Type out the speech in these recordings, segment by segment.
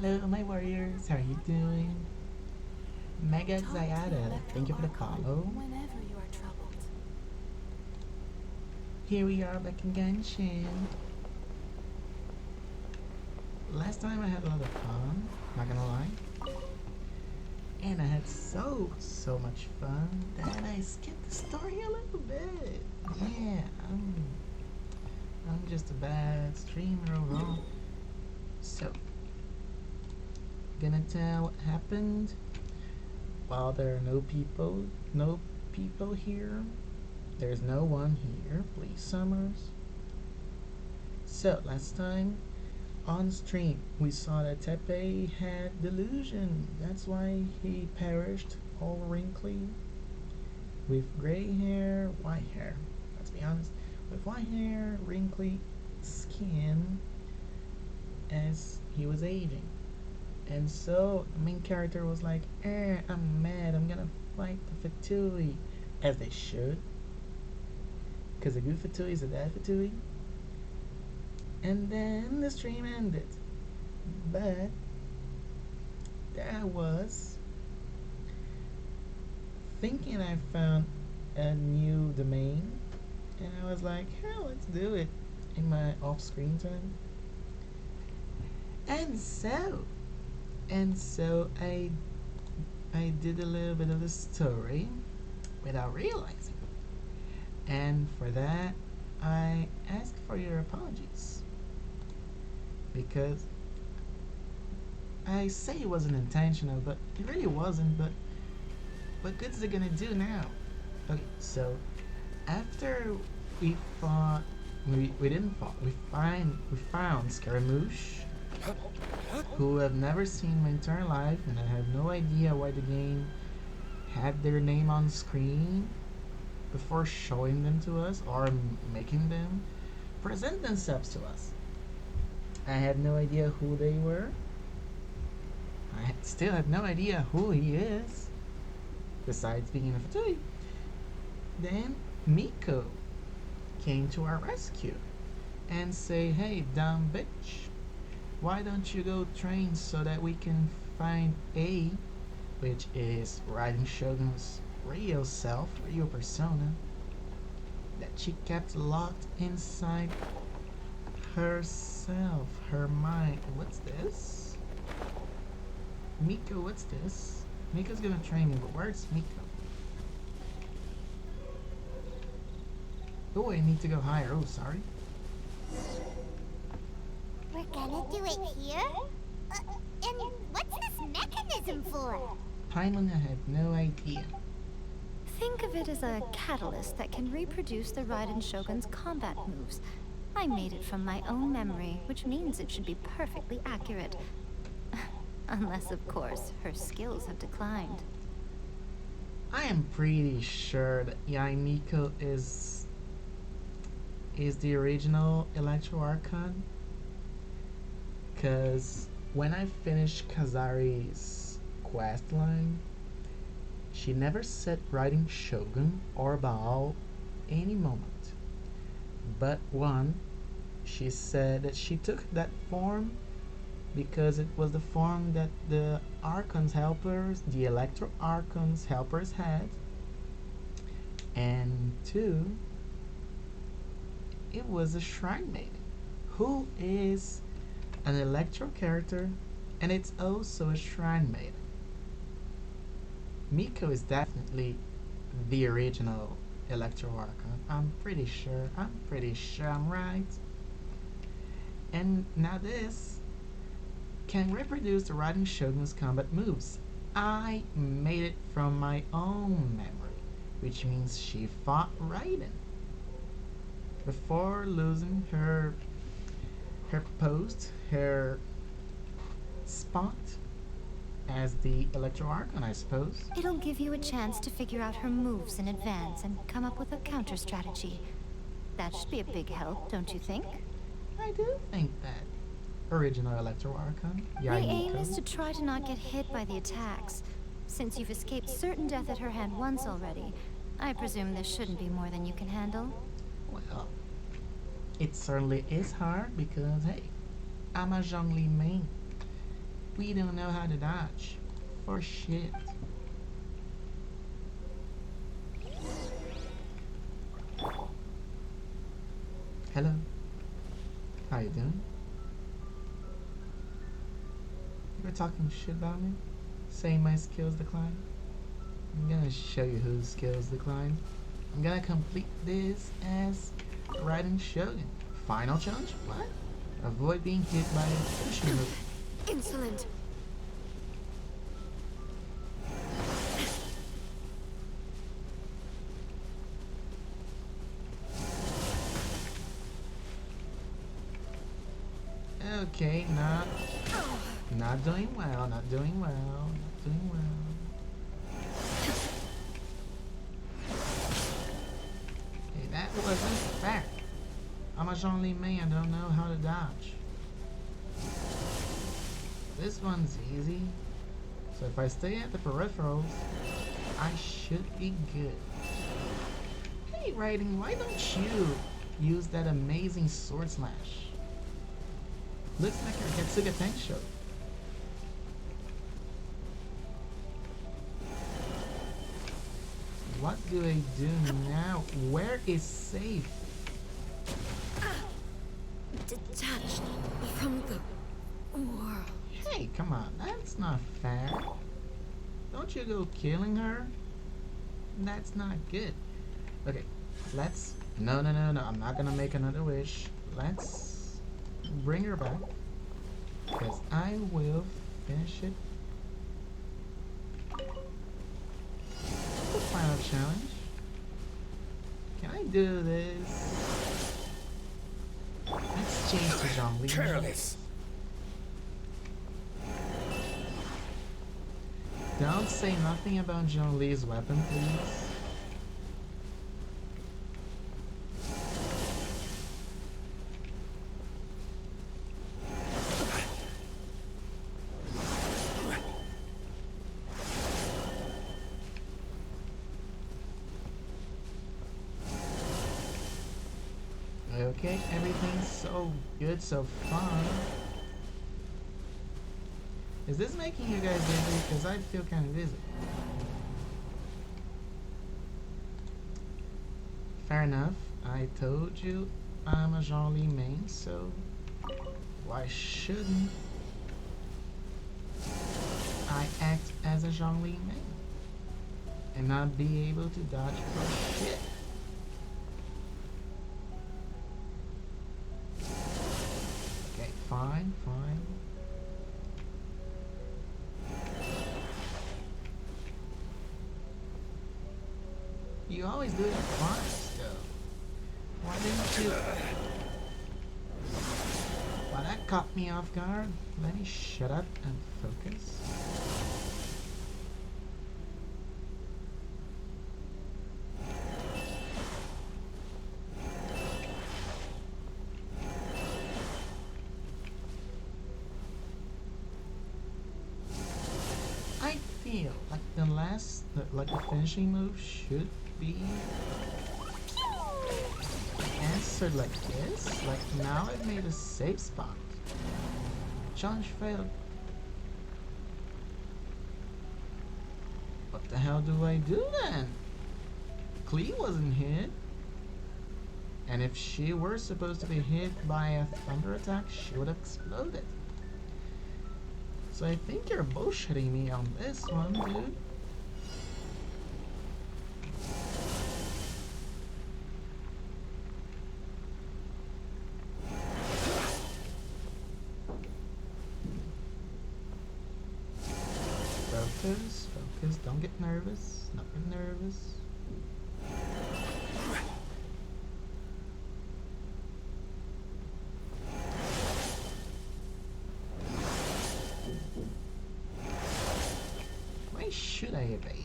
Hello, my warriors. How are you doing? Mega Zayada, thank you for the follow. Whenever you are troubled. Here we are back in Genshin. Last time I had a lot of fun, not gonna lie. And I had so much fun that I skipped the story a little bit. Yeah, I'm just a bad streamer overall. So, gonna tell what happened. While there are no people here. There's no one here, please, Summers. So, last time on stream, we saw that Tepe had delusion. That's why he perished, all wrinkly, with gray hair, white hair. Let's be honest, with white hair, wrinkly skin, as he was aging. And so the main character was like, I'm mad, I'm gonna fight the Fatui, as they should. Because a good Fatui is a bad Fatui. And then the stream ended. But there I was, thinking I found a new domain. And I was like, hell, let's do it in my off-screen time. And so I did a little bit of the story without realizing. And for that, I ask for your apologies. Because I say it wasn't intentional, but it really wasn't. But what good is it gonna do now? Okay, so after we fought, we didn't fall. We found Scaramouche, who I've never seen in my entire life, and I have no idea why the game had their name on screen before showing them to us or making them present themselves to us. I had no idea who they were. I still have no idea who he is, besides being a Fatui. Then Miko came to our rescue and say, hey, dumb bitch, why don't you go train so that we can find A, which is Raiden Shogun's real self, real persona, that she kept locked inside herself, her mind. What's this? Miko, what's this? Miko's gonna train me, but where's Miko? Oh, I need to go higher. Oh, sorry. We're gonna do it here? And what's this mechanism for? Paimon, I have no idea. Think of it as a catalyst that can reproduce the Raiden Shogun's combat moves. I made it from my own memory, which means it should be perfectly accurate. Unless, of course, her skills have declined. I am pretty sure that Yai Miko is the original Electro Archon. Because when I finished Kazari's quest line, she never said Raiden Shogun or Baal any moment. But one, she said that she took that form because it was the form that the Archon's helpers, the Electro Archon's helpers had. And two, it was a Shrine Maiden, who is an Electro character, and it's also a Shrine Maiden. Miko is definitely the original Electro Archon. I'm pretty sure I'm right. And now this can reproduce the Raiden Shogun's combat moves. I made it from my own memory, which means she fought Raiden before losing her post, her spot as the Electro Archon, I suppose. It'll give you a chance to figure out her moves in advance and come up with a counter strategy. That should be a big help, don't you think? I do think that. Original Electro Archon, The aim is to try to not get hit by the attacks. Since you've escaped certain death at her hand once already, I presume this shouldn't be more than you can handle. Well, it certainly is hard because, hey, I'm a Zhongli main. We don't know how to dodge. For shit. Hello. How you doing? You were talking shit about me? Saying my skills decline? I'm gonna show you whose skills decline. I'm gonna complete this as Raiden Shogun. Final challenge? What? Avoid being hit by a finishing move. Insolent. Okay, not doing well, not doing well, not doing well. Hey, that wasn't fair. I'm a Jean-Li man, don't know how to dodge. This one's easy. So if I stay at the peripherals, I should be good. Hey, Raiden, why don't you use that amazing sword slash? Looks like your Getsuga Tensho. What do I do now? Where is safe? Detached from the world. Hey, come on, that's not fair. Don't you go killing her? That's not good. Okay, let's... No, I'm not gonna make another wish. Let's bring her back. Because I will finish it. The final challenge. Can I do this? Let's change to Jean-Li. Careless. Don't say nothing about Jean-Li's weapon, please. Okay, everything's so good so far. Is this making you guys dizzy? Because I feel kind of dizzy. Fair enough. I told you I'm a Jean-Li main, so why shouldn't I act as a Jean-Li main and not be able to dodge for shit? Okay, fine. You always do it twice, though. Why didn't you? Well, that caught me off guard. Let me shut up and focus. I feel like the finishing move should be answered like this. Like now I've made a safe spot. Challenge failed. What the hell do I do then? Klee wasn't hit. And if she were supposed to be hit by a thunder attack, she would have exploded. So I think you're bullshitting me on this one, dude. Focus, don't get nervous, not get nervous. Why should I evade?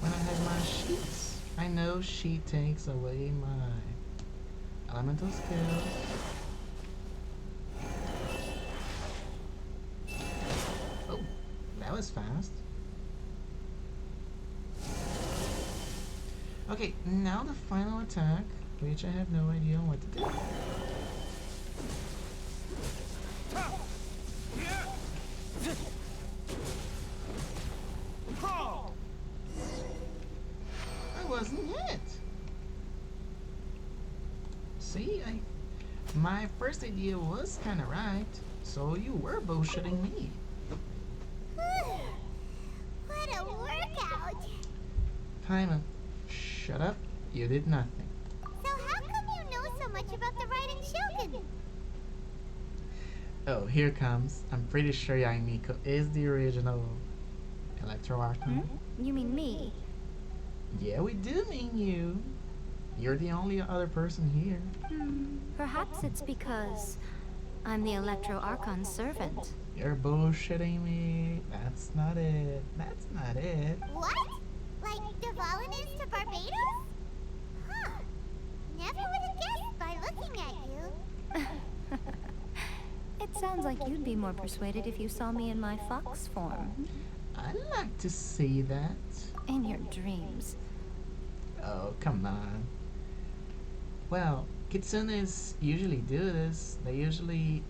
When I have my sheets, I know she takes away my elemental skills. That was fast. Okay, now the final attack, which I have no idea what to do. my first idea was kind of right. So you were bullshitting me. What a workout! Paimon, shut up. You did nothing. So how come you know so much about the Raiden Shogun? Oh, here comes. I'm pretty sure Yaimiko is the original Electro Archon. You mean me? Yeah, we do mean you. You're the only other person here. Perhaps it's because I'm the Electro Archon's servant. You're bullshitting me. That's not it. That's not it. What? Like Dvalin is to Barbados? Huh. Never would have guessed by looking at you. It sounds like you'd be more persuaded if you saw me in my fox form. I'd like to see that. In your dreams. Oh, come on. Well, kitsunes usually do this. They usually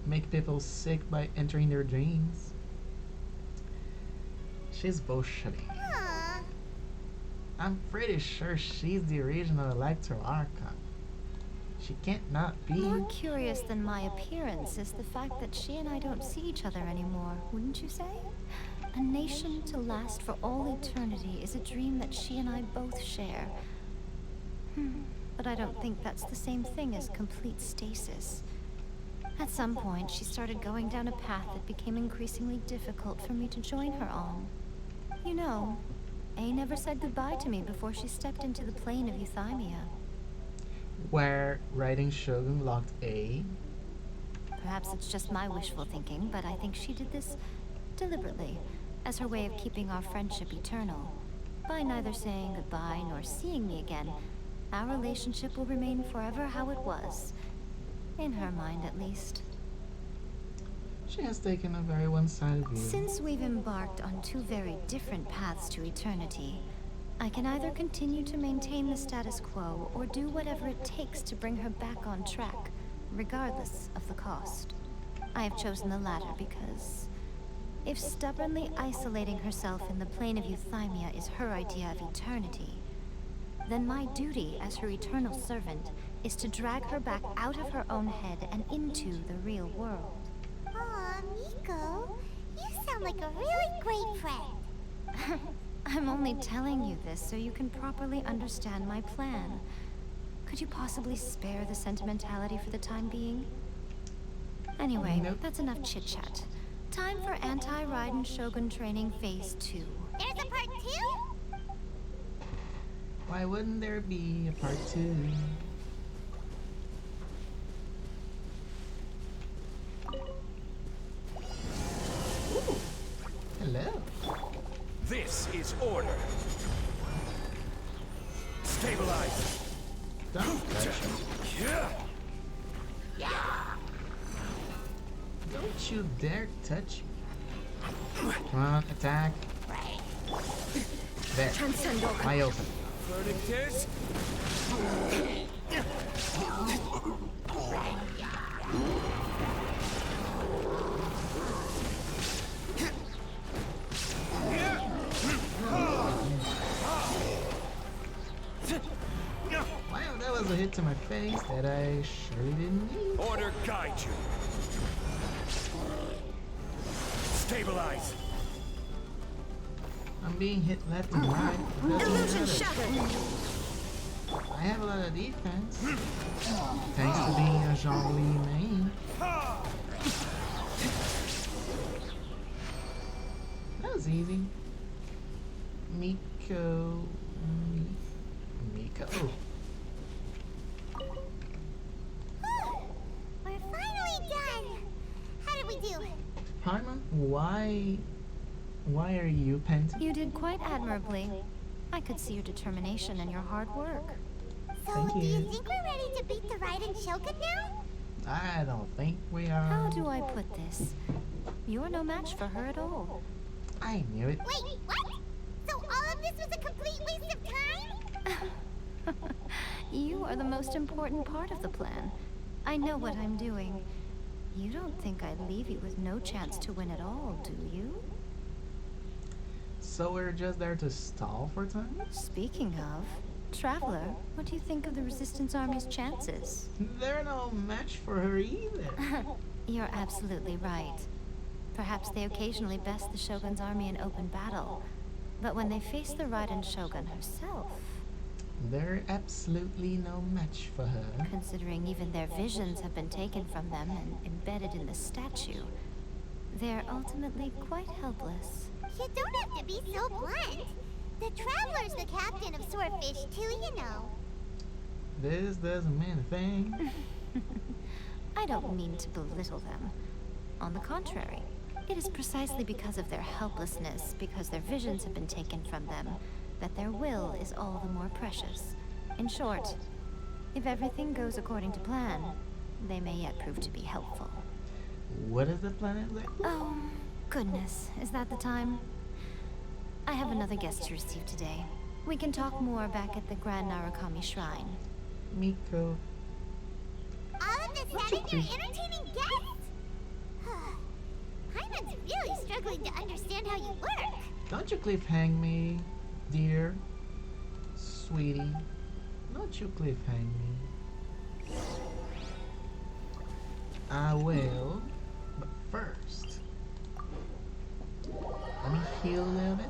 make people sick by entering their dreams. She's bullshitting. Aw. I'm pretty sure she's the original Electro Archon. She can't not be. More curious than my appearance is the fact that she and I don't see each other anymore, wouldn't you say? A nation to last for all eternity is a dream that she and I both share. But I don't think that's the same thing as complete stasis. At some point, she started going down a path that became increasingly difficult for me to join her on. You know, A never said goodbye to me before she stepped into the plane of Euthymia. Where Raiden Shogun locked A. Perhaps it's just my wishful thinking, but I think she did this deliberately, as her way of keeping our friendship eternal. By neither saying goodbye nor seeing me again, our relationship will remain forever how it was. In her mind, at least. She has taken a very one-sided view. Since we've embarked on two very different paths to eternity, I can either continue to maintain the status quo or do whatever it takes to bring her back on track, regardless of the cost. I have chosen the latter because if stubbornly isolating herself in the plane of Euthymia is her idea of eternity, then my duty as her eternal servant is to drag her back out of her own head and into the real world. Aw, Miko, you sound like a really great friend. I'm only telling you this so you can properly understand my plan. Could you possibly spare the sentimentality for the time being? Anyway, Nope. that's enough chit-chat. Time for Anti-Raiden Shogun Training Phase 2. There's a part 2? Why wouldn't there be a part 2? Ooh. Hello. This is order. Stabilize. Don't touch me. Don't you dare touch me. Come on, attack. There. Wide open. Verdict is Wow, that was a hit to my face that I surely didn't need. order guide you. Stabilize. I'm being hit left and right. It doesn't Illusion matter. shattered! I have a lot of defense. Thanks for being a Jean-Louis main. That was easy. Miko. Miko. We're finally done. How did we do? Paimon, why are you panting? You did quite admirably. I could see your determination and your hard work. So, Thank do you you. think we're ready to beat the Raiden Shogun now? I don't think we are. How do I put this? You're no match for her at all. I knew it. Wait, what? So all of this was a complete waste of time? You are the most important part of the plan. I know what I'm doing. You don't think I'd leave you with no chance to win at all, do you? So we're just there to stall for time? Speaking of, Traveler, what do you think of the Resistance Army's chances? They're no match for her either. You're absolutely right. Perhaps they occasionally best the Shogun's army in open battle, but when they face the Raiden Shogun herself, They're absolutely no match for her. considering even their visions have been taken from them and embedded in the statue, they're ultimately quite helpless. You don't have to be so blunt. The Traveler's the captain of Swordfish too, you know. This doesn't mean a thing. I don't mean to belittle them. On the contrary, it is precisely because of their helplessness, because their visions have been taken from them, that their will is all the more precious. In short, if everything goes according to plan, they may yet prove to be helpful. What is the plan exactly? Oh, goodness, is that the time? I have another guest to receive today. We can talk more back at the Grand Narukami Shrine. Miko. All of this sudden you're entertaining guests? Hyman's really struggling to understand how you work. Don't you cliffhang me, dear. Sweetie. Don't you cliffhang me. I will. But first, let me heal a little bit.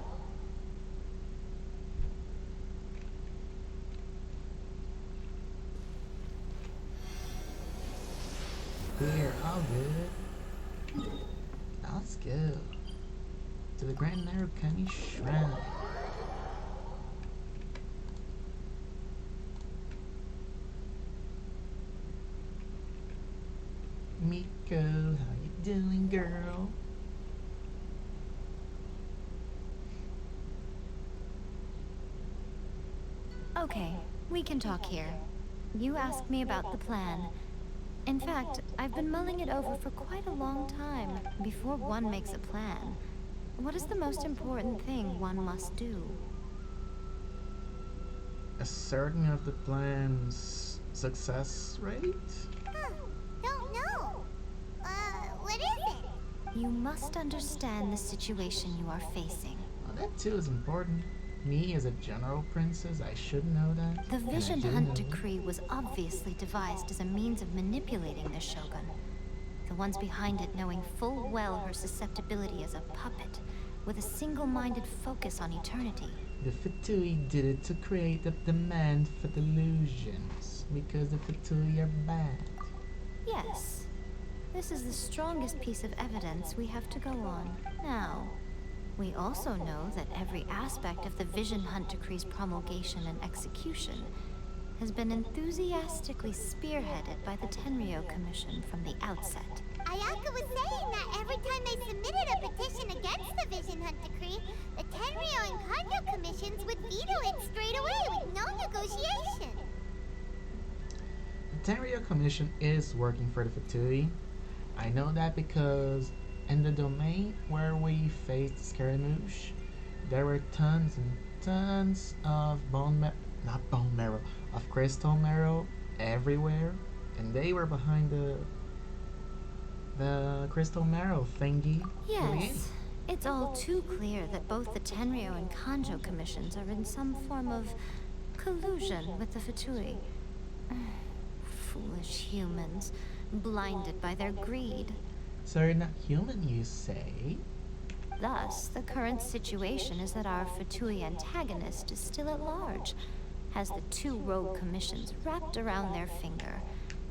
Here, all good. Now let's go to the Grand Narukami Shrine. Miko, how you doing, girl? Okay, we can talk here. You asked me about the plan. In fact, I've been mulling it over for quite a long time. Before one makes a plan, what is the most important thing one must do? Ascertain of the plan's success rate? Don't know. What is it? You must understand the situation you are facing. Well, that too is important. Me as a general princess, I should know that. The and I Vision do Hunt know it. Decree was obviously devised as a means of manipulating the Shogun. The ones behind it knowing full well her susceptibility as a puppet, with a single-minded focus on eternity. The Fatui did it to create a demand for delusions, because the Fatui are bad. Yes, this is the strongest piece of evidence we have to go on. Now, we also know that every aspect of the Vision Hunt Decree's promulgation and execution has been enthusiastically spearheaded by the Tenryo Commission from the outset. Ayaka was saying that every time they submitted a petition against the Vision Hunt Decree, the Tenryo and Kanjo commissions would veto it straight away with no negotiation. The Tenryo Commission is working for the Fatui. I know that because in the domain where we faced Scaramouche, there were tons and tons of of crystal marrow everywhere, and they were behind the crystal marrow thingy. Yes, it's all too clear that both the Tenryo and Kanjo commissions are in some form of collusion with the Fatui. Foolish humans, blinded by their greed. So you're not human, you say? Thus, the current situation is that our Fatui antagonist is still at large, has the two rogue commissions wrapped around their finger,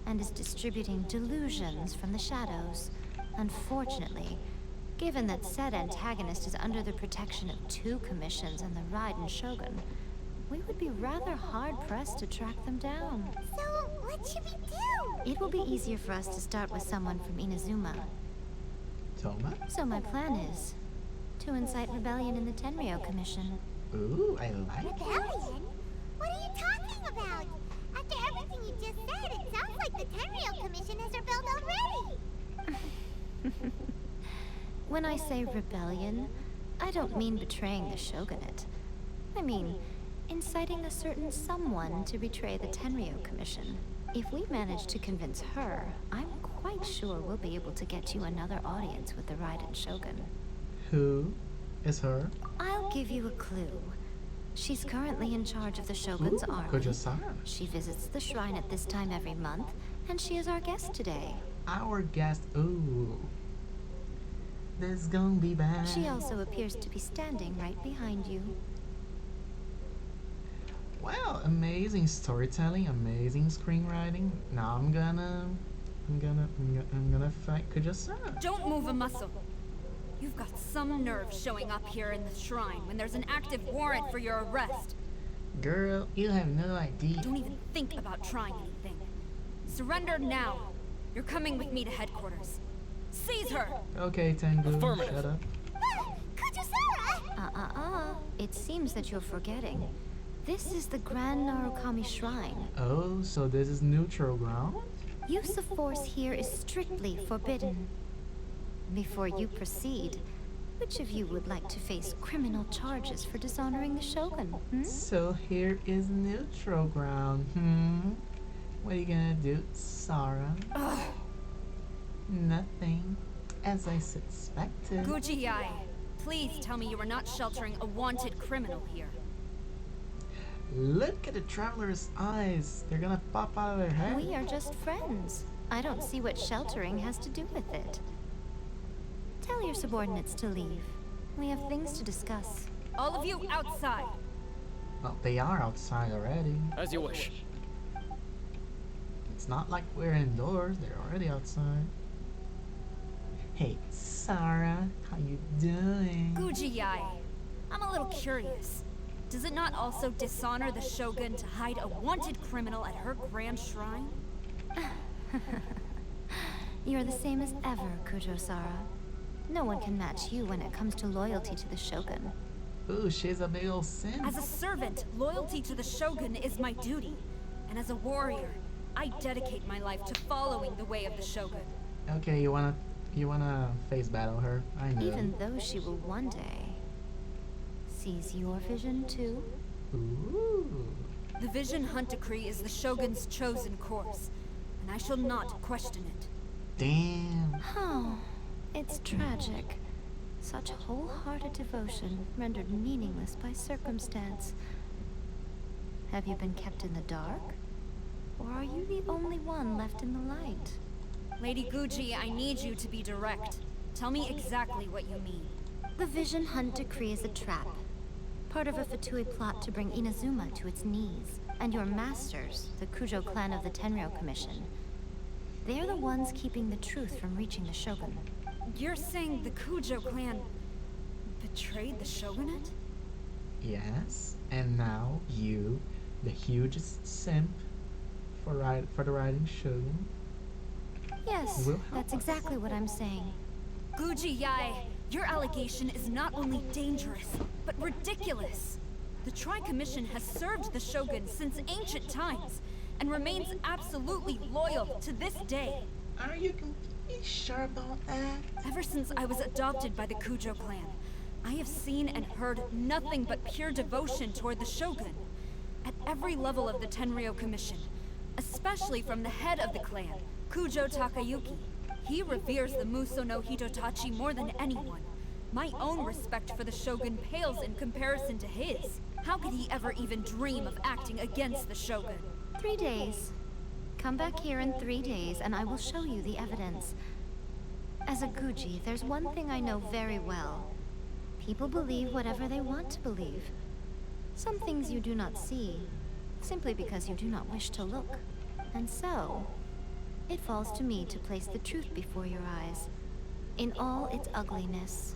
and is distributing delusions from the shadows. Unfortunately, given that said antagonist is under the protection of two commissions and the Raiden Shogun, we would be rather hard-pressed to track them down. So, what should we do? It will be easier for us to start with someone from Inazuma. Toma? So my plan is to incite rebellion in the Tenryo Commission. Ooh, I like it. Rebellion? What are you talking about? After everything you just said, it sounds like the Tenryo Commission has rebelled already. When I say rebellion, I don't mean betraying the shogunate. I mean inciting a certain someone to betray the Tenryo Commission. If we manage to convince her, I'm quite sure we'll be able to get you another audience with the Raiden Shogun. Who is her? I'll give you a clue. She's currently in charge of the Shogun's Ooh, army. Kojosara. She visits the shrine at this time every month, and she is our guest today. Our guest. Ooh. This gonna be bad. She also appears to be standing right behind you. Well, amazing storytelling, amazing screenwriting. Now I'm gonna fight Kojosara. Don't move a muscle. You've got some nerve showing up here in the shrine when there's an active warrant for your arrest. Girl, you have no idea. Don't even think about trying anything. Surrender now. You're coming with me to headquarters. Seize her! Okay, Tengu, Affirmative. shut up. Kojosara! It seems that you're forgetting. This is the Grand Narukami Shrine. Oh, so this is neutral ground? Use of force here is strictly forbidden. Before you proceed, which of you would like to face criminal charges for dishonoring the Shogun? So here is neutral ground. What are you gonna do, Sara? Nothing, as I suspected. Guji-ai, please tell me you are not sheltering a wanted criminal here. Look at the traveler's eyes. They're gonna pop out of their head. We are just friends. I don't see what sheltering has to do with it. Tell your subordinates to leave. We have things to discuss. All of you outside. Well, they are outside already. As you wish. It's not like we're indoors. They're already outside. Hey, Sara, how you doing? Guji-ai, I'm a little curious. Does it not also dishonor the Shogun to hide a wanted criminal at her grand shrine? You're the same as ever, Kujosara. No one can match you when it comes to loyalty to the Shogun. Ooh, she's a big old sin. As a servant, loyalty to the Shogun is my duty. And as a warrior, I dedicate my life to following the way of the Shogun. Okay, you wanna face battle her? I know. Even though she will one day seize your vision too. Ooh. The Vision Hunt Decree is the Shogun's chosen course, and I shall not question it. Damn. Oh, it's tragic. Such wholehearted devotion rendered meaningless by circumstance. Have you been kept in the dark? Or are you the only one left in the light? Lady Guji, I need you to be direct. Tell me exactly what you mean. The Vision Hunt Decree is a trap. Part of a Fatui plot to bring Inazuma to its knees. And your masters, the Kujo clan of the Tenryou Commission. They're the ones keeping the truth from reaching the Shogun. You're saying the Kujo clan betrayed the Shogunate? Yes, and now you, the hugest simp for the riding Shogun. Yes, Will help that's us. exactly what I'm saying. Guji-ai, your allegation is not only dangerous, but ridiculous. The Tri-Commission has served the Shogun since ancient times, and remains absolutely loyal to this day. Are you completely sure about that? Ever since I was adopted by the Kujo clan, I have seen and heard nothing but pure devotion toward the Shogun. At every level of the Tenryou Commission, especially from the head of the clan, Kujo Takayuki. He reveres the Muso no Hitotachi more than anyone. My own respect for the Shogun pales in comparison to his. How could he ever even dream of acting against the Shogun? 3 days. Come back here in 3 days and I will show you the evidence. As a Guji, there's one thing I know very well. People believe whatever they want to believe. Some things you do not see, simply because you do not wish to look. And so, it falls to me to place the truth before your eyes, in all its ugliness.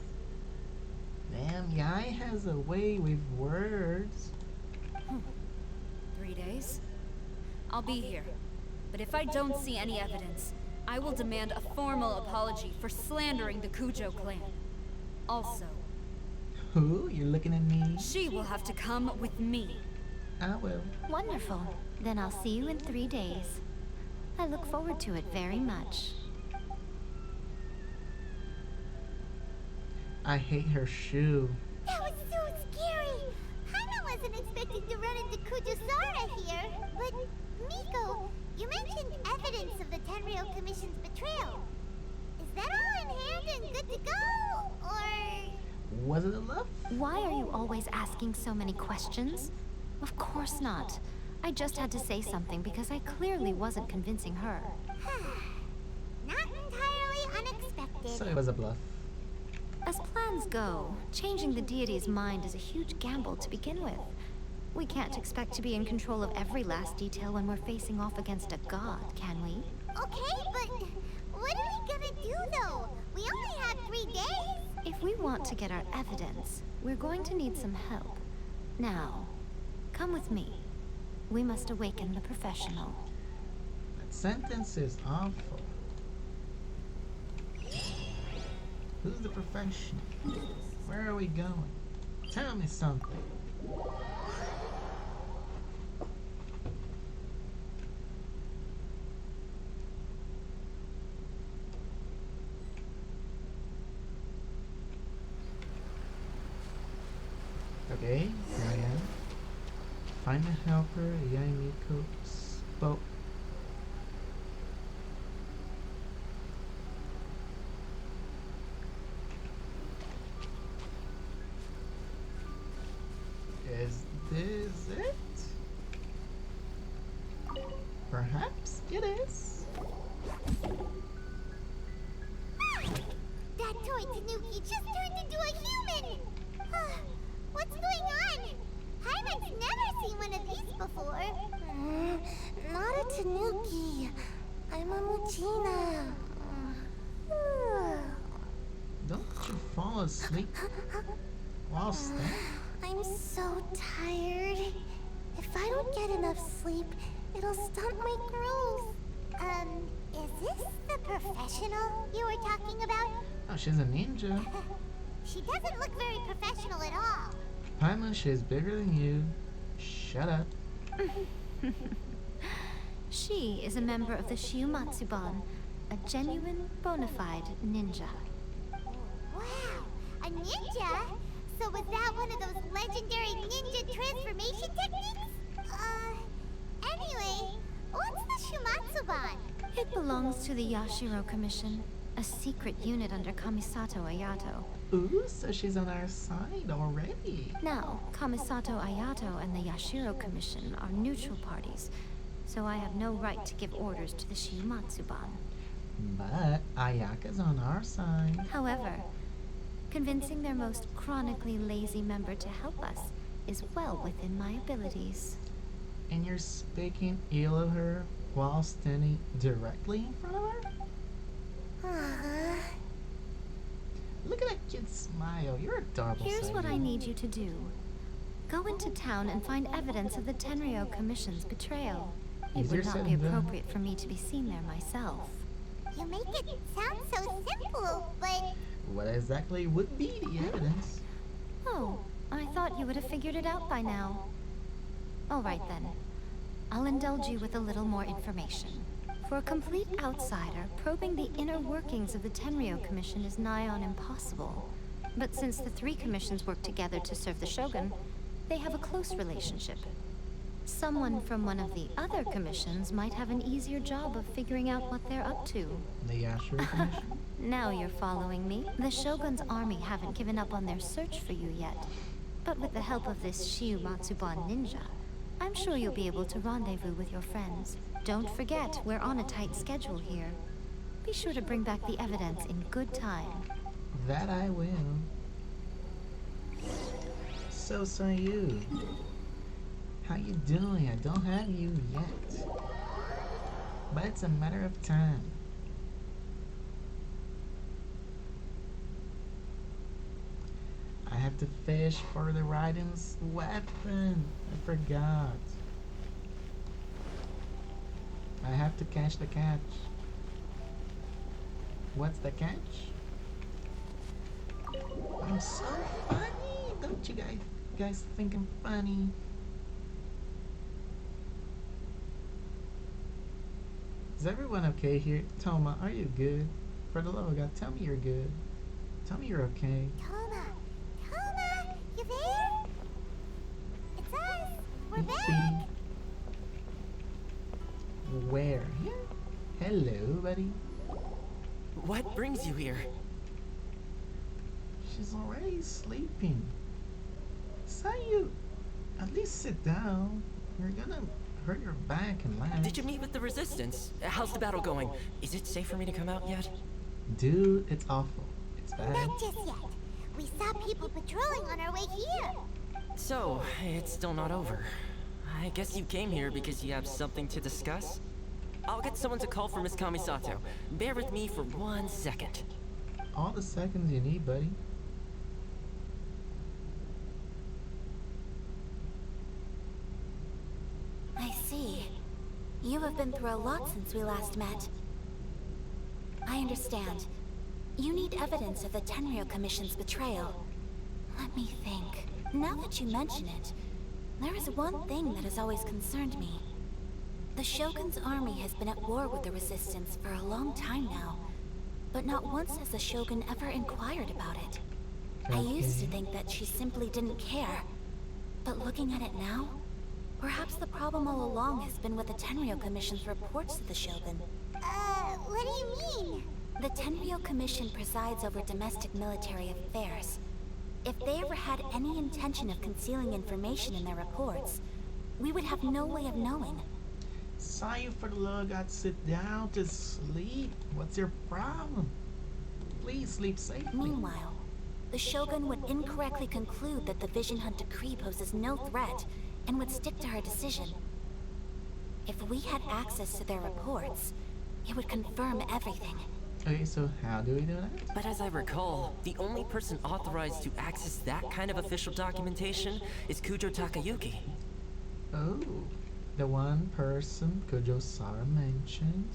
Damn, Yai has a way with words. 3 days? I'll be here. But if I don't see any evidence, I will demand a formal apology for slandering the Kujo clan. Also, Who? You're looking at me? she will have to come with me. I will. Wonderful. Then I'll see you in 3 days. I look forward to it very much. I hate her shoe. That was so scary! Hana wasn't expecting to run into Kujosara here, but Miko, you mentioned evidence of the Tenryou Commission's betrayal. Is that all in hand and good to go, or... Was it a bluff? Why are you always asking so many questions? Of course not. I just had to say something because I clearly wasn't convincing her. Not entirely unexpected. So it was a bluff. As plans go, changing the deity's mind is a huge gamble to begin with. We can't expect to be in control of every last detail when we're facing off against a god, can we? Okay, but what are we gonna do though? We only have 3 days. If we want to get our evidence, we're going to need some help. Now, come with me. We must awaken the professional. That sentence is awful. Who's the professional? Where are we going? Tell me something. Okay, here I am. Find a helper, Yaimiko spoke. Is this it? Perhaps it is. That toy Tanuki just turned into a human! What's going on? Hyman's never seen one of these before. Not a Tanuki. I'm a Muchina. Don't you fall asleep while standing? I'm so tired. If I don't get enough sleep, it'll stunt my growth. Is this the professional you were talking about? Oh, she's a ninja. She doesn't look very professional at all. Paimon, she's bigger than you. Shut up. She is a member of the Shiumatsuban, a genuine, bona fide ninja. Wow, a ninja? So was that one of those legendary ninja transformation techniques? Anyway, what's the Shumatsuban? It belongs to the Yashiro Commission, a secret unit under Kamisato Ayato. Ooh, so she's on our side already. Now, Kamisato Ayato and the Yashiro Commission are neutral parties, so I have no right to give orders to the Shiumatsuban. But Ayaka's on our side. However, convincing their most chronically lazy member to help us is well within my abilities. And you're speaking ill of her while standing directly in front of her? Look at that cute smile. You're adorable. Here's what I Sayuri. need you to do. Go into town and find evidence of the Tenryo Commission's betrayal. It Easier would not said be than done. appropriate for me to be seen there myself. You make it sound so simple, but What exactly would be the evidence? Oh, I thought you would have figured it out by now. All right then. I'll indulge you with a little more information. For a complete outsider, probing the inner workings of the Tenryo Commission is nigh on impossible. But since the 3 commissions work together to serve the Shogun, they have a close relationship. Someone from one of the other commissions might have an easier job of figuring out what they're up to. The Yashiro Commission? Now you're following me. The Shogun's army haven't given up on their search for you yet. But with the help of this Shiumatsuban ninja, I'm sure you'll be able to rendezvous with your friends. Don't forget, we're on a tight schedule here. Be sure to bring back the evidence in good time. That I will. So, Sayu. How you doing? I don't have you yet. But it's a matter of time. I have to fish for the Raiden's weapon. I forgot. I have to catch the catch. What's the catch? I'm so funny. Don't you guys think I'm funny? Is everyone okay here? Toma, are you good? For the love of God, tell me you're good. Tell me you're okay. Toma, you there? It's us. We're Hey, back. sweetie. Where? Here? Hello, buddy. What brings you here? She's already sleeping. Sayu, at least sit down. You're gonna hurt your back and legs. Did you meet with the resistance? How's the battle going? Is it safe for me to come out yet? Dude, it's awful. It's bad. Not just yet. We saw people patrolling on our way here. So, it's still not over. I guess you came here because you have something to discuss? I'll get someone to call for Miss Kamisato. Bear with me for 1 second. All the seconds you need, buddy. I see. You have been through a lot since we last met. I understand. You need evidence of the Tenryo Commission's betrayal. Let me think. Now that you mention it, there is one thing that has always concerned me. The Shogun's army has been at war with the Resistance for a long time now, but not once has the Shogun ever inquired about it. I used to think that she simply didn't care, but looking at it now, perhaps the problem all along has been with the Tenryo Commission's reports to the Shogun. What do you mean? The Tenryo Commission presides over domestic military affairs. If they ever had any intention of concealing information in their reports, we would have no way of knowing. Sayu, for the love of God, sit down to sleep. What's your problem? Please sleep safely. Meanwhile, the Shogun would incorrectly conclude that the Vision Hunt decree poses no threat and would stick to her decision. If we had access to their reports, it would confirm everything. Okay, so how do we do that? But as I recall, the only person authorized to access that kind of official documentation is Kujo Takayuki. Oh, the one person Kujo-Sara mentioned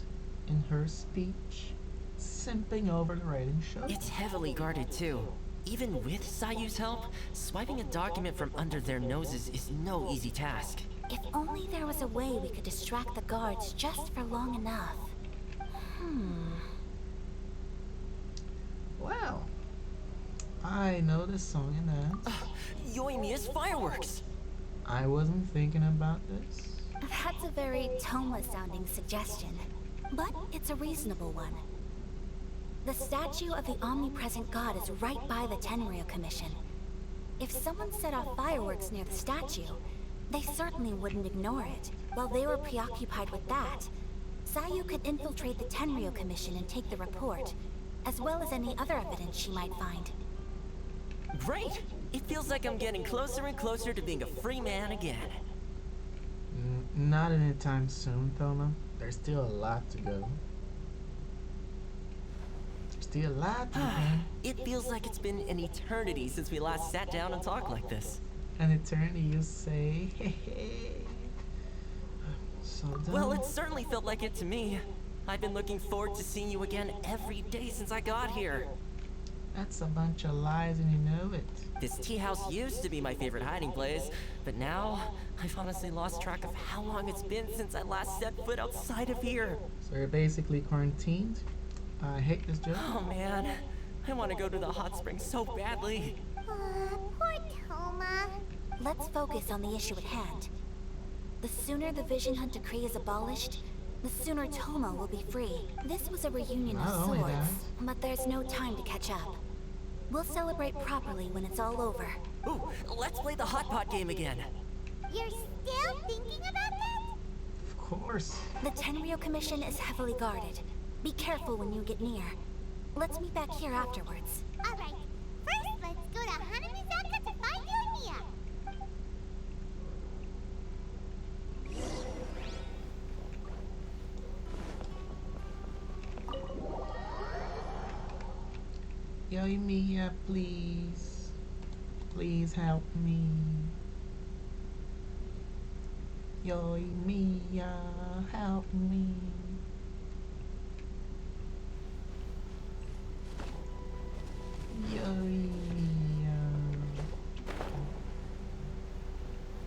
in her speech, simping over the writing show. It's heavily guarded too. Even with Sayu's help, swiping a document from under their noses is no easy task. If only there was a way we could distract the guards just for long enough. Well, I know this song and dance. Yoimiya's fireworks! I wasn't thinking about this. That's a very Toma-sounding suggestion, but it's a reasonable one. The statue of the omnipresent god is right by the Tenryo Commission. If someone set off fireworks near the statue, they certainly wouldn't ignore it. While they were preoccupied with that, Sayu could infiltrate the Tenryo Commission and take the report, as well as any other evidence she might find. Great! It feels like I'm getting closer and closer to being a free man again. Not anytime soon, Thoma. There's still a lot to go. There's still a lot to go. It feels like it's been an eternity since we last sat down and talked like this. An eternity, you say? Hey, hey. So dumb. Well, it certainly felt like it to me. I've been looking forward to seeing you again every day since I got here. That's a bunch of lies and you know it. This tea house used to be my favorite hiding place, but now I've honestly lost track of how long it's been since I last set foot outside of here. So you're basically quarantined? I hate this joke. Oh man, I want to go to the hot springs so badly. Poor Toma. Let's focus on the issue at hand. The sooner the Vision Hunt decree is abolished, the sooner Toma will be free. This was a reunion of Not only sorts, that. but there's no time to catch up. We'll celebrate properly when it's all over. Ooh, let's play the hot pot game again. You're still thinking about that? Of course. The Tenryo Commission is heavily guarded. Be careful when you get near. Let's meet back here afterwards. Alright, first let's go to Hanamizaka to find Yoimiya. Yoimiya, please. Please help me. Yoimiya, help me. Yoimiya.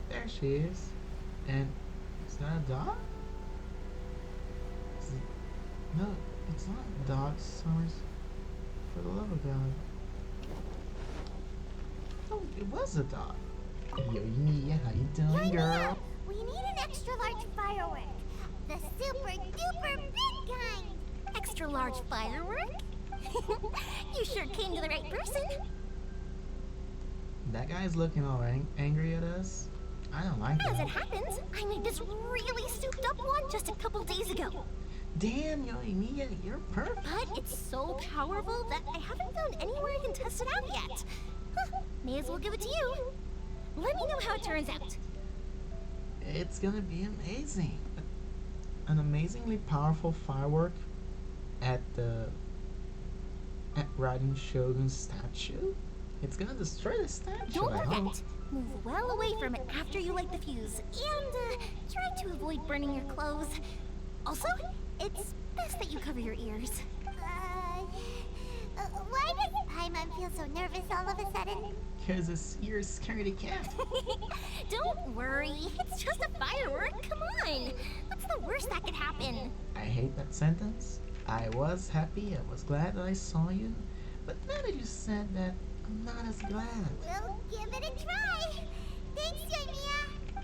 There she is. And is that a dog? Is it, no, it's not a dog, Summers. For the love of God. Oh, it was a dog. Yoimiya, how you doing, girl? We need an extra large firework. The super duper big kind. Extra large firework? You sure came to the right person. That guy's looking all angry at us. I don't like As it that. happens, I made this really souped up one just a couple days ago. Damn, Yoimiya, you're perfect. But it's so powerful that I haven't found anywhere I can test it out yet. Huh, may as well give it to you. Let me know how it turns out. It's gonna be amazing. An amazingly powerful firework at Raiden Shogun's statue. It's gonna destroy the statue. Don't I hope. forget, move well away from it after you light the fuse, and try to avoid burning your clothes. Also, it's best that you cover your ears. Why does Paimon feel so nervous all of a sudden? Cause his ears scaredy cat. Don't worry, it's just a firework. Come on, what's the worst that could happen? I hate that sentence. I was happy, I was glad that I saw you, but now that you said that, I'm not as glad. We'll give it a try. Thanks, Yoimiya.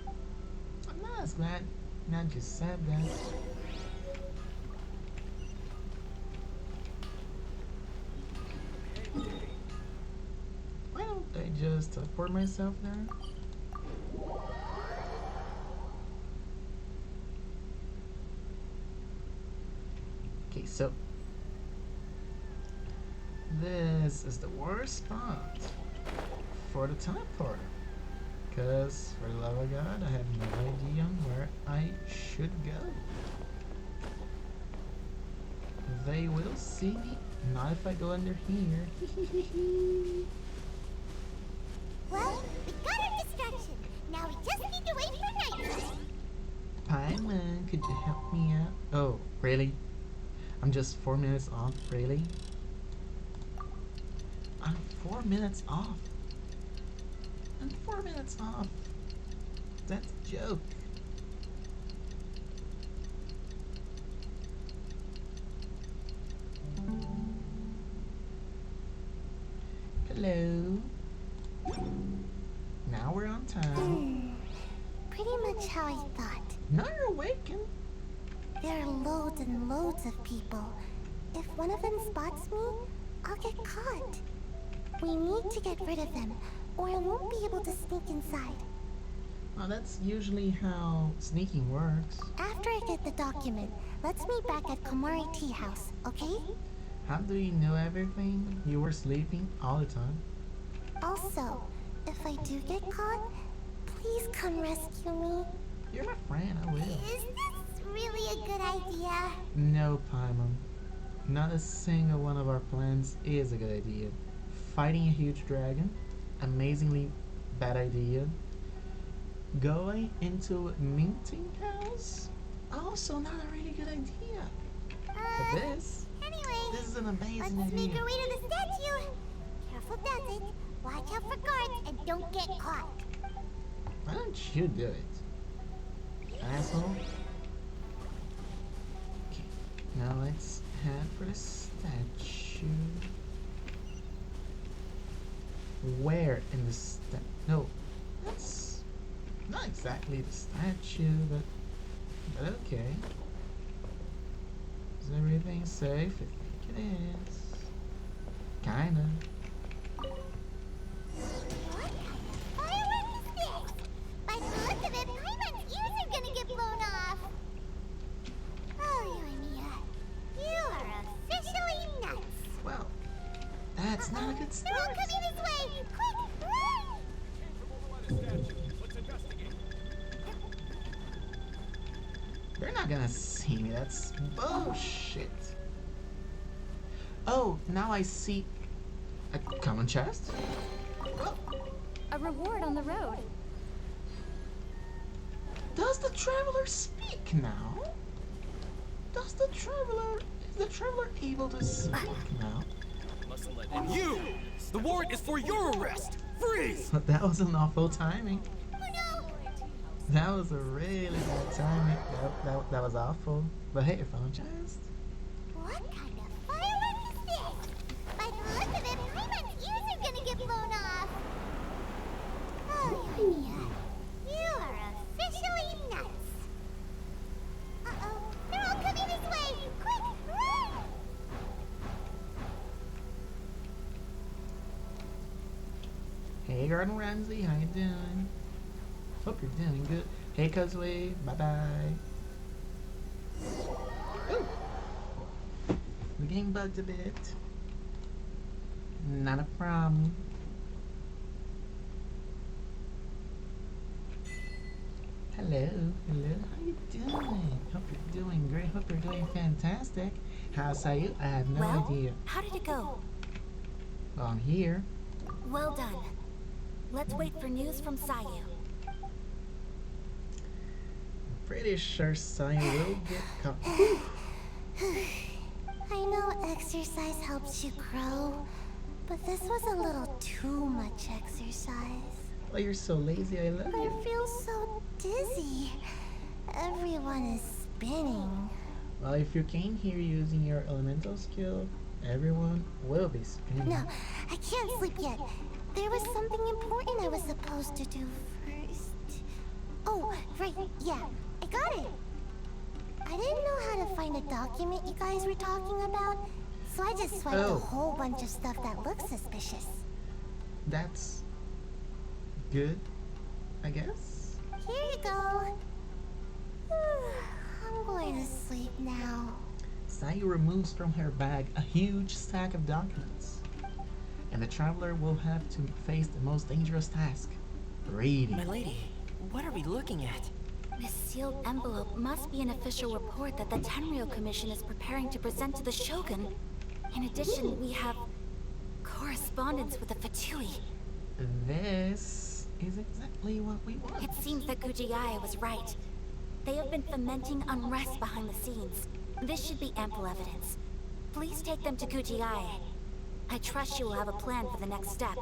I'm not as glad now that you said that. Why don't I just teleport myself there? Okay, so this is the worst spot for the teleporter. Because, for the love of God, I have no idea where I should go. They will see me, not if I go under here. Well, we got our distraction. Now we just need to wait for night. Paimon, could you help me out? Oh, really? I'm just 4 minutes off, really? I'm 4 minutes off. I'm 4 minutes off. That's a joke. Hello. Now we're on time. Pretty much how I thought. Now you're awakened. There are loads and loads of people. If one of them spots me, I'll get caught. We need to get rid of them, or I won't be able to sneak inside. Well, that's usually how sneaking works. After I get the document, let's meet back at Komari Tea House, okay? How do you know everything? You were sleeping all the time. Also, if I do get caught, please come rescue me. You're my friend, I will. Is this really a good idea? No, Paimon. Not a single one of our plans is a good idea. Fighting a huge dragon, amazingly bad idea. Going into a minting house, also not a really good idea. But this is an amazing Let's idea. make our way to the statue. Careful does it. Watch out for guards and don't get caught. Why don't you do it, asshole? Okay, now let's head for the statue. Where in the No, that's not exactly the statue, but okay. Is everything safe? I think it is. Kinda. What kind of firework is this? By the look of it, Paimon's ears are gonna get blown off. Oh, Yoimiya, you are officially nuts. Well, that's not a good They're all start. coming this way. Quick, run! They're not gonna see me. That's bullshit. Oh, now I see a common chest. Oh, A reward on the road. does the traveler speak now? Is the traveler able to speak now? And you! The warrant is for your arrest! Freeze! But that was an awful timing. Oh no! That was a really bad timing. That was awful. But hey, I found a chest. What kind of firework is this? By the look of it, Paimon's ears are gonna get blown off. Oh, Yoimiya, you are officially nuts. Uh-oh, they're all coming this way. Quick, run! Hey, Gordon Ramsay, how you doing? Hope you're doing good. Hey, Cuzway, bye-bye. Ooh! The game bugged a bit. Not a problem. Hello, hello, how you doing? Hope you're doing great, hope you're doing fantastic. How's you? I have no Well, idea. how did it go? Well, I'm here. Well done. Let's wait for news from Sayu. Pretty sure Sayu will get caught. I know exercise helps you grow, but this was a little too much exercise. Oh, you're so lazy, I love I you. feel so dizzy. Everyone is spinning. Well, if you came here using your elemental skill, everyone will be spinning. No, I can't sleep yet. There was something important I was supposed to do first. Oh, right, yeah, I got it. I didn't know how to find a document you guys were talking about, so I just swiped a Oh. whole bunch of stuff that looks suspicious. That's good, I guess. Here you go. I'm going to sleep now. Sayu removes from her bag a huge stack of documents. And the traveler will have to face the most dangerous task. Reading. My lady, what are we looking at? This sealed envelope must be an official report that the Tenryou Commission is preparing to present to the Shogun. In addition, we have correspondence with the Fatui. This is exactly what we want. It seems that Kujiaya was right. They have been fomenting unrest behind the scenes. This should be ample evidence. Please take them to Kujiaya. I trust you will have a plan for the next step.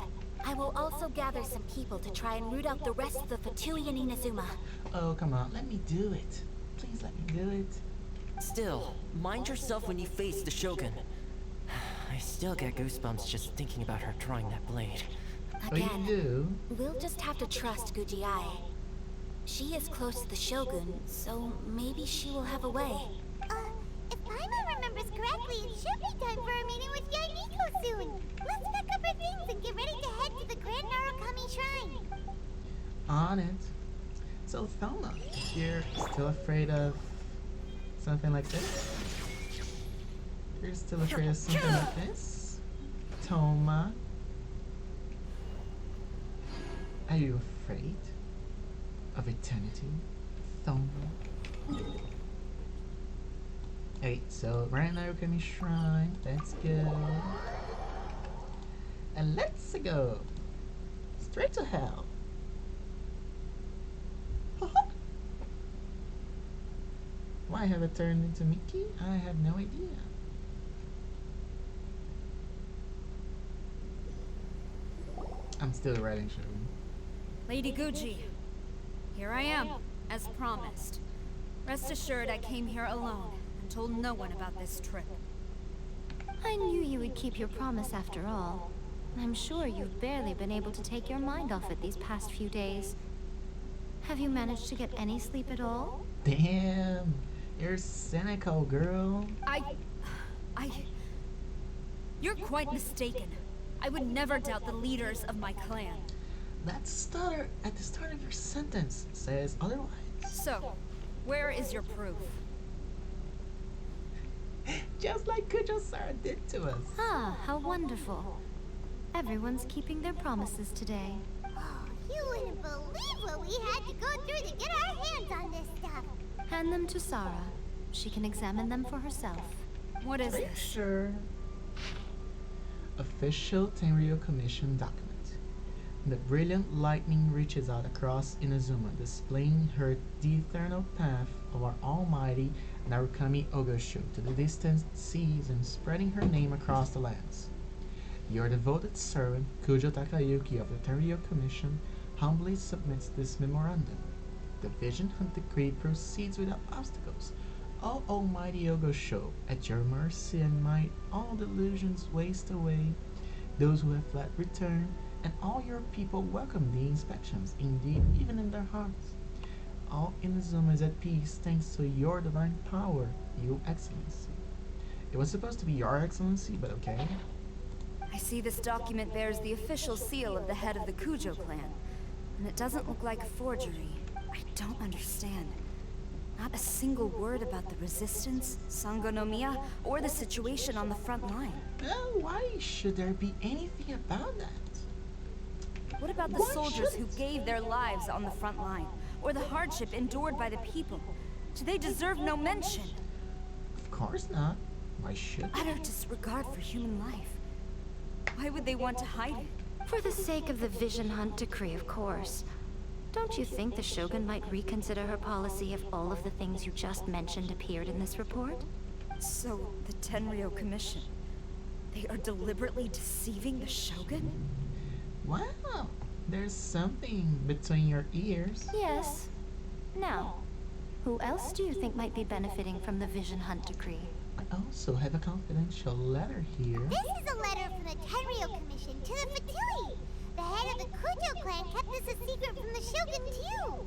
I will also gather some people to try and root out the rest of the Fatui in Inazuma. Oh, come on, let me do it. Please let me do it. Still, mind yourself when you face the Shogun. I still get goosebumps just thinking about her drawing that blade. Oh, you Again, do? we'll just have to trust Kujiaya. She is close to the Shogun, so maybe she will have a way. If Paimon remembers correctly, it should be time for a meeting with Yainiko soon. Let's pack up our things and get ready to head to the Grand Narukami Shrine. On it. So, Thelma, you're still afraid of something like this? You're still afraid of something like this? Toma? Are you afraid of eternity, Thelma? Okay, so right now we're coming shrine. Let's go. And let's go straight to hell. Why have I turned into Mickey? I have no idea. I'm still writing, Shogun. Lady Guji, here I am, as promised. Rest assured I came here alone and told no one about this trip. I knew you would keep your promise after all. I'm sure you've barely been able to take your mind off it these past few days. Have you managed to get any sleep at all? Damn, you're cynical, girl. You're quite mistaken. I would never doubt the leaders of my clan. That stutter at the start of your sentence says otherwise. So, where is your proof? Just like Kujo-Sara did to us. Ah, how wonderful. Everyone's keeping their promises today. Oh, you wouldn't believe what we had to go through to get our hands on this stuff. Hand them to Sarah. She can examine them for herself. What is Are you this? sure? Official Tenryou Commission document. The brilliant lightning reaches out across Inazuma, displaying her the eternal path of our almighty Narukami Ogosho to the distant seas and spreading her name across the lands. Your devoted servant, Kujo Takayuki of the Tenryou Commission, humbly submits this memorandum. The vision and decree proceeds without obstacles. O almighty Ogosho, at your mercy and might, all delusions waste away. Those who have fled return, and all your people welcome the inspections, indeed, even in their hearts. All Inazuma is at peace thanks to your divine power, your excellency. It was supposed to be your excellency, but okay. I see this document bears the official seal of the head of the Cujo clan, and it doesn't look like a forgery. I don't understand. Not a single word about the resistance, Sangonomiya, or the situation on the front line. Well, why should there be anything about that? What about the Why soldiers who shouldn't? gave their lives on the front line, or the hardship endured by the people? Do they deserve no mention? Of course not. Why should? Utter disregard for human life. Why would they want to hide it? For the sake of the Vision Hunt decree, of course. Don't you think the Shogun might reconsider her policy if all of the things you just mentioned appeared in this report? So, the Tenryo Commission, they are deliberately deceiving the Shogun? Wow, there's something between your ears. Yes. Now, who else do you think might be benefiting from the Vision Hunt decree? I also have a confidential letter here. This is a letter from the Tenryo Commission to the Fatui. The head of the Kujo clan kept this a secret from the Shogun too.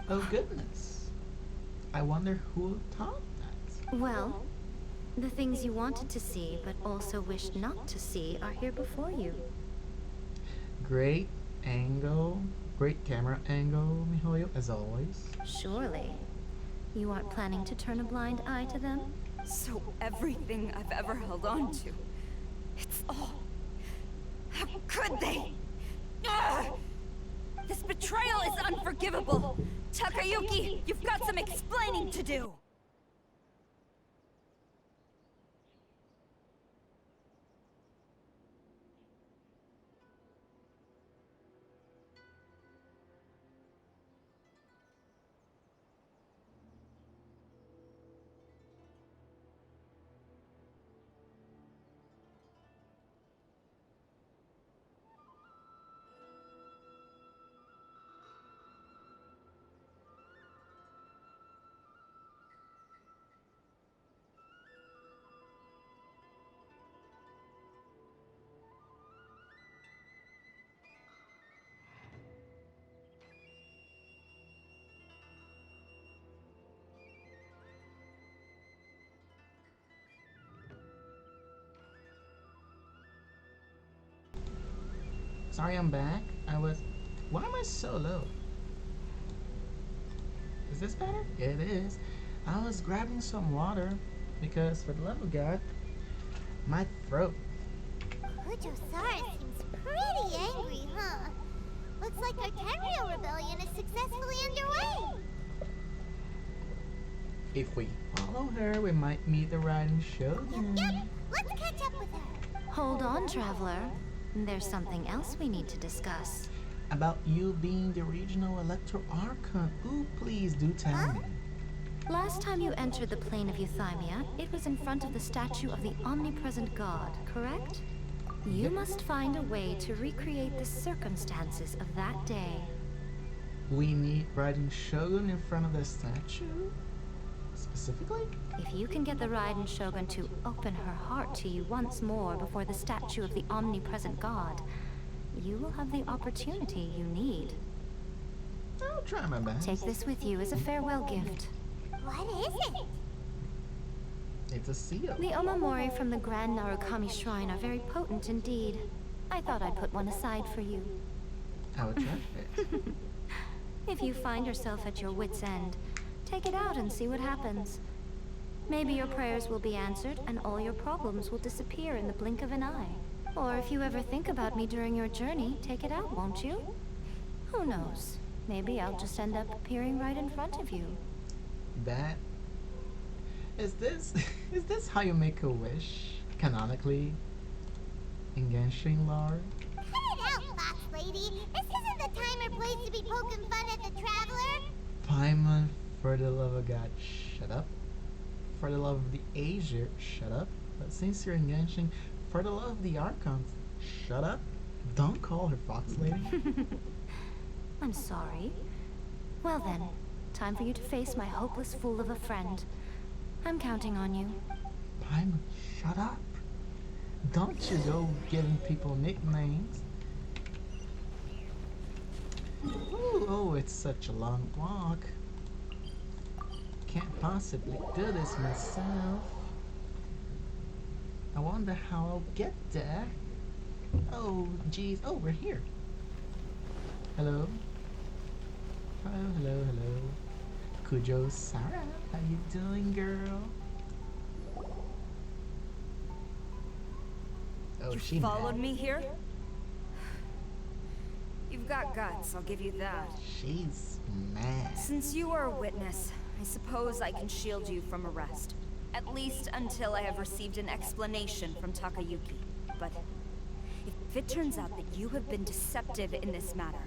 Oh goodness. I wonder who taught that. Well, the things you wanted to see but also wished not to see are here before you. Great angle, great camera angle, Mihoyo, as always. Surely. You aren't planning to turn a blind eye to them? So everything I've ever held on to, it's all... How could they? Ugh! This betrayal is unforgivable! Takayuki, you've got some explaining to do! Sorry, I'm back. Why am I so low? Is this better? Yeah, it is. I was grabbing some water because, for the love of God, my throat. Kujo-Sara seems pretty angry, huh? Looks like our Tenryo rebellion is successfully underway. If we follow her, we might meet the riding Shogun. Yep, let's catch up with her. Hold on, traveler. There's something else we need to discuss. About you being the regional Electro Archon. Ooh, please do tell me. Last time you entered the plane of Euthymia, it was in front of the statue of the omnipresent god, correct? You must find a way to recreate the circumstances of that day. We need riding Shogun in front of the statue? Specifically? If you can get the Raiden Shogun to open her heart to you once more before the statue of the omnipresent god, you will have the opportunity you need. I'll try my best. Take this with you as a farewell gift. What is it? It's a seal. The Omamori from the Grand Narukami Shrine are very potent indeed. I thought I'd put one aside for you. I would try it. If you find yourself at your wit's end, take it out and see what happens. Maybe your prayers will be answered and all your problems will disappear in the blink of an eye. Or if you ever think about me during your journey, take it out, won't you? Who knows? Maybe I'll just end up appearing right in front of you. That is this how you make a wish canonically in Genshin lore? Cut it out, Fox Lady. This isn't the time or place to be poking fun at the traveler. Paimon, for the love of God, shut up. For the love of the Aesir, shut up. But since you're in Genshin, for the love of the Archons, shut up. Don't call her Fox Lady. I'm sorry. Well then, time for you to face my hopeless fool of a friend. I'm counting on you. Paimon, shut up. Don't you go giving people nicknames. Ooh, oh, it's such a long walk. Can't possibly do this myself. I wonder how I'll get there. Oh, jeez. Oh, we're here. Hello. Hello, hello, hello. Kujo Sara, how you doing, girl? Oh, she Followed mad. me here? You've got guts, I'll give you that. She's mad. Since you are a witness, I suppose I can shield you from arrest. At least until I have received an explanation from Takayuki. But if it turns out that you have been deceptive in this matter,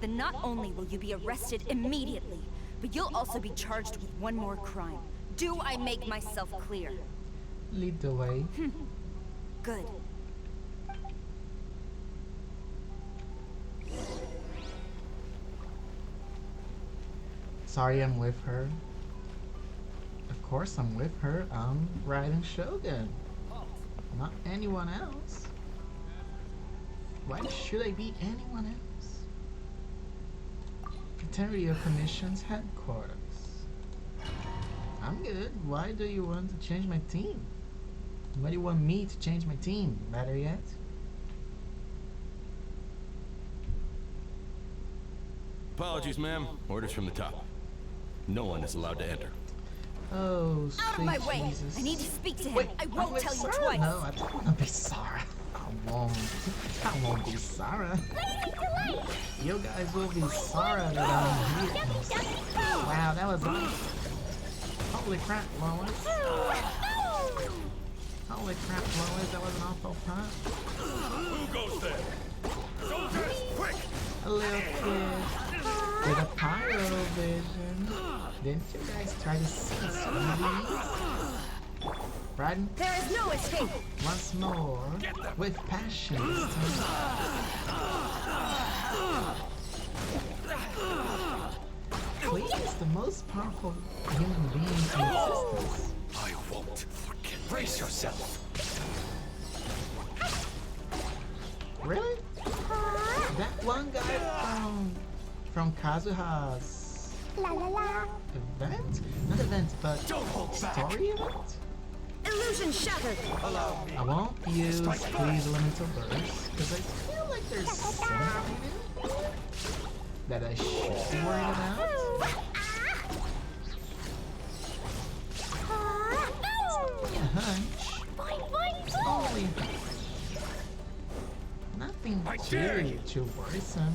then not only will you be arrested immediately, but you'll also be charged with one more crime. Do I make myself clear? Lead the way. Good. Sorry, I'm with her. Of course I'm with her. I'm riding Shogun. Not anyone else. Why should I be anyone else? Tenryo Commission's headquarters. I'm good. Why do you want to change my team? Why do you want me to change my team? Better yet? Apologies, ma'am. Orders from the top. No one is allowed to enter. Oh, Out of my sweet way! Jesus. I need to speak to him. Wait, I won't with tell you Sarah? twice. No, I don't want to be Sarah. I won't. I won't be Sarah. You guys will be Sarah that I'm here. Wow, that was holy crap, Lois. Holy crap, Lois, that was an awful pun. Who goes there? Soldiers, quick! A little kid with a pyro vision. Didn't you guys try to see somebody? Riding There is no escape! once more with passion this time. Clee is the most powerful human being in existence. I won't forget. Brace yourself. Really? That one guy from Kazuha's La la la. event? Not event, but Don't hold back. story event? Illusion shattered! I won't use Clee's elemental burst because I feel like there's something in it that I should be worried about. Only a hunch. Only a hunch. Nothing I dare you. too worrisome.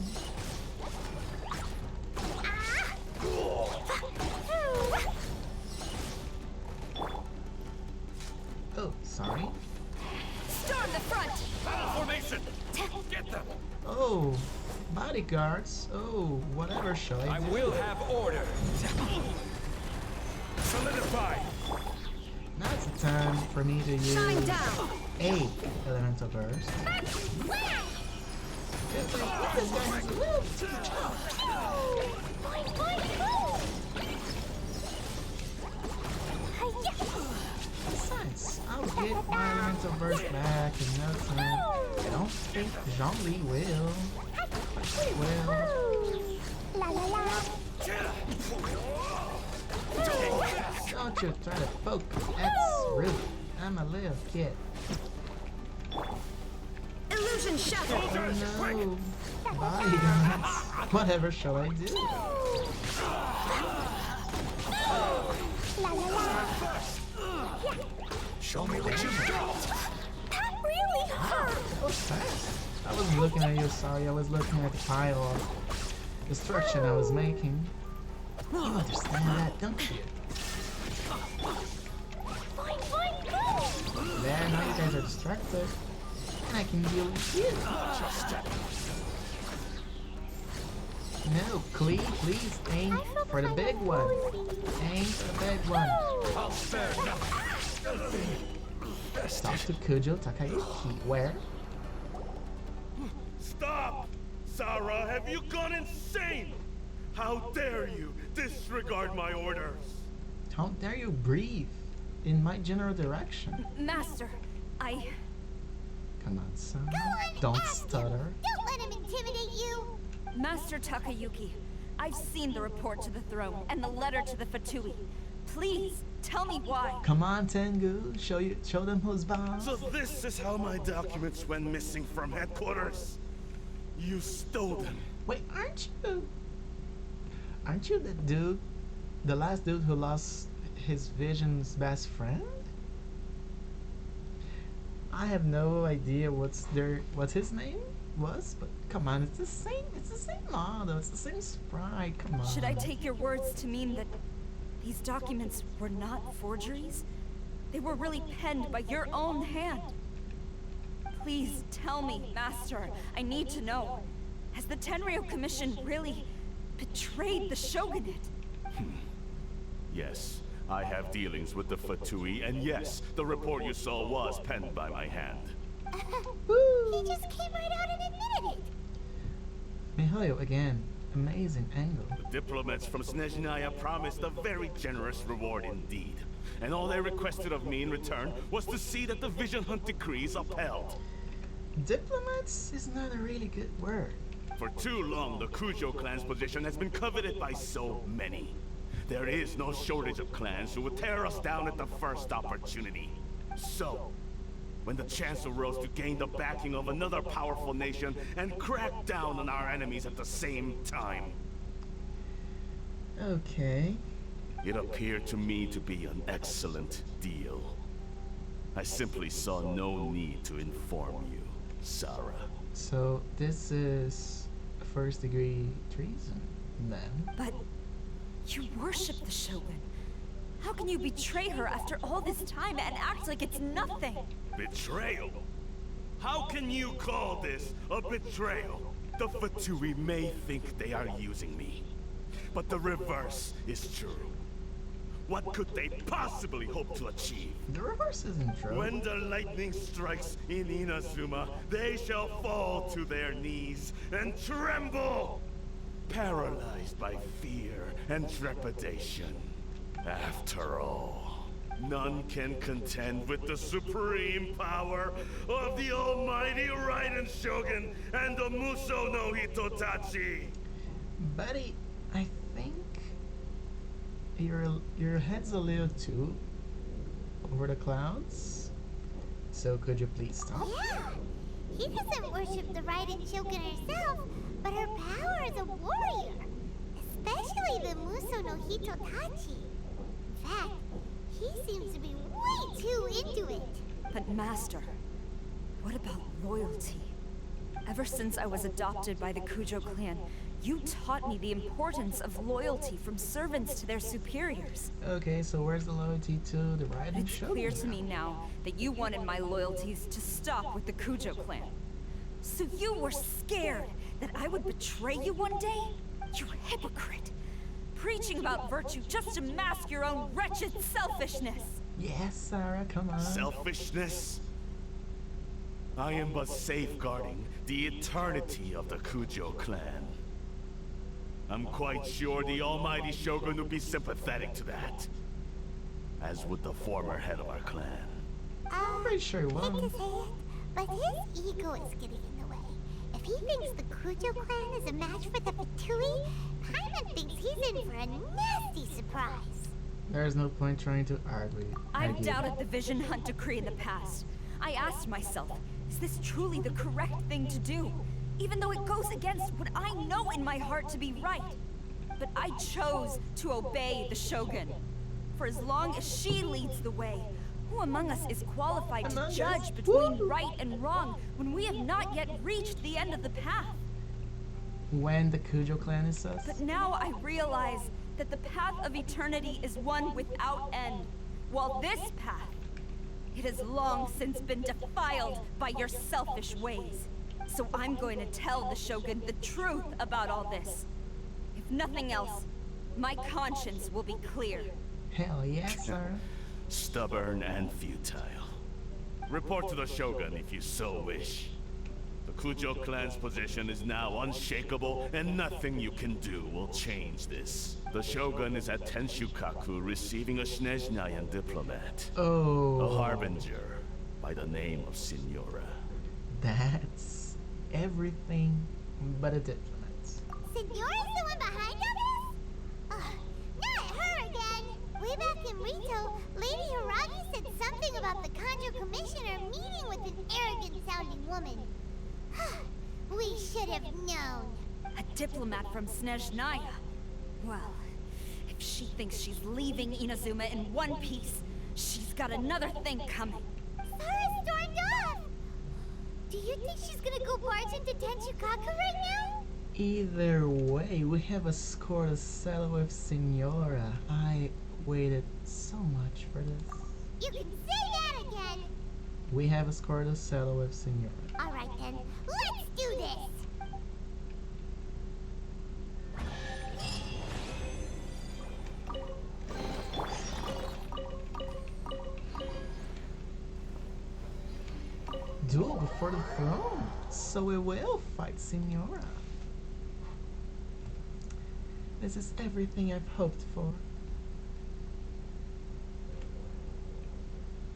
Oh, sorry. Storm the front! Battle formation! Get them! Oh, bodyguards. Oh, whatever shall I do? will have order. Solidify! Now it's the time for me to use Shine down! a elemental burst. This guy has a little too much. Besides, I'll get my elemental burst back in no time. I don't think Jean-Lee will. But he will. La la la. Don't you try to poke me. That's rude. I'm a little kid. Illusion shattered! Oh no. Bodyguards. Whatever shall I do? La la la. Show me what you've got! That really hurt. That was fast. I wasn't looking at you, sorry. I was looking at the pile of destruction I was making. You understand that, don't you? There, now you guys are distracted. And I can deal with you. No, Clee, please aim for the big one. Aim for the big one. I'll spare nothing. Talk to Kujo Takayuki. Where? Stop! Sarah, have you gone insane? How dare you disregard my orders? How dare you breathe in my general direction? Master, I... Come on, son. Go on, Don't ask him. stutter. Don't let him intimidate you. Master Takayuki, I've seen the report to the throne and the letter to the Fatui. Please, Tell me why. Come on, Tengu. Show them who's boss. So this is how my documents went missing from headquarters. You stole them. Wait, aren't you the dude, the last dude who lost his Vision's best friend? I have no idea what's his name was, but come on, it's the same model, it's the same sprite, come on. Should I take your words to mean that these documents were not forgeries? They were really penned by your own hand. Please tell me, Master. I need to know. Has the Tenryo Commission really betrayed the Shogunate? Yes, I have dealings with the Fatui, and yes, the report you saw was penned by my hand. He just came right out and admitted it. Mihayo again, amazing angle. The diplomats from Snezhnaya promised a very generous reward indeed. And all they requested of me in return was to see that the Vision Hunt decree is upheld. Diplomats is not a really good word. For too long, the Kujo clan's position has been coveted by so many. There is no shortage of clans who would tear us down at the first opportunity. So, when the chance arose to gain the backing of another powerful nation and crack down on our enemies at the same time, Okay. it appeared to me to be an excellent deal. I simply saw no need to inform you, Sarah. So this is first degree treason then. But you worship the Shogun. How can you betray her after all this time and act like it's nothing? Betrayal? How can you call this a betrayal? The Fatui may think they are using me, but the reverse is true. What could they possibly hope to achieve? The reverse isn't true. When the lightning strikes in Inazuma, they shall fall to their knees and tremble, paralyzed by fear and trepidation. After all, none can contend with the supreme power of the almighty Raiden Shogun and the Muso no Hitotachi. Buddy, I think your head's a little too over the clouds. So could you please stop? Yeah, he doesn't worship the Raiden Shogun herself, but her power as a warrior. Especially the Muso no Hitotachi. In fact, he seems to be way too into it. But Master, what about loyalty? Ever since I was adopted by the Kujo clan, you taught me the importance of loyalty from servants to their superiors. Okay, so where's the loyalty to the Raiden It's Shogun? clear to me now that you wanted my loyalties to stop with the Kujo clan. So you were scared that I would betray you one day? You hypocrite! Preaching about virtue just to mask your own wretched selfishness! Yes, Sarah, come on. Selfishness? I am but safeguarding the eternity of the Kujo clan. I'm quite sure the almighty Shogun would be sympathetic to that. As would the former head of our clan. I'm pretty sure he Hate to won. say it, but his ego is getting in the way. If he thinks the Kujo clan is a match for the Fatui, Paimon thinks he's in for a nasty surprise. There's no point trying to argue. I've doubted the Vision Hunt decree in the past. I asked myself, is this truly the correct thing to do? Even though it goes against what I know in my heart to be right. But I chose to obey the Shogun. For as long as she leads the way, who among us is qualified to judge between right and wrong when we have not yet reached the end of the path? When the Kujo clan is sus? But now I realize that the path of eternity is one without end, while this path, it has long since been defiled by your selfish ways. So I'm going to tell the Shogun the truth about all this. If nothing else, my conscience will be clear. Hell yes, Sarah. Stubborn and futile. Report to the Shogun if you so wish. The Kujo clan's position is now unshakable, and nothing you can do will change this. The Shogun is at Tenshukaku receiving a Snezhnayan diplomat. Oh. A harbinger by the name of Signora. That's everything but a diplomat. Signora's the one behind all this? Ugh, not her again! Way back in Rito, about the Conjure Commissioner meeting with an arrogant-sounding woman. We should have known. A diplomat from Snezhnaya. Well, if she thinks she's leaving Inazuma in one piece, she's got another thing coming. Sarah stormed off! Do you think she's gonna go barge into Tenchukaku right now? Either way, we have a score to settle with Signora. I waited so much for this. You can say that again! We have a score to settle with Signora. Alright then, let's do this! Duel before the throne, so we will fight Signora. This is everything I've hoped for.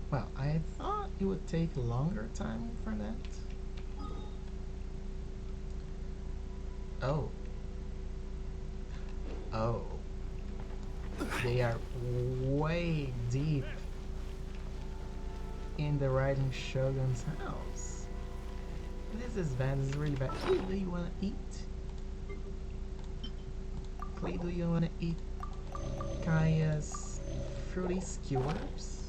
Well, I thought it would take a longer time for that. Oh. Oh. They are way deep in the riding Shogun's house. This is bad, this is really bad. Clay, do you wanna eat? Clay, do you wanna eat Kaya's fruity skewers?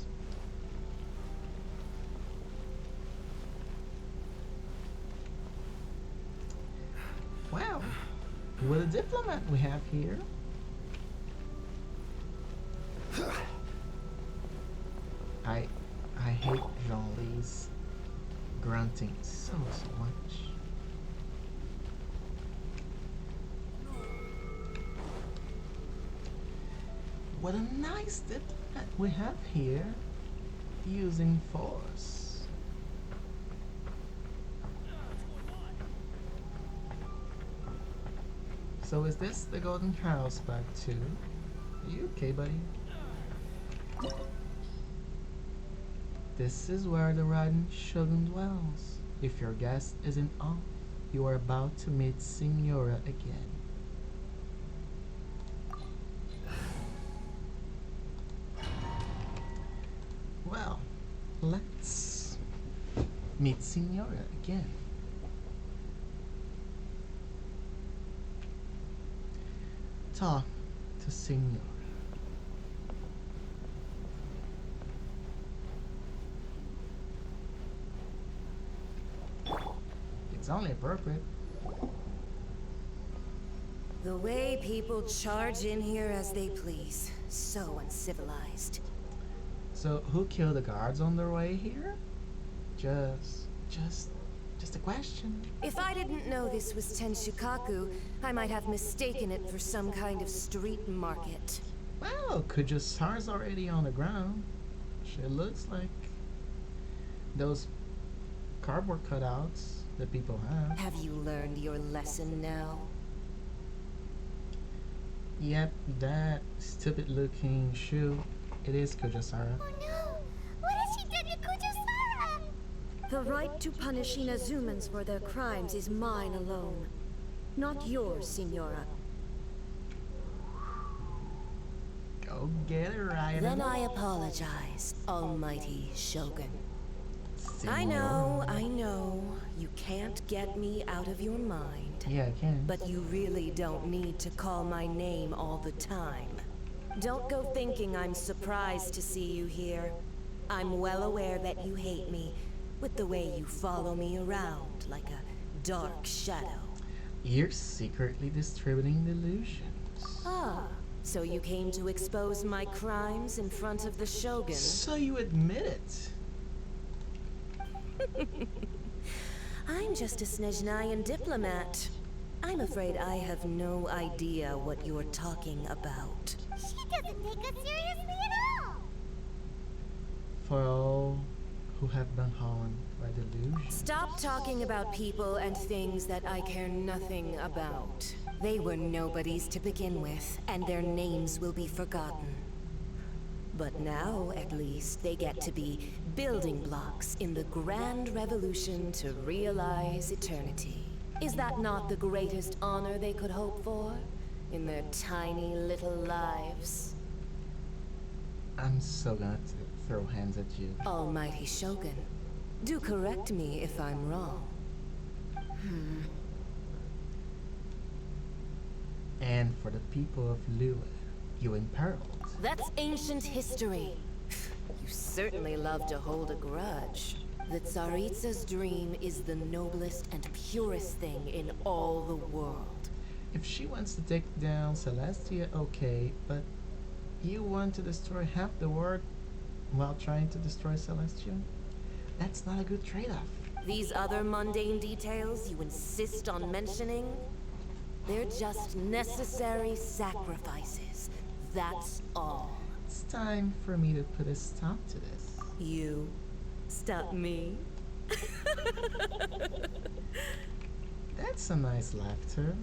Wow, what a diplomat we have here. I hate Jean-Li's grunting so much. What a nice diplomat we have here, using force. So is this the Golden House back too? Are you okay, buddy? This is where the riding Shogun dwells. If your guest isn't off, you are about to meet Signora again. Well, let's meet Signora again. Talk to Signora. It's only appropriate. The way people charge in here as they please. So uncivilized. So who killed the guards on their way here? Just a question. If I didn't know this was Tenshukaku, I might have mistaken it for some kind of street market. Well, Kujasar's already on the ground. She looks like those cardboard cutouts that people have. Have you learned your lesson now? Yep, that stupid looking shoe. It is Kujasara. Oh no! What has she done to Kujasara? The right to punish Inazumans for their crimes is mine alone. Not yours, Signora. Go get it right. Then I apologize, Almighty Shogun. Signora. I know. You can't get me out of your mind. Yeah, I can. But you really don't need to call my name all the time. Don't go thinking I'm surprised to see you here. I'm well aware that you hate me, with the way you follow me around like a dark shadow. You're secretly distributing delusions. Ah, so you came to expose my crimes in front of the Shogun? So you admit it. I'm just a Snezhnayan diplomat. I'm afraid I have no idea what you're talking about. She doesn't take us seriously at all! For all who have been haunted by delusions. Stop talking about people and things that I care nothing about. They were nobodies to begin with, and their names will be forgotten. But now, at least, they get to be building blocks in the grand revolution to realize eternity. Is that not the greatest honor they could hope for? In their tiny little lives? I'm so gonna throw hands at you. Almighty Shogun, do correct me if I'm wrong. And for the people of Lua, you imperiled. That's ancient history. You certainly love to hold a grudge. The Tsaritsa's dream is the noblest and purest thing in all the world. If she wants to take down Celestia, okay, but you want to destroy half the world while trying to destroy Celestia? That's not a good trade-off. These other mundane details you insist on mentioning, they're just necessary sacrifices. That's all. It's time for me to put a stop to this. You stop me? That's a nice laughter.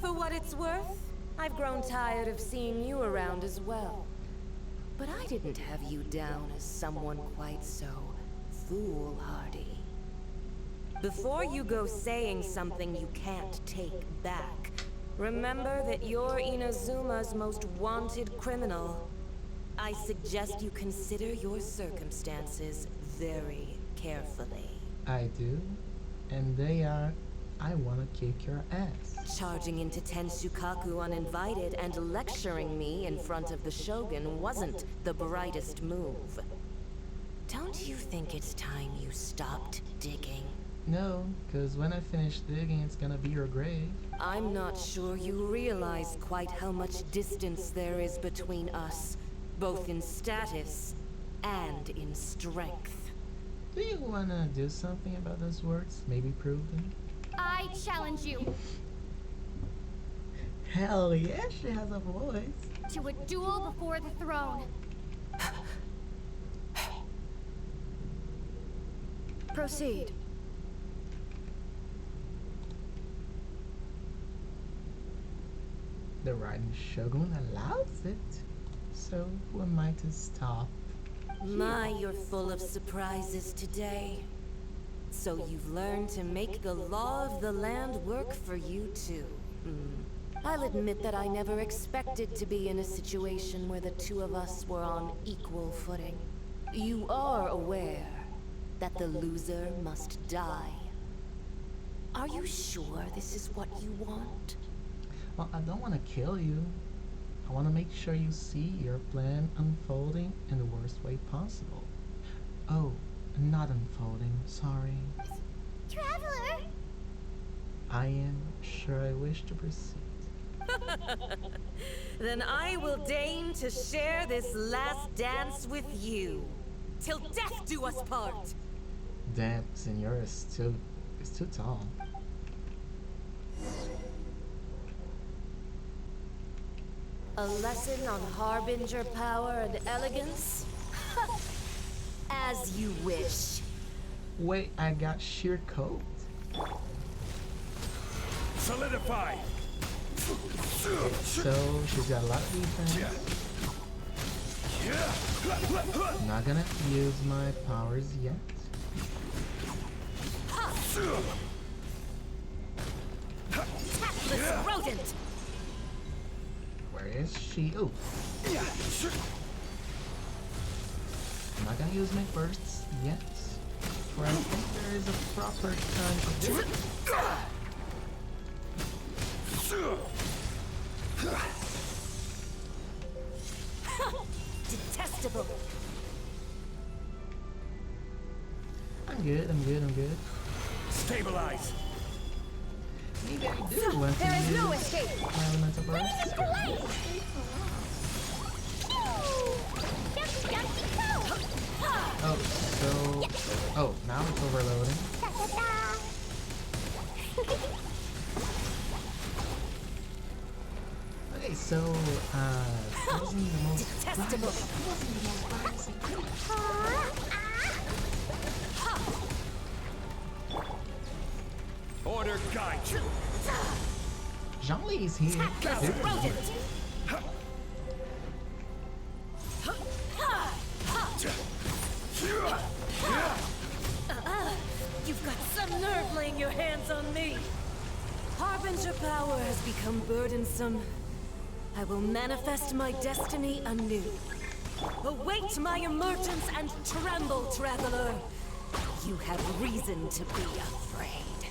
For what it's worth, I've grown tired of seeing you around as well. But I didn't have you down as someone quite so foolhardy. Before you go saying something you can't take back, remember that you're Inazuma's most wanted criminal. I suggest you consider your circumstances very carefully. I do, and they are, I want to kick your ass. Charging into Tenshukaku uninvited and lecturing me in front of the Shogun wasn't the brightest move. Don't you think it's time you stopped digging? No, because when I finish digging, it's gonna be your grave. I'm not sure you realize quite how much distance there is between us, both in status and in strength. Do you wanna do something about those words? Maybe prove them? I challenge you Hell yeah, she has a voice. to a duel before the throne. Proceed. The riding Shogun allows it. So who am I to stop? My, you're full of surprises today. So you've learned to make the law of the land work for you too. I'll admit that I never expected to be in a situation where the two of us were on equal footing. You are aware that the loser must die. Are you sure this is what you want? Well, I don't want to kill you. I want to make sure you see your plan unfolding in the worst way possible. Oh, not unfolding, sorry. Traveler! I am sure I wish to proceed. Then I will deign to share this last dance with you. Till death do us part! Damn, Signora is too tall. A lesson on harbinger power and elegance? As you wish. Wait, I got sheer coat. Solidify! So she's got a lot of defense. I'm not gonna use my powers yet. Tactless rodent! Where is she? Oh. I'm not gonna use my bursts yet. For I think there is a proper time to do it. Detestable! I'm good. Stabilize! Maybe I do want to There is use no escape. my elemental burst. Oh, so... Oh, now it's overloading. Okay, so, wasn't the most... Detestable! Order guide you! Jean-Li's here. Tactless rodent! You've got some nerve laying your hands on me! Harbinger power has become burdensome. I will manifest my destiny anew. Await my emergence and tremble, traveler. You have reason to be afraid.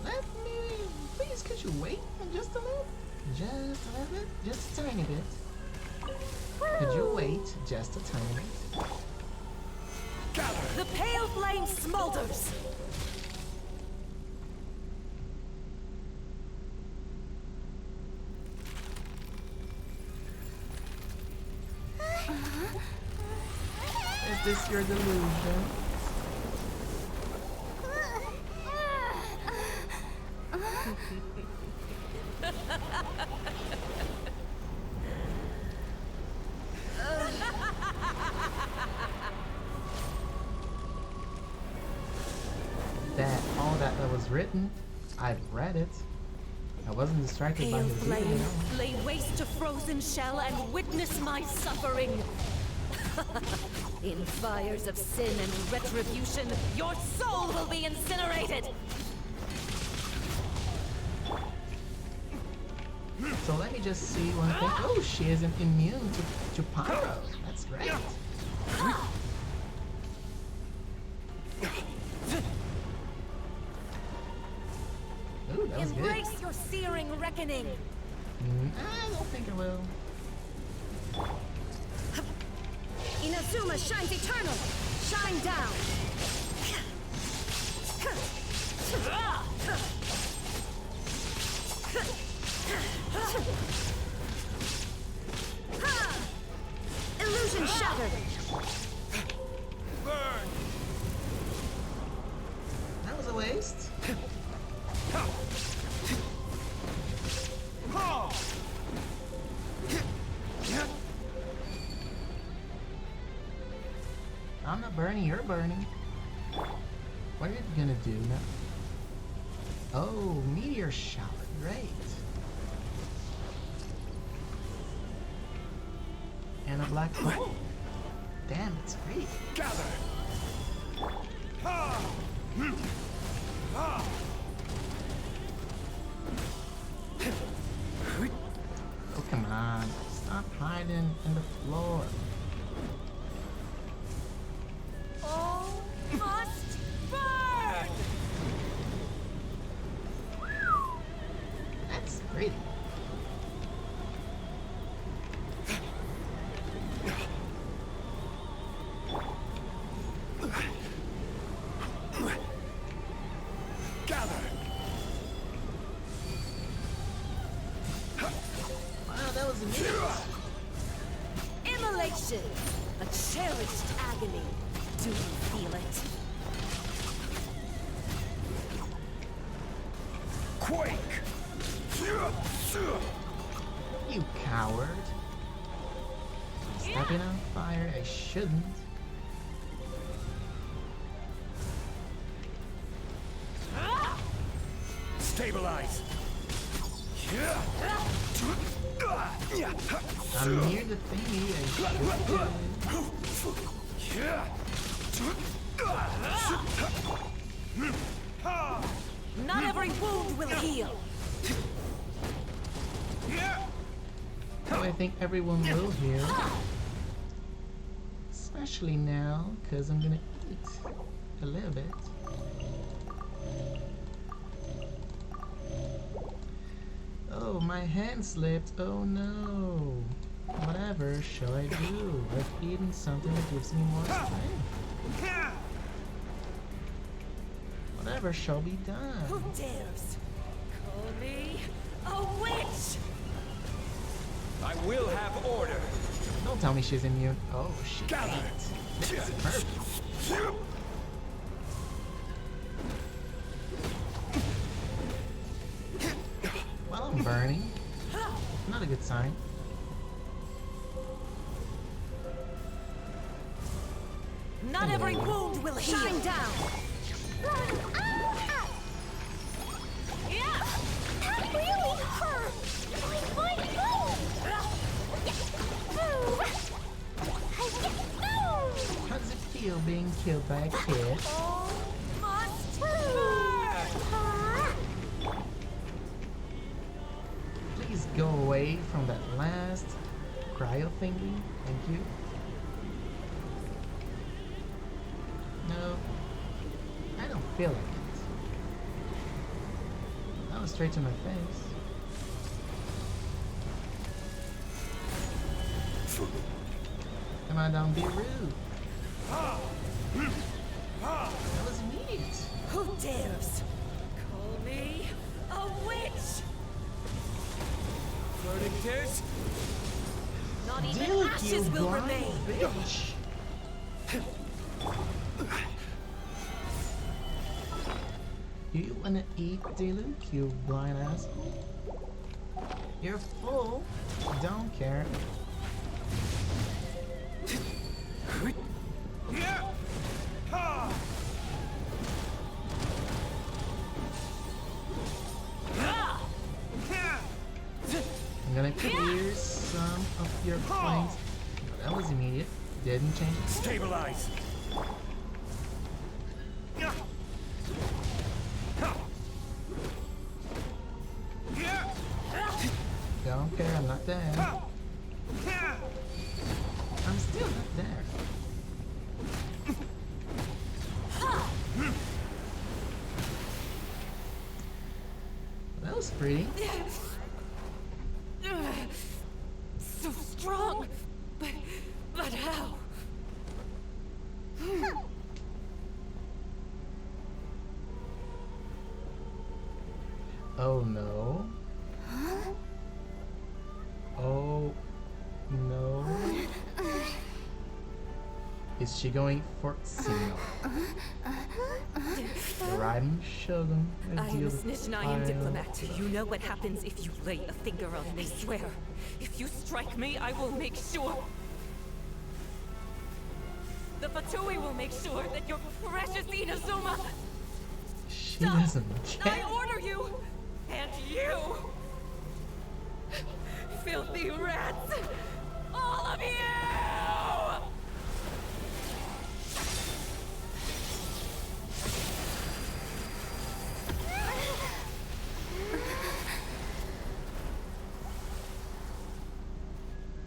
Let me... Please, could you wait just a little? Just a little bit? Just a tiny bit. Could you wait just a tiny bit? The pale flame smolders! Is this your delusion? All that was written, I've read it. I wasn't distracted by Pale his beauty, flame, no. lay waste to frozen shell and witness my suffering. In fires of sin and retribution, your soul will be incinerated! So let me just see one thing. Oh, she isn't immune to pyro. That's great. Ooh, that was good. Embrace your searing reckoning! I don't think I will. Inazuma shines eternal! Shine down! Illusion shattered! Burn! That was a waste. I'm not burning, you're burning. What are you gonna do now? Oh, meteor shower, great. And a black hole. Damn, it's great. Gather! Ha! Ha! Oh, come on. Stop hiding in the floor. All must burn! That's great. Gather! Wow, that was amazing. Immolation! A cherished agony. Do you feel it? Quake! You coward. Stepping on fire, I shouldn't. Stabilize! I'm near the thingy, I should. Not every wound will heal. Oh, I think everyone will heal. Especially now, because I'm gonna eat a little bit. Oh, my hand slipped. Oh no. Whatever shall I do? I've eaten something that gives me more strength. Whatever shall be Who done? dares call me a witch? I will have order. Don't tell me she's immune. Oh, she Gather. ain't. This is perfect. Well, I'm burning. Not a good sign. Not every wound will heal. Shine down! Yeah! That really hurt! My How does it feel being killed by a kid? All must burn! from that last cryo thingy. Thank you. No, I don't feel like it. That was straight to my face. Come on, don't be rude. That was immediate. Who dares call me a witch? Flirting kids? Not even Deal with ashes you, will blind remain. bitch. You wanna eat Diluc, you blind asshole? You're full. Don't care. I'm gonna clear some of your points. That was immediate. Didn't change it. Stabilize! Don't care, I'm not there. I'm still not there. That was pretty. So strong, but how? Oh no. Oh no. Is she going for Signora? The riding Shogun. I am a snitch and I am diplomat. You know what happens if you lay a finger on me, swear. If you strike me, I will make sure. The Fatui will make sure that your precious Inazuma. She doesn't I care. order you! And you! Filthy rats! All of you!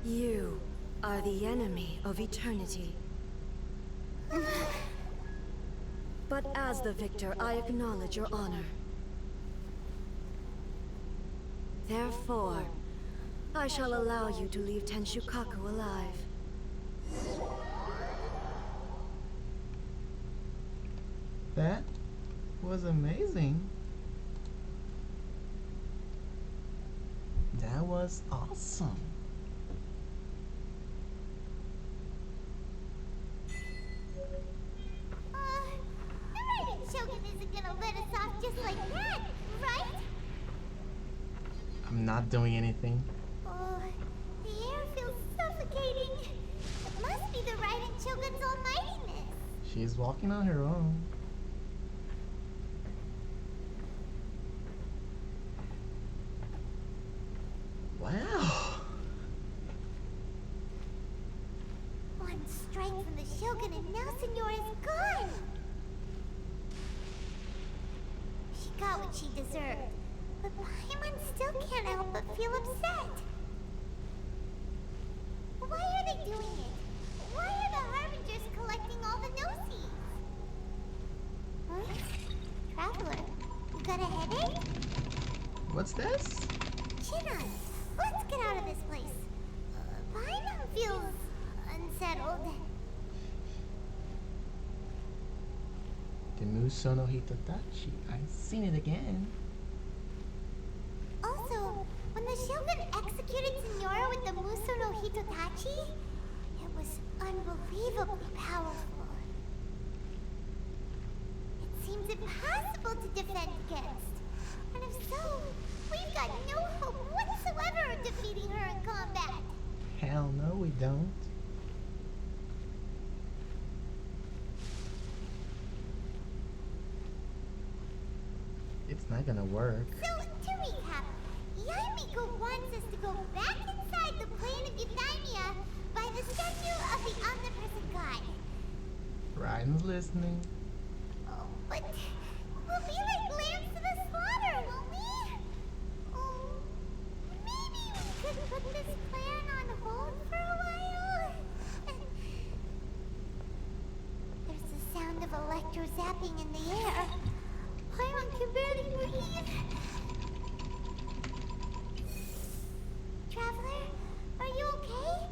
You are the enemy of eternity. But as the victor, I acknowledge your honor. Therefore, I shall allow you to leave Tenshukaku alive. That was amazing. That was awesome. The Raiden Shogun isn't gonna let us off just like that, right? I'm not doing anything. Oh, the air feels suffocating. It must be the Raiden Shogun's almightiness. She's walking on her own. Wow. One strike from the Shogun and now Signora is gone. She got what she deserved, but Paimon still can't help but feel upset. Why are they doing it? Why are the Harbingers collecting all the Gnosis? Huh? Traveler, you got a headache? What's this? Chinon, let's get out of this place. Paimon feels unsettled. The Muso no Hitotachi. I've seen it again. Also, when the Shogun executed Signora with the Muso no Hitotachi, it was unbelievably powerful. It seems impossible to defend against. And if so, we've got no hope whatsoever of defeating her in combat. Hell no, we don't. It's not gonna work. So, to recap, Yaimiko wants us to go back inside the plane of Euthymia by the statue of the omnipresent god. Ryan's listening. Oh, but we'll be like lambs to the slaughter, won't we? Oh, maybe we could put electro zapping in the air. Paimon can barely breathe. Traveler, are you okay?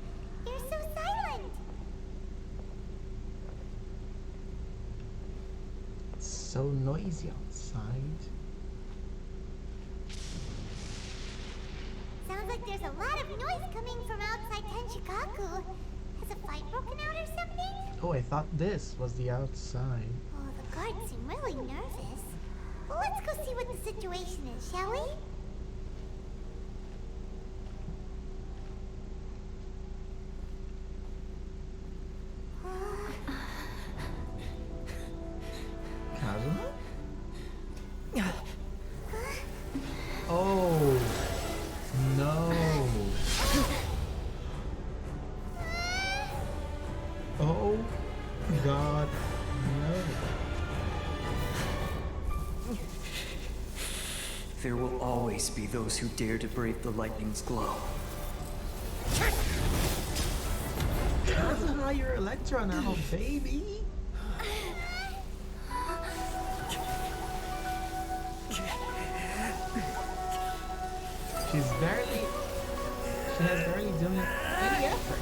You're so silent. It's so noisy outside. Sounds like there's a lot of noise coming from outside Tenshikaku. Has a fight broken out or something? Oh, I thought this was the outside. Oh, the guards seem really nervous. Well, let's go see what the situation is, shall we? Kazuma? Oh no. Oh God, no. There will always be those who dare to brave the lightning's glow. Kazuma, you're Electra now, baby. She has barely done any effort.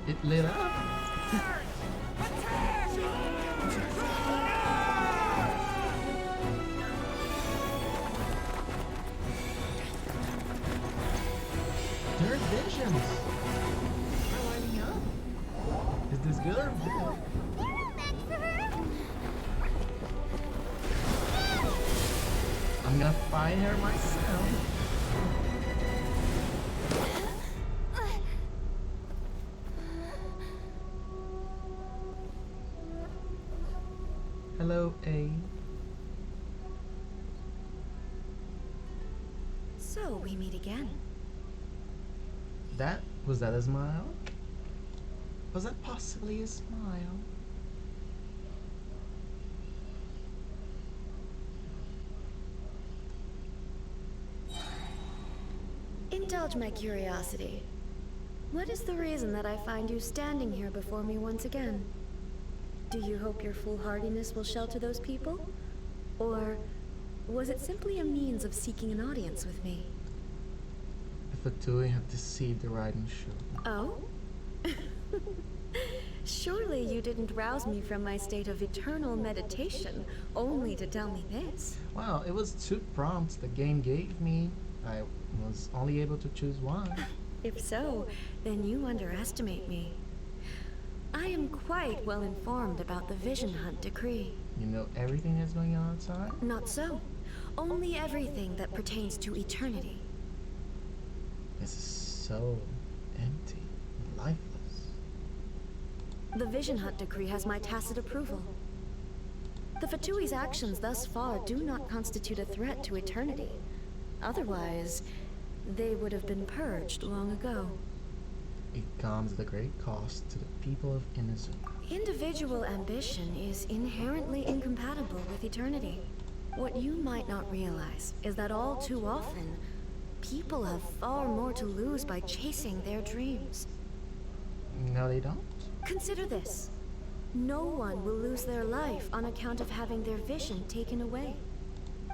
It lit up. There are visions. They're lighting up. Is this good or bad? I'm gonna find her myself. Hello, A. So we meet again. Was that a smile? Was that possibly a smile? Indulge my curiosity. What is the reason that I find you standing here before me once again? Do you hope your foolhardiness will shelter those people? Or was it simply a means of seeking an audience with me? If Fatui had deceived the riding show. Oh? Surely you didn't rouse me from my state of eternal meditation only to tell me this. Well, it was 2 prompts the game gave me. I was only able to choose one. If so, then you underestimate me. I am quite well informed about the Vision Hunt decree. You know everything that's going on outside? Not so. Only everything that pertains to eternity. This is so empty, lifeless. The Vision Hunt decree has my tacit approval. The Fatui's actions thus far do not constitute a threat to eternity. Otherwise, they would have been purged long ago. It comes at a great cost to the people of Inazuma. Individual ambition is inherently incompatible with eternity. What you might not realize is that all too often, people have far more to lose by chasing their dreams. No, they don't. Consider this. No one will lose their life on account of having their vision taken away.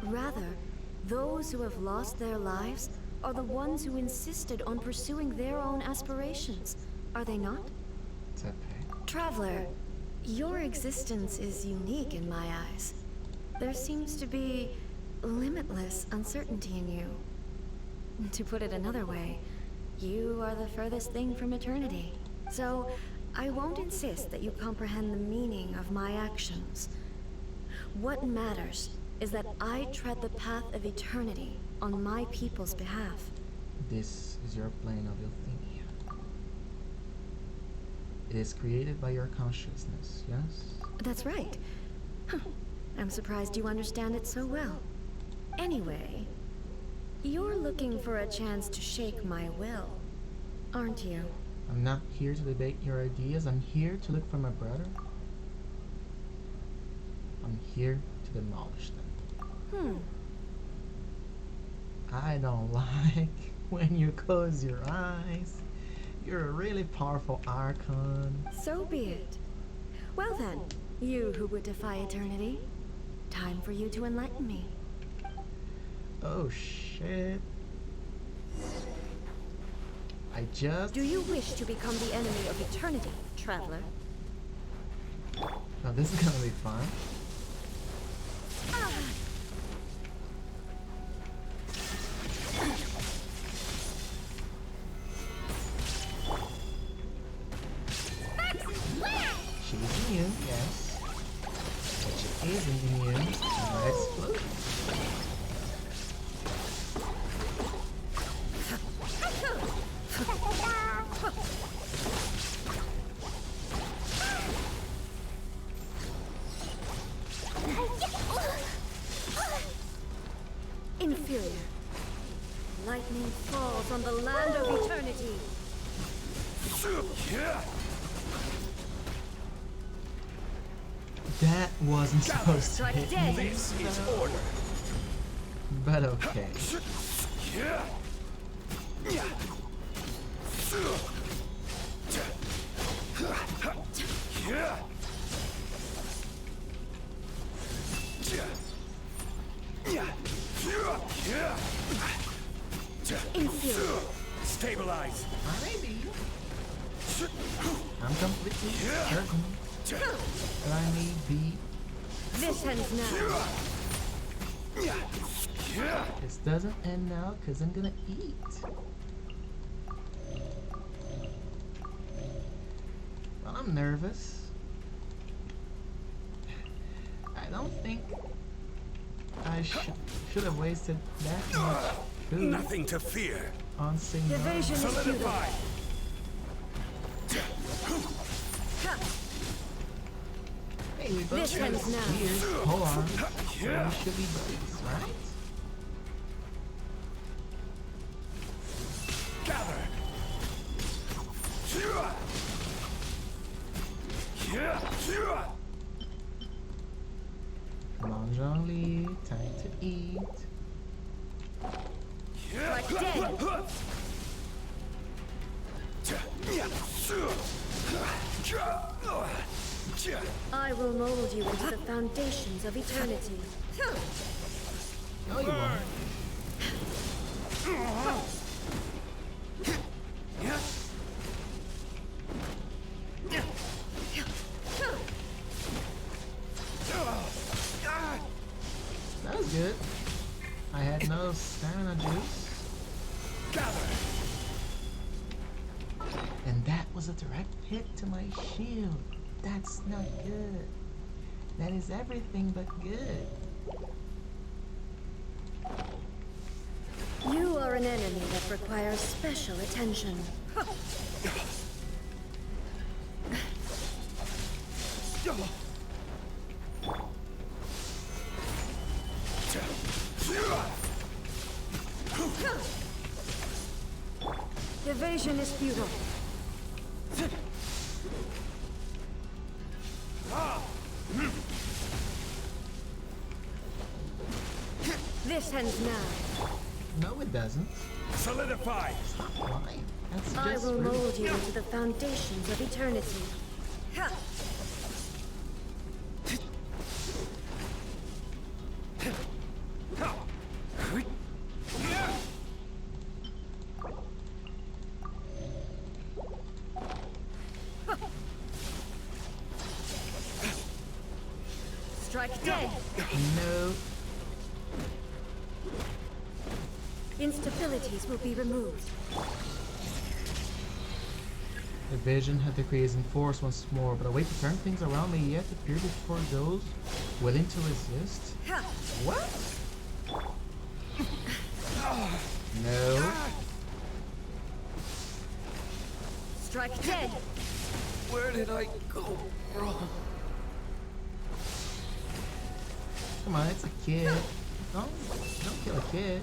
Rather, those who have lost their lives are the ones who insisted on pursuing their own aspirations, are they not? Tepe. Traveler, your existence is unique in my eyes. There seems to be limitless uncertainty in you. To put it another way, you are the furthest thing from eternity. So, I won't insist that you comprehend the meaning of my actions. What matters is that I tread the path of eternity on my people's behalf. This is your plane of Ilthenia. It is created by your consciousness, yes? That's right. I'm surprised you understand it so well. Anyway, you're looking for a chance to shake my will, aren't you? I'm not here to debate your ideas. I'm here to look for my brother. I'm here to demolish them. I don't like when you close your eyes. You're a really powerful Archon. So be it. Well then, you who would defy eternity, time for you to enlighten me. Oh shit. I just... Do you wish to become the enemy of eternity, traveler? Oh, this is gonna be fun. She's immune, yes. But she isn't immune to my explosion. Inferior. Lightning falls on the land of eternity. That wasn't supposed to Strike hit dead. me. This is order. But okay. Inferior. Stabilize. Maybe. I'm completely certain that I may be. This ends now. This doesn't end now because I'm gonna eat. Well, I'm nervous. I don't think I should have wasted that much food Nothing to fear. on Signora. Evasion is futile. Solidify. Hey, we both This got ends now. spears. Hold on. So we should be buddies, right? Gather. Come on, Jean-Lee. Time to eat. Strike dead. I will mold you into the foundations of eternity. No, you won't. That was good. I had no stamina juice. And that was a direct hit to my shield. That's not good. That is everything but good. You are an enemy that requires special attention. Evasion is futile. This ends now. No, it doesn't. Solidify. Stop lying. That's I just will rude. mold you into the foundations of eternity. Strike dead. No. Instabilities will be removed. The vision had decreased in force once more, but a way to turn things around may yet appear before those willing to resist. What? No. Strike dead. Where did I go wrong? Come on, it's a kid. Don't kill a kid.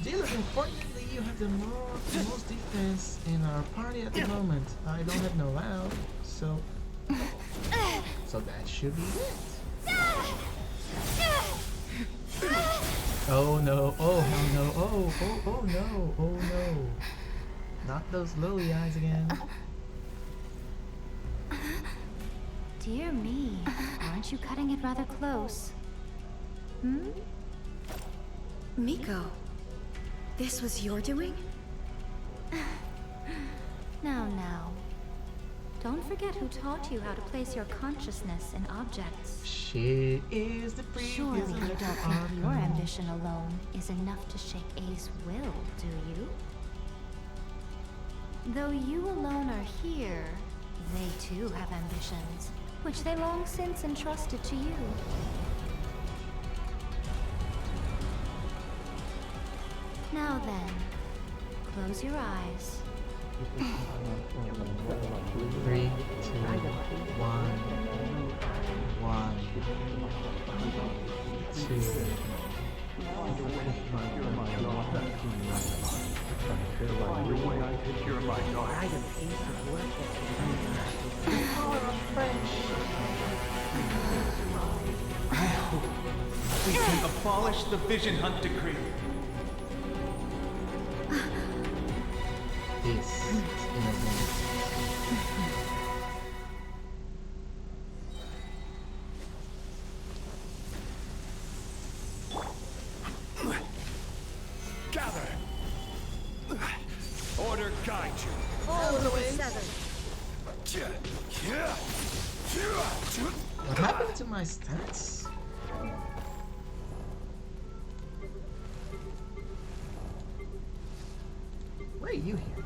Just as importantly, you you have the most defense in our party at the moment. I don't have no out, so that should be it. Oh no! Oh hell no! Oh no! Oh no! Not those lily eyes again. Dear me, aren't you cutting it rather close? Hmm? Miko, this was your doing? Now. Don't forget who taught you how to place your consciousness in objects. She is the freak. Surely you don't think your ambition alone is enough to shake A's will, do you? Though you alone are here, they too have ambitions, which they long since entrusted to you. Now then, close your eyes. 3, 2, 1, 1, 2. We can abolish the Vision Hunt Decree. This is innovation. Gather! Order guide you. All the way. What happened to my stats? Where are you here?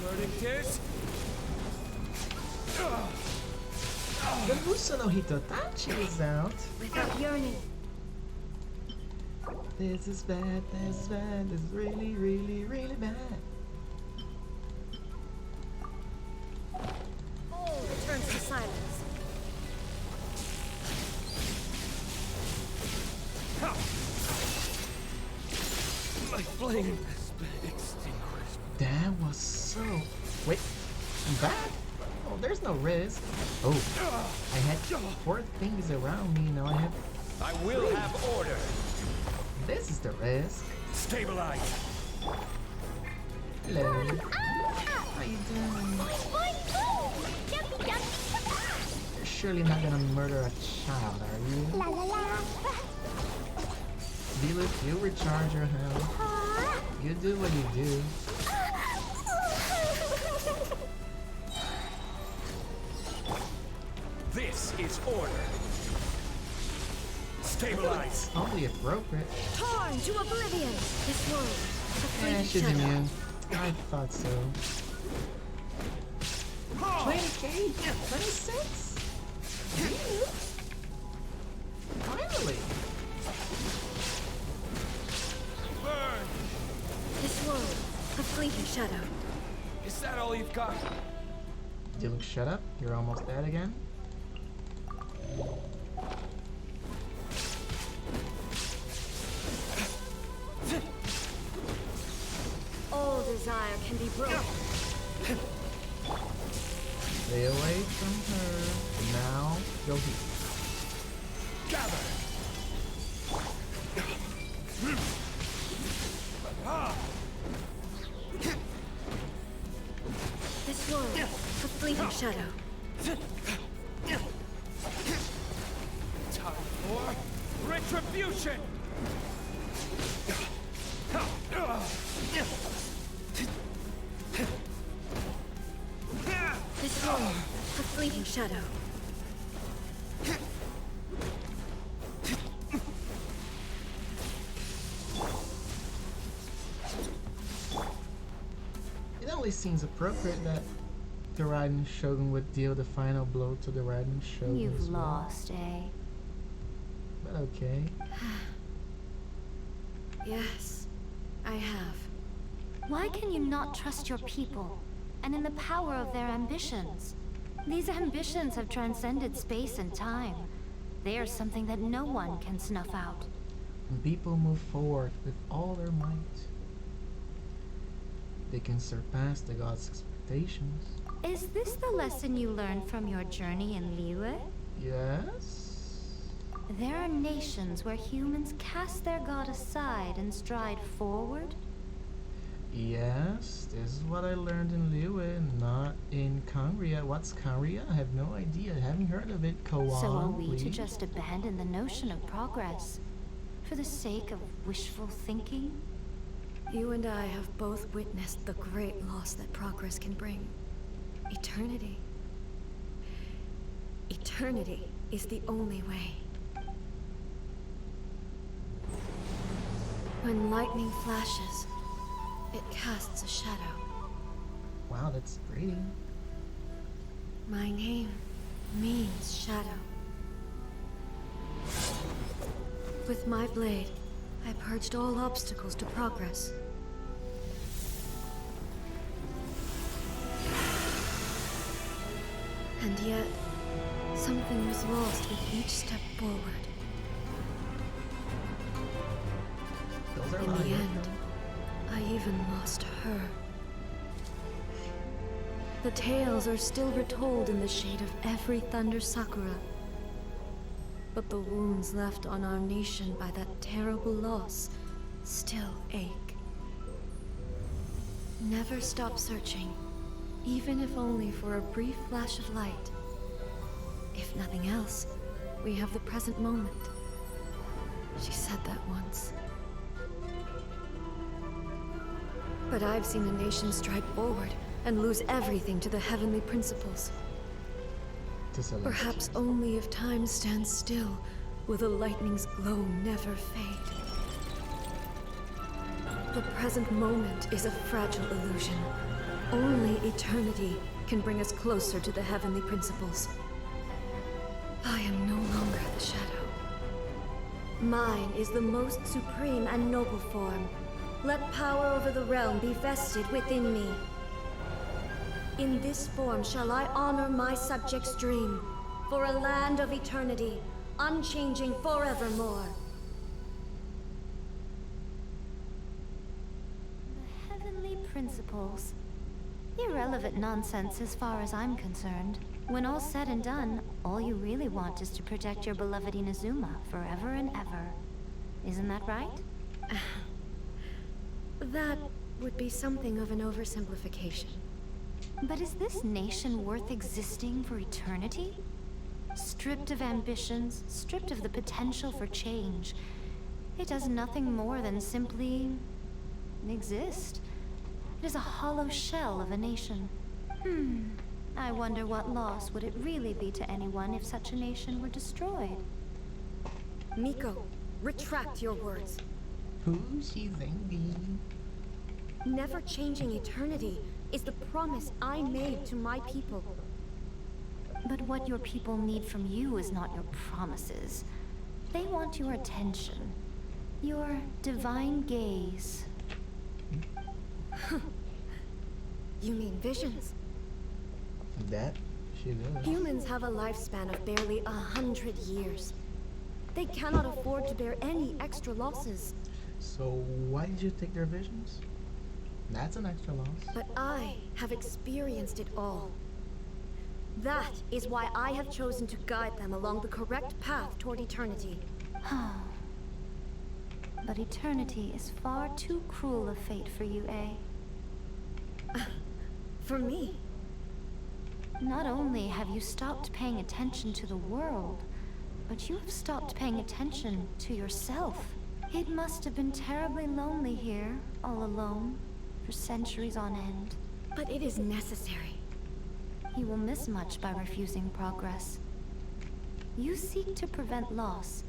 Learning this? The Muso no Hitotachi is out. Without yearning. This is bad, this is bad, this is really, really, really bad. Returns to silence. My flame has been extinguished. That was so... Wait, I'm back? Oh, there's no risk. Oh, I had 4 things around me, now I have... I will have order. This is the risk. Stabilize. Hello. How you doing? You're surely not gonna murder a child, are you? La la la. Dealith, you recharge your health. You do what you do. This is order. Stabilize. Only appropriate. Torn to oblivion. This world. A Yeah, fleeting she's shadow. immune. I thought so. 20k? 26? Really? Finally! Burn. This world. A fleeting shadow. Is that all you've got? Dylan, shut up. You're almost dead again. All desire can be broken. Stay away from her. Now, go here. Gather. This world. A fleeting shadow. Time for retribution! This world. A fleeting shadow. It only seems appropriate that the Raiden Shogun would deal the final blow to the Raiden Shogun. You've as well. lost, eh? But okay. Yes, I have. Why can you not trust your people, and in the power of their ambitions? These ambitions have transcended space and time. They are something that no one can snuff out. and people move forward with all their might, they can surpass the gods' expectations. Is this the lesson you learned from your journey in Liyue? Yes? There are nations where humans cast their god aside and stride forward? Yes, this is what I learned in Liyue, not in Kangria. What's Kangria? I have no idea. I haven't heard of it. Go So are on, we please. to just abandon the notion of progress for the sake of wishful thinking? You and I have both witnessed the great loss that progress can bring. Eternity. Eternity is the only way. When lightning flashes, it casts a shadow. Wow, that's pretty. My name means shadow. With my blade, I purged all obstacles to progress. And yet, something was lost with each step forward. Those are In not the good, end, I even lost her. The tales are still retold in the shade of every Thunder Sakura. But the wounds left on our nation by that terrible loss still ache. Never stop searching, even if only for a brief flash of light. If nothing else, we have the present moment. She said that once. But I've seen a nation stride forward and lose everything to the heavenly principles. Perhaps only if time stands still will the lightning's glow never fade. The present moment is a fragile illusion. Only eternity can bring us closer to the heavenly principles. I am no longer the shadow. Mine is the most supreme and noble form. Let power over the realm be vested within me. In this form shall I honor my subjects' dream, for a land of eternity, unchanging forevermore. The heavenly principles. Irrelevant nonsense as far as I'm concerned. When all's said and done, all you really want is to protect your beloved Inazuma forever and ever. Isn't that right? That would be something of an oversimplification. But is this nation worth existing for eternity? Stripped of ambitions, stripped of the potential for change, it does nothing more than simply exist. It is a hollow shell of a nation. I wonder what loss would it really be to anyone if such a nation were destroyed? Miko, retract your words. Who's she thinking? Never changing eternity is the promise I made to my people. But what your people need from you is not your promises. They want your attention. Your divine gaze. You mean visions? That she does. Humans have a lifespan of barely 100 years. They cannot afford to bear any extra losses. So why did you take their visions? That's an extra loss. But I have experienced it all. That is why I have chosen to guide them along the correct path toward eternity. But eternity is far too cruel a fate for you, eh? For me? Not only have you stopped paying attention to the world, but you have stopped paying attention to yourself. It must have been terribly lonely here, all alone, for centuries on end. But it is necessary. You will miss much by refusing progress. You seek to prevent loss,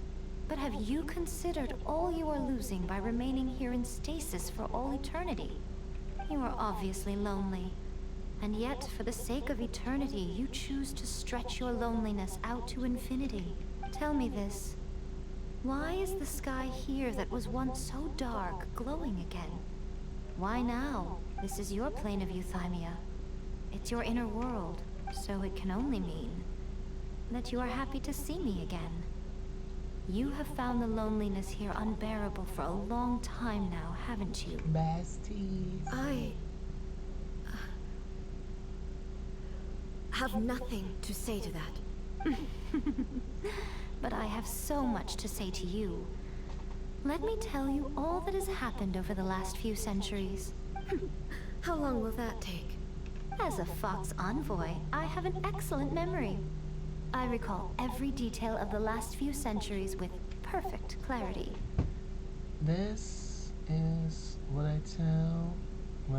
but have you considered all you are losing by remaining here in stasis for all eternity? You are obviously lonely, and yet for the sake of eternity, you choose to stretch your loneliness out to infinity. Tell me this. Why is the sky here that was once so dark glowing again? Why now? This is your plane of euthymia. It's your inner world, so it can only mean that you are happy to see me again. You have found the loneliness here unbearable for a long time now, haven't you? Besties. I have nothing to say to that. But I have so much to say to you. Let me tell you all that has happened over the last few centuries. How long will that take? As a Fox envoy, I have an excellent memory. I recall every detail of the last few centuries with perfect clarity. This is what I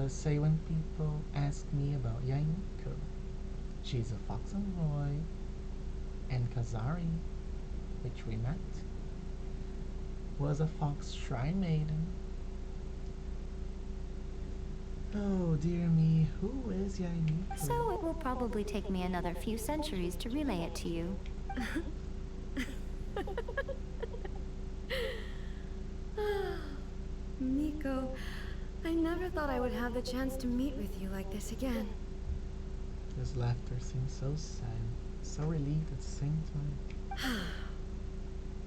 say when people ask me about Yaimiko. She's a Fox envoy, and Kazari, which we met, was a Fox shrine maiden. Oh dear me, who is Yaimiko? So it will probably take me another few centuries to relay it to you. Miko, I never thought I would have the chance to meet with you like this again. His laughter seems so sad, so relieved at the same time.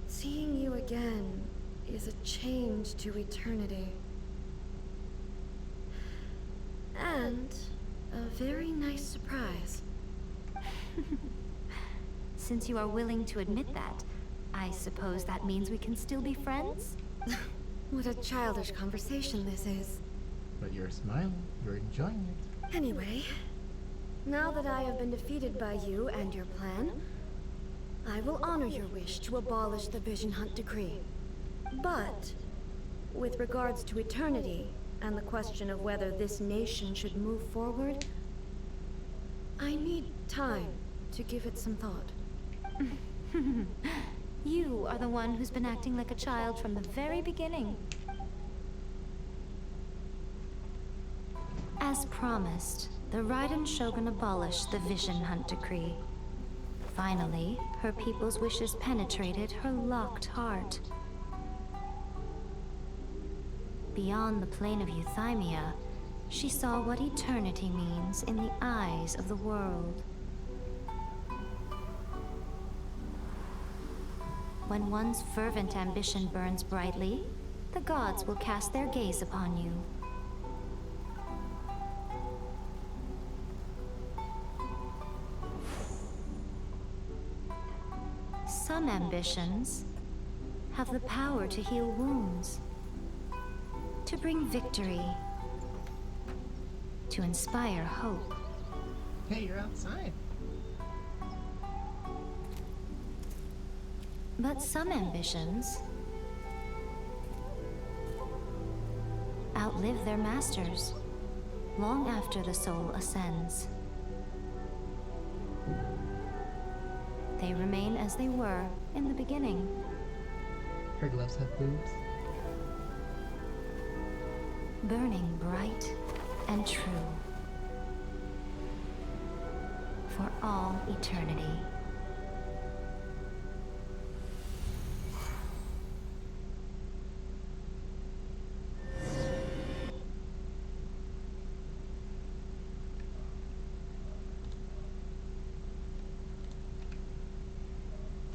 Seeing you again is a change to eternity. And a very nice surprise. Since you are willing to admit that, I suppose that means we can still be friends? What a childish conversation this is. But you're smiling, you're enjoying it. Anyway, now that I have been defeated by you and your plan, I will honor your wish to abolish the Vision Hunt Decree. But, with regards to eternity, and the question of whether this nation should move forward, I need time to give it some thought. You are the one who's been acting like a child from the very beginning. As promised, the Raiden Shogun abolished the Vision Hunt Decree. Finally, her people's wishes penetrated her locked heart. Beyond the plane of euthymia, she saw what eternity means in the eyes of the world. When one's fervent ambition burns brightly, the gods will cast their gaze upon you. Some ambitions have the power to heal wounds, to bring victory, to inspire hope. Hey, you're outside. But some ambitions outlive their masters long after the soul ascends. They remain as they were in the beginning. Her gloves have boobs. Burning bright and true for all eternity.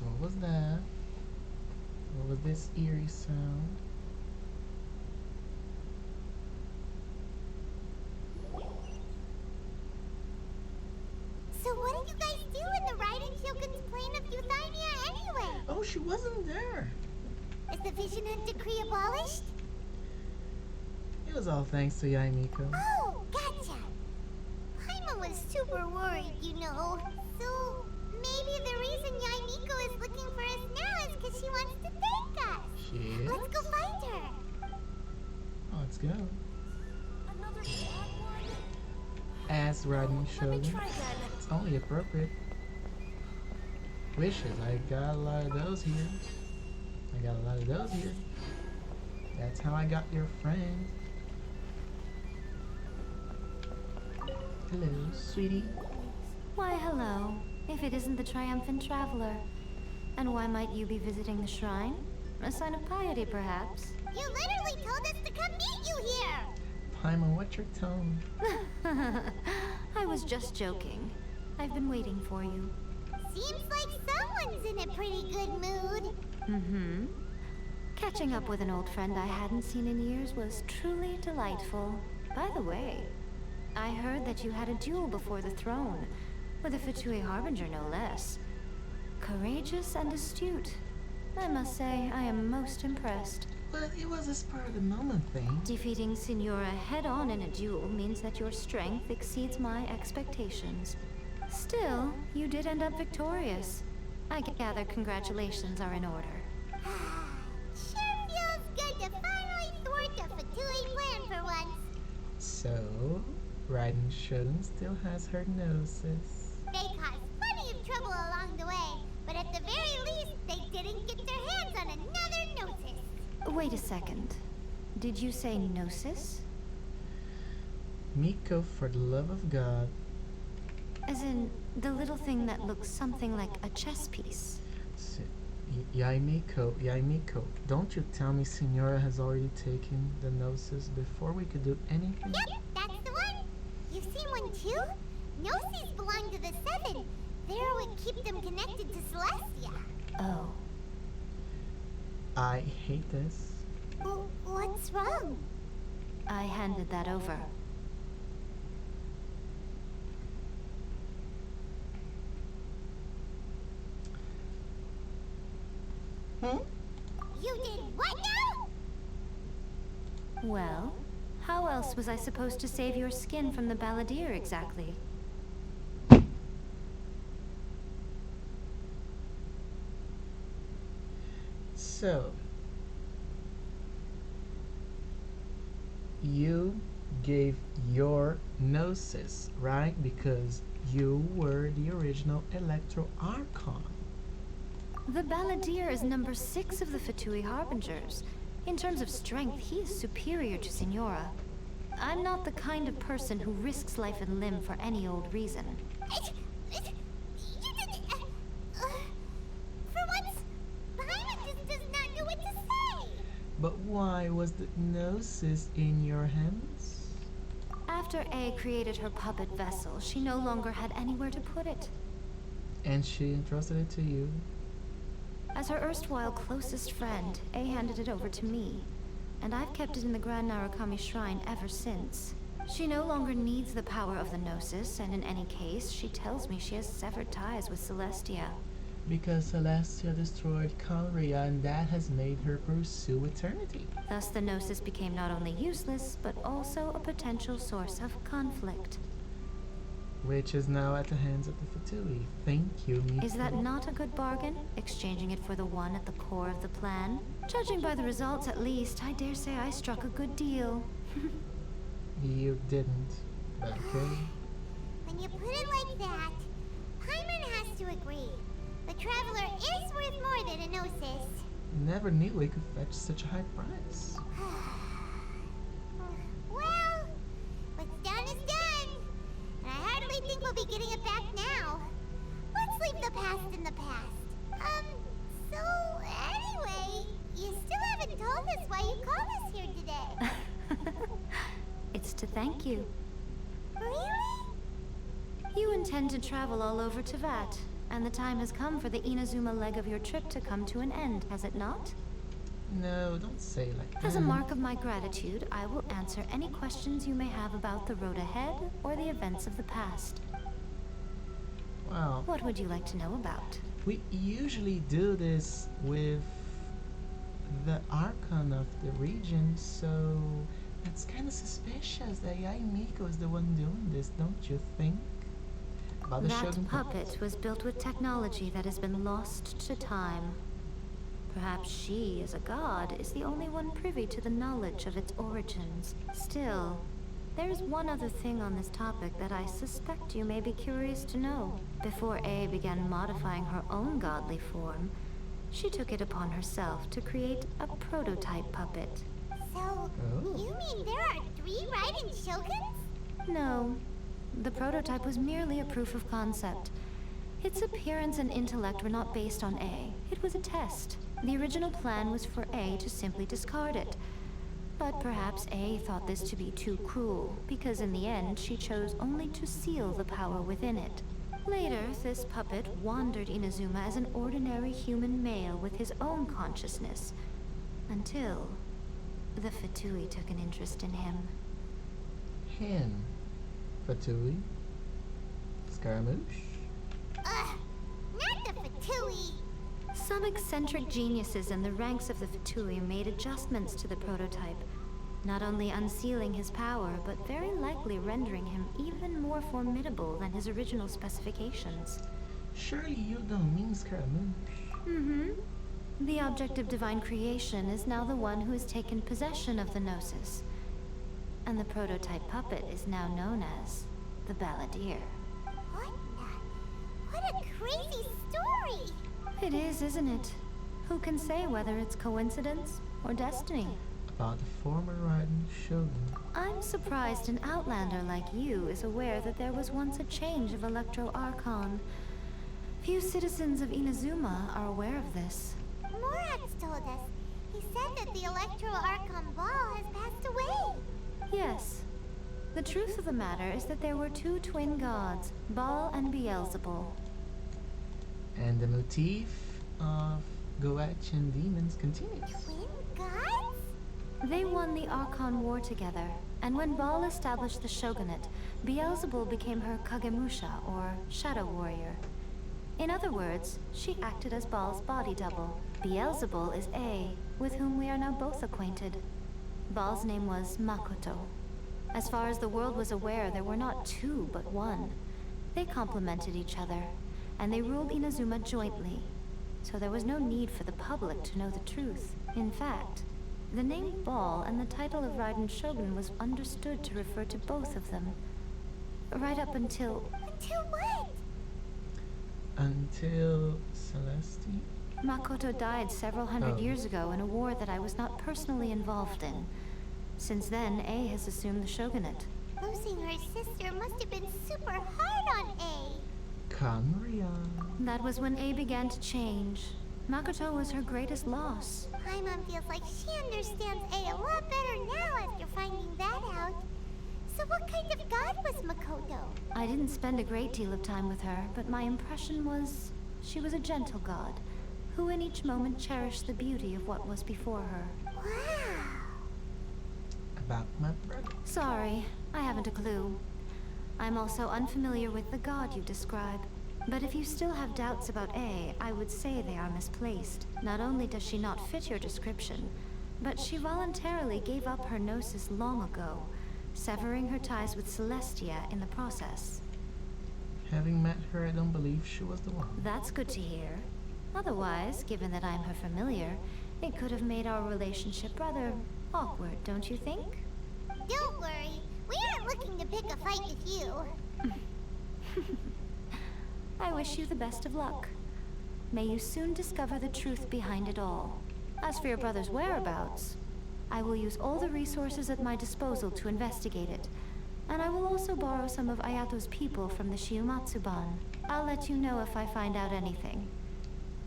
What was that? What was this eerie sound? So what did you guys do in the Raiden Shogun's plane of euthymia anyway? Oh, she wasn't there. Is the Vision Hunt Decree abolished? It was all thanks to Yaimiko. Oh, gotcha. Paimon was super worried, you know. So maybe the reason Yaimiko is looking for us now is because she wants to thank us. She is? Let's go find her. Oh, let's go. Another odd one? As Raiden Let me Shogun. try again. It's only appropriate. Wishes. I got a lot of those here. I got a lot of those here. That's how I got your friend. Hello, sweetie. Why, hello, if it isn't the triumphant traveler. And why might you be visiting the shrine? A sign of piety, perhaps? You literally told us to come meet you here. Paimon, what's your tone? I was just joking. I've been waiting for you. Seems like someone's in a pretty good mood. Mm-hmm. Catching up with an old friend I hadn't seen in years was truly delightful. By the way, I heard that you had a duel before the throne, with a Fatui Harbinger no less. Courageous and astute. I must say, I am most impressed. Well, it was a spur of the moment thing. Defeating Signora head-on in a duel means that your strength exceeds my expectations. Still, you did end up victorious. I gather congratulations are in order. Sure feels good to finally thwart the Fatui plan for once. So, Raiden Shogun still has her gnosis. They caused plenty of trouble along the way, but at the very least, they didn't get their hands on another notice. Wait a second. Did you say gnosis? Miko, for the love of God. As in, the little thing that looks something like a chess piece. Yaimiko, don't you tell me Signora has already taken the gnosis before we could do anything? Yep, that's the one. You've seen one too? Gnosis belong to the Seven. They're what keep them connected to Celestia. Oh. I hate this. What's wrong? I handed that over. You did what now? Well, how else was I supposed to save your skin from the balladeer exactly? So, you gave your gnosis, right? Because you were the original Electro Archon. The balladeer is number 6 of the Fatui Harbingers. In terms of strength, he is superior to Signora. I'm not the kind of person who risks life and limb for any old reason. For once, Paimon just does not know what to say. But why was the gnosis in your hands? After A created her puppet vessel, she no longer had anywhere to put it. And she entrusted it to you? As her erstwhile closest friend, A handed it over to me, and I've kept it in the Grand Narukami Shrine ever since. She no longer needs the power of the Gnosis, and in any case, she tells me she has severed ties with Celestia. Because Celestia destroyed Conria, and that has made her pursue eternity. Thus, the Gnosis became not only useless, but also a potential source of conflict. Which is now at the hands of the Fatui. Thank you, Miko. Is that not a good bargain? Exchanging it for the one at the core of the plan? Judging by the results at least, I dare say I struck a good deal. You didn't. But okay. When you put it like that, Paimon has to agree. The Traveler is worth more than a Gnosis. Never knew it could fetch such a high price. Well, what's done is done. And I hardly think we'll be getting it back now. Let's leave the past in the past. So anyway, you still haven't told us why you called us here today. It's to thank you. Really? You intend to travel all over Tevat, and the time has come for the Inazuma leg of your trip to come to an end, has it not? No, don't say like that. As a mark of my gratitude, I will answer any questions you may have about the road ahead or the events of the past. Wow. What would you like to know about? We usually do this with the Archon of the region, so it's kind of suspicious that Yaimiko is the one doing this, don't you think? About the That Shogun puppet was built with technology that has been lost to time. Perhaps she, as a god, is the only one privy to the knowledge of its origins. Still, there's one other thing on this topic that I suspect you may be curious to know. Before A began modifying her own godly form, she took it upon herself to create a prototype puppet. So, you mean there are 3 Raiden Shoguns? No. The prototype was merely a proof of concept. Its appearance and intellect were not based on A. It was a test. The original plan was for A to simply discard it. But perhaps A thought this to be too cruel, because in the end she chose only to seal the power within it. Later, this puppet wandered Inazuma as an ordinary human male with his own consciousness, until the Fatui took an interest in him. Him. Fatui. Scaramouche. Ugh, not the Fatui. Some eccentric geniuses in the ranks of the Fatui made adjustments to the prototype, not only unsealing his power, but very likely rendering him even more formidable than his original specifications. Surely you don't mean Scaramouche. Mm-hmm. The object of divine creation is now the one who has taken possession of the Gnosis. And the prototype puppet is now known as the Balladeer. What a crazy story! It is, isn't it? Who can say whether it's coincidence or destiny? About the former Raiden Shogun. I'm surprised an outlander like you is aware that there was once a change of Electro Archon. Few citizens of Inazuma are aware of this. Morax told us. He said that the Electro Archon Ball has passed away. Yes. The truth of the matter is that there were two twin gods, Baal and Beelzebul. And the motif of Goachian demons continues. Twin gods? They won the Archon War together, and when Baal established the shogunate, Beelzebul became her Kagemusha, or shadow warrior. In other words, she acted as Baal's body double. Beelzebul is A, with whom we are now both acquainted. Baal's name was Makoto. As far as the world was aware, there were not two, but one. They complemented each other, and they ruled Inazuma jointly, so there was no need for the public to know the truth. In fact, the name Baal and the title of Raiden Shogun was understood to refer to both of them. Right up until... Until what? Until Celeste? Makoto died several hundred years ago in a war that I was not personally involved in. Since then, A has assumed the shogunate. Losing her sister must have been super hard on A. Kanria. That was when A began to change. Makoto was her greatest loss. Paimon feels like she understands A a lot better now after finding that out. So what kind of god was Makoto? I didn't spend a great deal of time with her, but my impression was she was a gentle god, who in each moment cherished the beauty of what was before her. Wow. About my brother. Sorry, I haven't a clue. I'm also unfamiliar with the god you describe. But if you still have doubts about A, I would say they are misplaced. Not only does she not fit your description, but she voluntarily gave up her gnosis long ago, severing her ties with Celestia in the process. Having met her, I don't believe she was the one. That's good to hear. Otherwise, given that I'm her familiar, it could have made our relationship rather awkward, don't you think? Don't worry. We aren't looking to pick a fight with you. I wish you the best of luck. May you soon discover the truth behind it all. As for your brother's whereabouts, I will use all the resources at my disposal to investigate it, and I will also borrow some of Ayato's people from the Shiumatsuban. I'll let you know if I find out anything.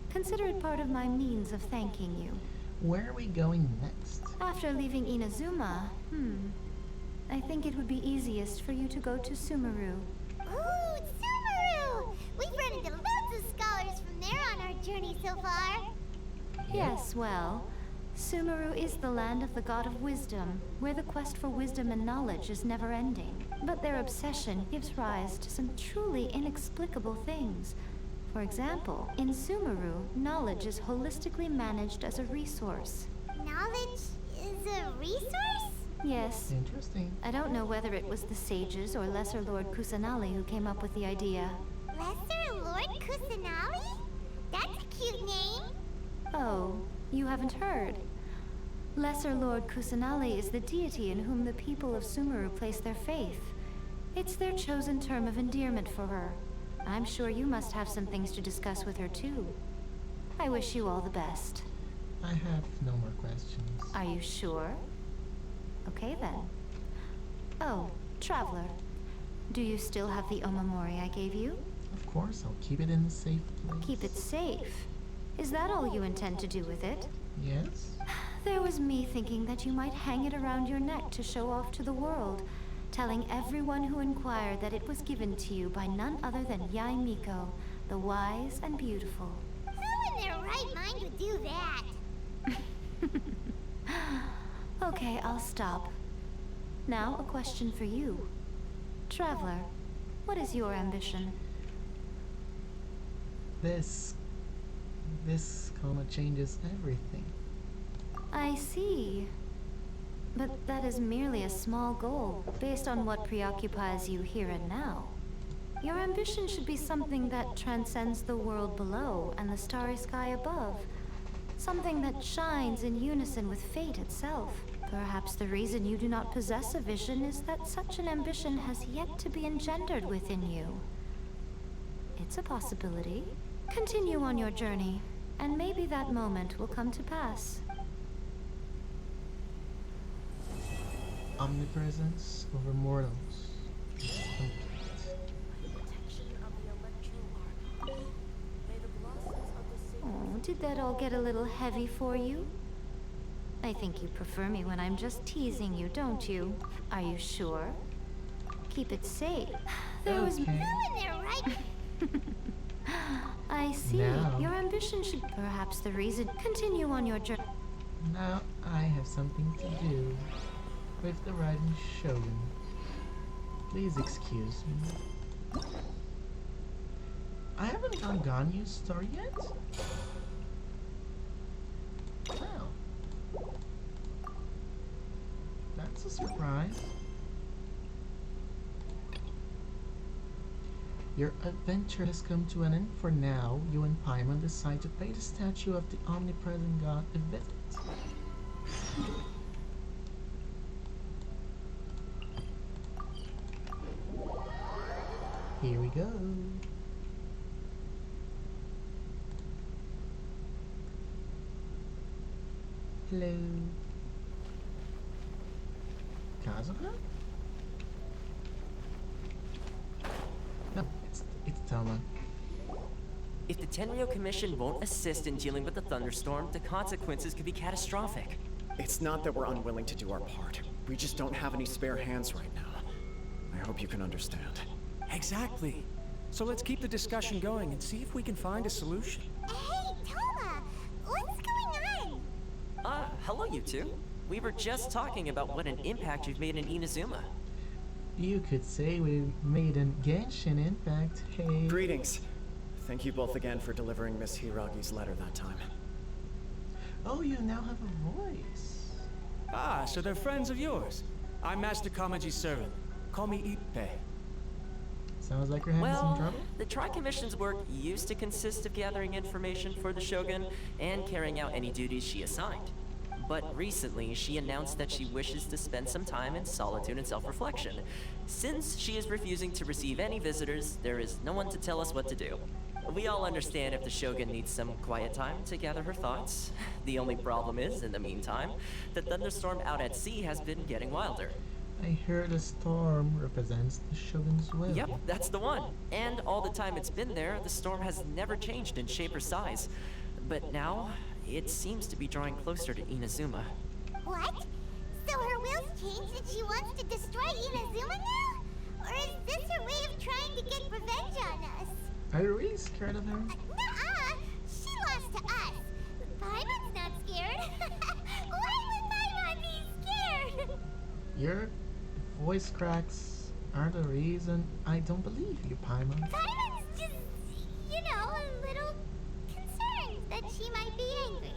Consider it part of my means of thanking you. Where are we going next? After leaving Inazuma, I think it would be easiest for you to go to Sumeru. Ooh, Sumeru! We've run into loads of scholars from there on our journey so far. Yes, well, Sumeru is the land of the god of wisdom, where the quest for wisdom and knowledge is never ending. But their obsession gives rise to some truly inexplicable things. For example, in Sumeru, knowledge is holistically managed as a resource. Knowledge is a resource? Yes. Interesting. I don't know whether it was the sages or Lesser Lord Kusanali who came up with the idea. Lesser Lord Kusanali? That's a cute name. Oh, you haven't heard? Lesser Lord Kusanali is the deity in whom the people of Sumeru place their faith. It's their chosen term of endearment for her. I'm sure you must have some things to discuss with her too. I wish you all the best. I have no more questions. Are you sure? Okay then. Oh, Traveler. Do you still have the Omamori I gave you? Of course, I'll keep it in a safe place. Keep it safe? Is that all you intend to do with it? Yes? There was me thinking that you might hang it around your neck to show off to the world, telling everyone who inquired that it was given to you by none other than Yai Miko, the wise and beautiful. Who in their right mind would do that? Okay, I'll stop. Now, a question for you. Traveler, what is your ambition? This comma changes everything. I see. But that is merely a small goal, based on what preoccupies you here and now. Your ambition should be something that transcends the world below and the starry sky above. Something that shines in unison with fate itself. Perhaps the reason you do not possess a vision is that such an ambition has yet to be engendered within you. It's a possibility. Continue on your journey, and maybe that moment will come to pass. Omnipresence over mortals. Complete. Oh, did that all get a little heavy for you? I think you prefer me when I'm just teasing you, don't you? Are you sure? Keep it safe. There was... Okay. I see. Now. Your ambition should... Perhaps the reason... Continue on your journey. Now I have something to do with the Raiden Shogun. Please excuse me. I haven't done Ganyu's story yet. Wow. That's a surprise. Your adventure has come to an end for now. You and Paimon decide to pay the statue of the omnipresent god a visit. Here we go. Hello. Kazuha? No, it's Toma. If the Tenryo Commission won't assist in dealing with the thunderstorm, the consequences could be catastrophic. It's not that we're unwilling to do our part. We just don't have any spare hands right now. I hope you can understand. Exactly. So let's keep the discussion going and see if we can find a solution. Hey, Toma! What's going on? Hello you two. We were just talking about what an impact you've made in Inazuma. You could say we made an Genshin impact, hey. Greetings. Thank you both again for delivering Miss Hiragi's letter that time. Oh, you now have a voice. Ah, so they're friends of yours. I'm Master Kamaji's servant. Call me Ippei. Sounds like you're having some trouble. The Tri-Commission's work used to consist of gathering information for the Shogun and carrying out any duties she assigned. But recently, she announced that she wishes to spend some time in solitude and self-reflection. Since she is refusing to receive any visitors, there is no one to tell us what to do. We all understand if the Shogun needs some quiet time to gather her thoughts. The only problem is, in the meantime, the thunderstorm out at sea has been getting wilder. I heard a storm represents the Shogun's will. Yep, that's the one. And all the time it's been there, the storm has never changed in shape or size. But now, it seems to be drawing closer to Inazuma. What? So her will's changed and she wants to destroy Inazuma now? Or is this her way of trying to get revenge on us? Are you really scared of her? Nuh-uh! She lost to us. Paimon's not scared. Why would Paimon be scared? Your voice cracks are the reason I don't believe you, Paimon. Paimon's just, a little concerned that she might be angry.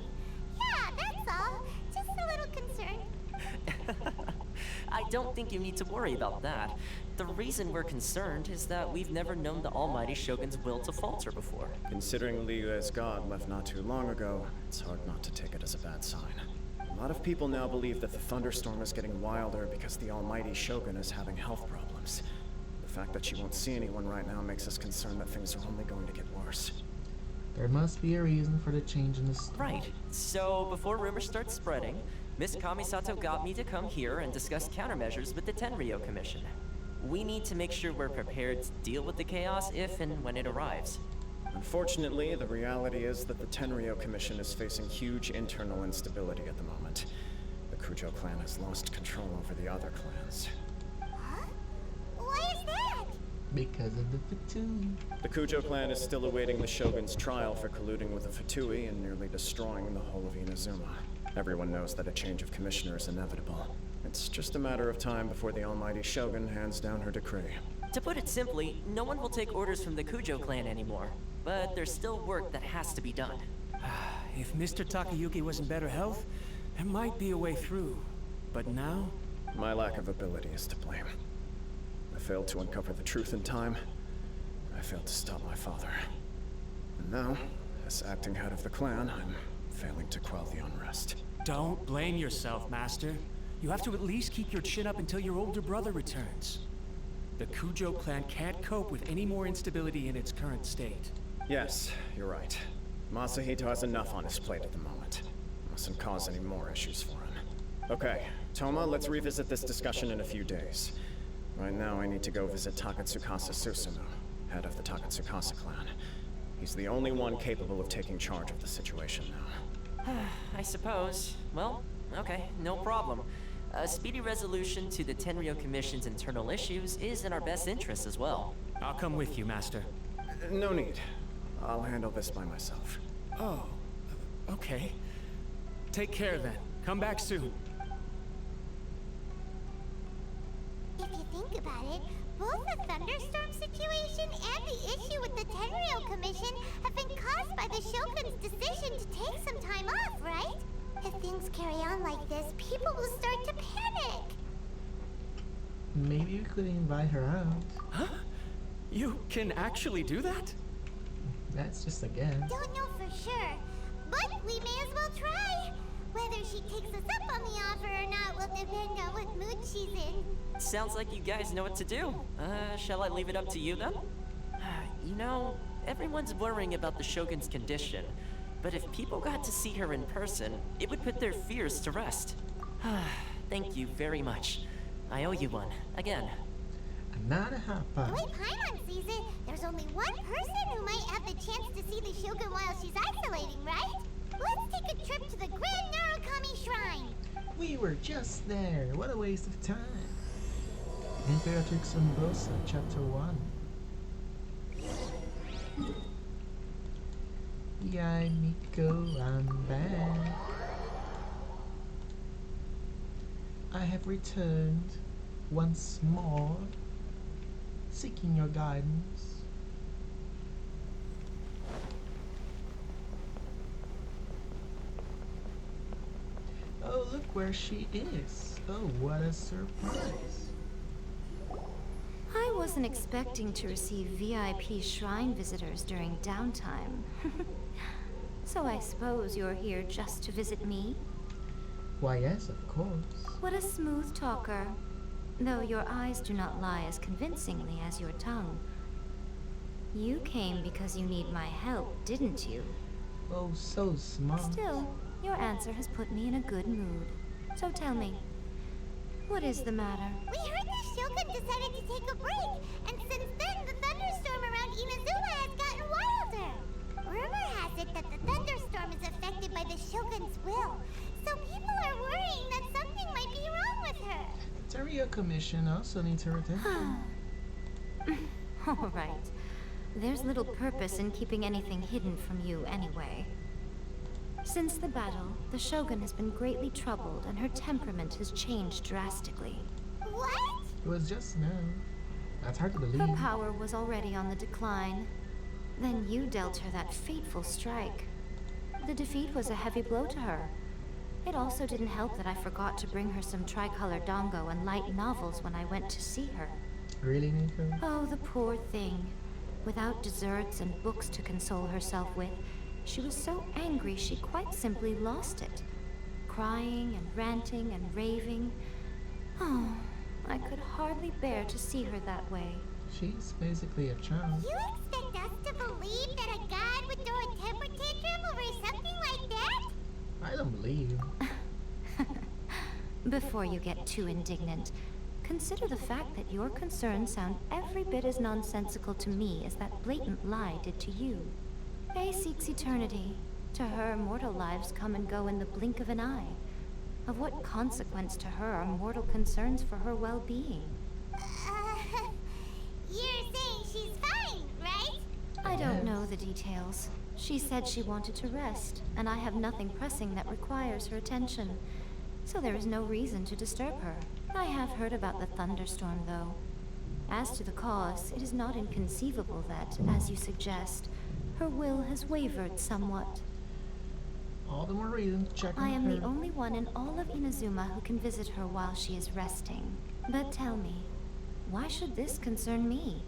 Yeah, that's all. Just a little concerned. I don't think you need to worry about that. The reason we're concerned is that we've never known the Almighty Shogun's will to falter before. Considering Liyue's god left not too long ago, it's hard not to take it as a bad sign. A lot of people now believe that the thunderstorm is getting wilder because the Almighty Shogun is having health problems. The fact that she won't see anyone right now makes us concerned that things are only going to get worse. There must be a reason for the change in the storm. Right. So, before rumors start spreading, Miss Kamisato got me to come here and discuss countermeasures with the Tenryo Commission. We need to make sure we're prepared to deal with the chaos if and when it arrives. Unfortunately, the reality is that the Tenryo Commission is facing huge internal instability at the moment. The Kujo clan has lost control over the other clans. Huh? Because of the Fatui. The Kujo clan is still awaiting the Shogun's trial for colluding with the Fatui and nearly destroying the whole of Inazuma. Everyone knows that a change of commissioner is inevitable. It's just a matter of time before the almighty Shogun hands down her decree. To put it simply, no one will take orders from the Kujo clan anymore. But there's still work that has to be done. If Mr. Takayuki was in better health, there might be a way through. But now? My lack of ability is to blame. I failed to uncover the truth in time. I failed to stop my father. And now, as acting head of the clan, I'm failing to quell the unrest. Don't blame yourself, Master. You have to at least keep your chin up until your older brother returns. The Kujo clan can't cope with any more instability in its current state. Yes, you're right. Masahito has enough on his plate at the moment. Mustn't cause any more issues for him. Okay, Toma, let's revisit this discussion in a few days. Right now, I need to go visit Takatsukasa Susumu, head of the Takatsukasa clan. He's the only one capable of taking charge of the situation now. I suppose. Well, okay, no problem. A speedy resolution to the Tenryo Commission's internal issues is in our best interest as well. I'll come with you, Master. No need. I'll handle this by myself. Oh, okay. Take care then. Come back soon. If you think about it, both the thunderstorm situation and the issue with the Tenryo Commission have been caused by the Shogun's decision to take some time off, right? If things carry on like this, people will start to panic. Maybe we could invite her out. Huh? You can actually do that? That's just a guess. Don't know for sure, but we may as well try. Whether she takes us up on the offer or not will depend on what mood she's in. Sounds like you guys know what to do. Shall I leave it up to you then? You know, everyone's worrying about the Shogun's condition. But if people got to see her in person, it would put their fears to rest. Thank you very much. I owe you one, again. Not a hot pot. The way Paimon sees it, there's only one person who might have the chance to see the Shogun while she's isolating, right? Let's take a trip to the Grand Narukami Shrine. We were just there. What a waste of time. Imperatrix Umbosa, Chapter 1. Yay, Miko, I'm back. I have returned once more, seeking your guidance. Oh, look where she is. Oh, what a surprise. I wasn't expecting to receive VIP shrine visitors during downtime. So I suppose you're here just to visit me? Why, yes, of course. What a smooth talker. Though your eyes do not lie as convincingly as your tongue. You came because you need my help, didn't you? Oh, so smart. Still, your answer has put me in a good mood. So tell me, what is the matter? We heard the Shogun decided to take a break, and since then the thunderstorm around Inazuma has gotten wilder. Rumor has it that the thunderstorm is affected by the Shogun's will, so people are worrying that something might be wrong with her. The Tenryo Commission also needs her attention. All right. There's little purpose in keeping anything hidden from you anyway. Since the battle, the Shogun has been greatly troubled and her temperament has changed drastically. What? It was just now. That's hard to believe. Her power was already on the decline. Then you dealt her that fateful strike. The defeat was a heavy blow to her. It also didn't help that I forgot to bring her some tricolor dango and light novels when I went to see her. Really, Nico? Oh, the poor thing. Without desserts and books to console herself with, she was so angry she quite simply lost it. Crying and ranting and raving. Oh, I could hardly bear to see her that way. She's basically a child. You expect us to believe that a god would throw a temper tantrum over something like that? I don't believe you. Before you get too indignant, consider the fact that your concerns sound every bit as nonsensical to me as that blatant lie did to you. Faye seeks eternity. To her, mortal lives come and go in the blink of an eye. Of what consequence to her are mortal concerns for her well-being? You're saying I don't know the details. She said she wanted to rest, and I have nothing pressing that requires her attention. So there is no reason to disturb her. I have heard about the thunderstorm, though. As to the cause, it is not inconceivable that, as you suggest, her will has wavered somewhat. All the more reason to check on I am her. the only one in all of Inazuma who can visit her while she is resting. But tell me, why should this concern me?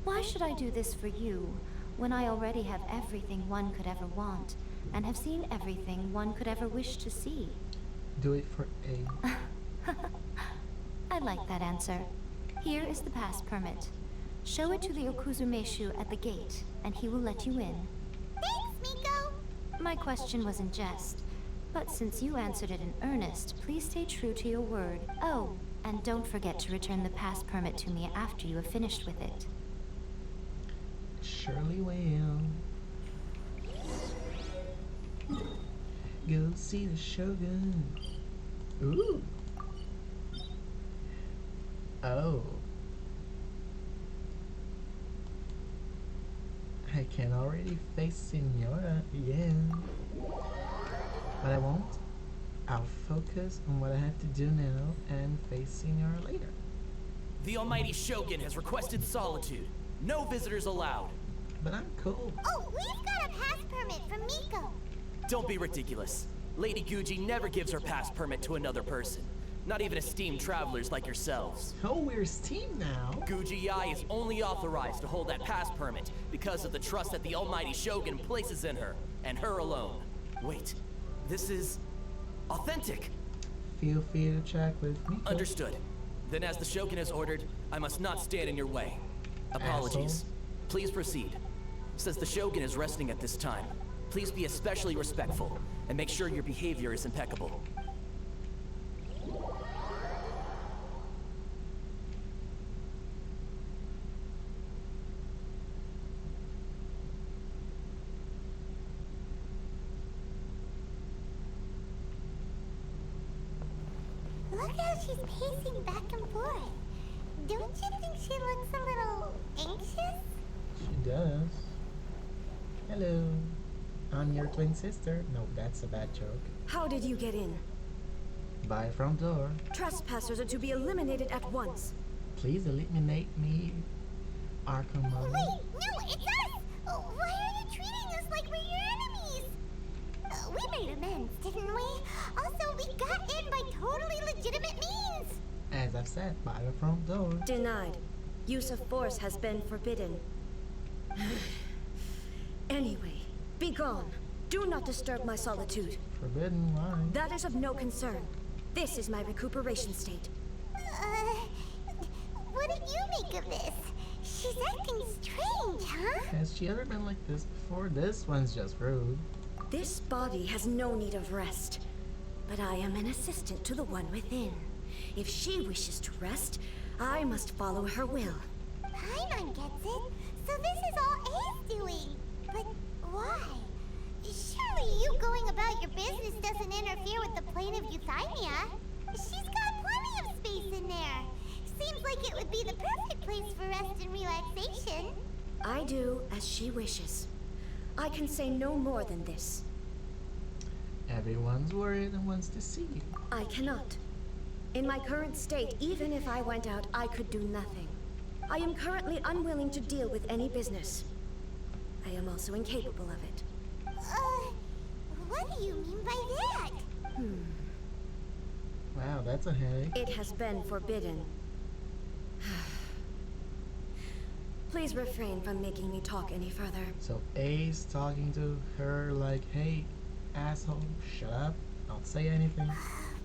Why should I do this for you, when I already have everything one could ever want, and have seen everything one could ever wish to see? Do it for A. I like that answer. Here is the pass permit. Show it to the Okuzumeshu at the gate, and he will let you in. Thanks, Miko! My question was in jest, but since you answered it in earnest, please stay true to your word. Oh, and don't forget to return the pass permit to me after you have finished with it. Surely will. Go see the Shogun. Ooh. Oh. I can already face Signora, yeah. But I won't. I'll focus on what I have to do now and face Signora later. The almighty Shogun has requested solitude. No visitors allowed. But I'm cool. Oh, we've got a pass permit from Miko. Don't be ridiculous. Lady Guji never gives her pass permit to another person. Not even esteemed travelers like yourselves. Oh, we're esteemed now. Guji Yai is only authorized to hold that pass permit because of the trust that the almighty Shogun places in her, and her alone. Wait, this is authentic. Feel free to check with me. Understood. Then as the Shogun has ordered, I must not stand in your way. Apologies. Asshole. Please proceed. Since the Shogun is resting at this time, please be especially respectful and make sure your behavior is impeccable. Look how she's pacing back and forth. Don't you think she looks a little anxious? She does. Hello. I'm your twin sister. No, that's a bad joke. How did you get in? By front door. Trespassers are to be eliminated at once. Please eliminate me, Arkham Mom. Wait, no, it's us! Oh, why are you treating us like we're your enemies? We made amends, didn't we? Also, we got in by totally legitimate means. As I've said, by the front door. Denied. Use of force has been forbidden. Anyway, be gone. Do not disturb my solitude. Forbidden why? That is of no concern. This is my recuperation state. What did you make of this? She's acting strange, huh? Has she ever been like this before? This one's just rude. This body has no need of rest. But I am an assistant to the one within. If she wishes to rest, I must follow her will. Paimon gets it. So this is all A's doing. But why? Surely you going about your business doesn't interfere with the plane of Euthymia. She's got plenty of space in there. Seems like it would be the perfect place for rest and relaxation. I do as she wishes. I can say no more than this. Everyone's worried and wants to see you. I cannot. In my current state, even if I went out, I could do nothing. I am currently unwilling to deal with any business. I am also incapable of it. What do you mean by that? Wow, that's a headache. It has been forbidden. Please refrain from making me talk any further. So A's talking to her like, hey, asshole, shut up. Don't say anything.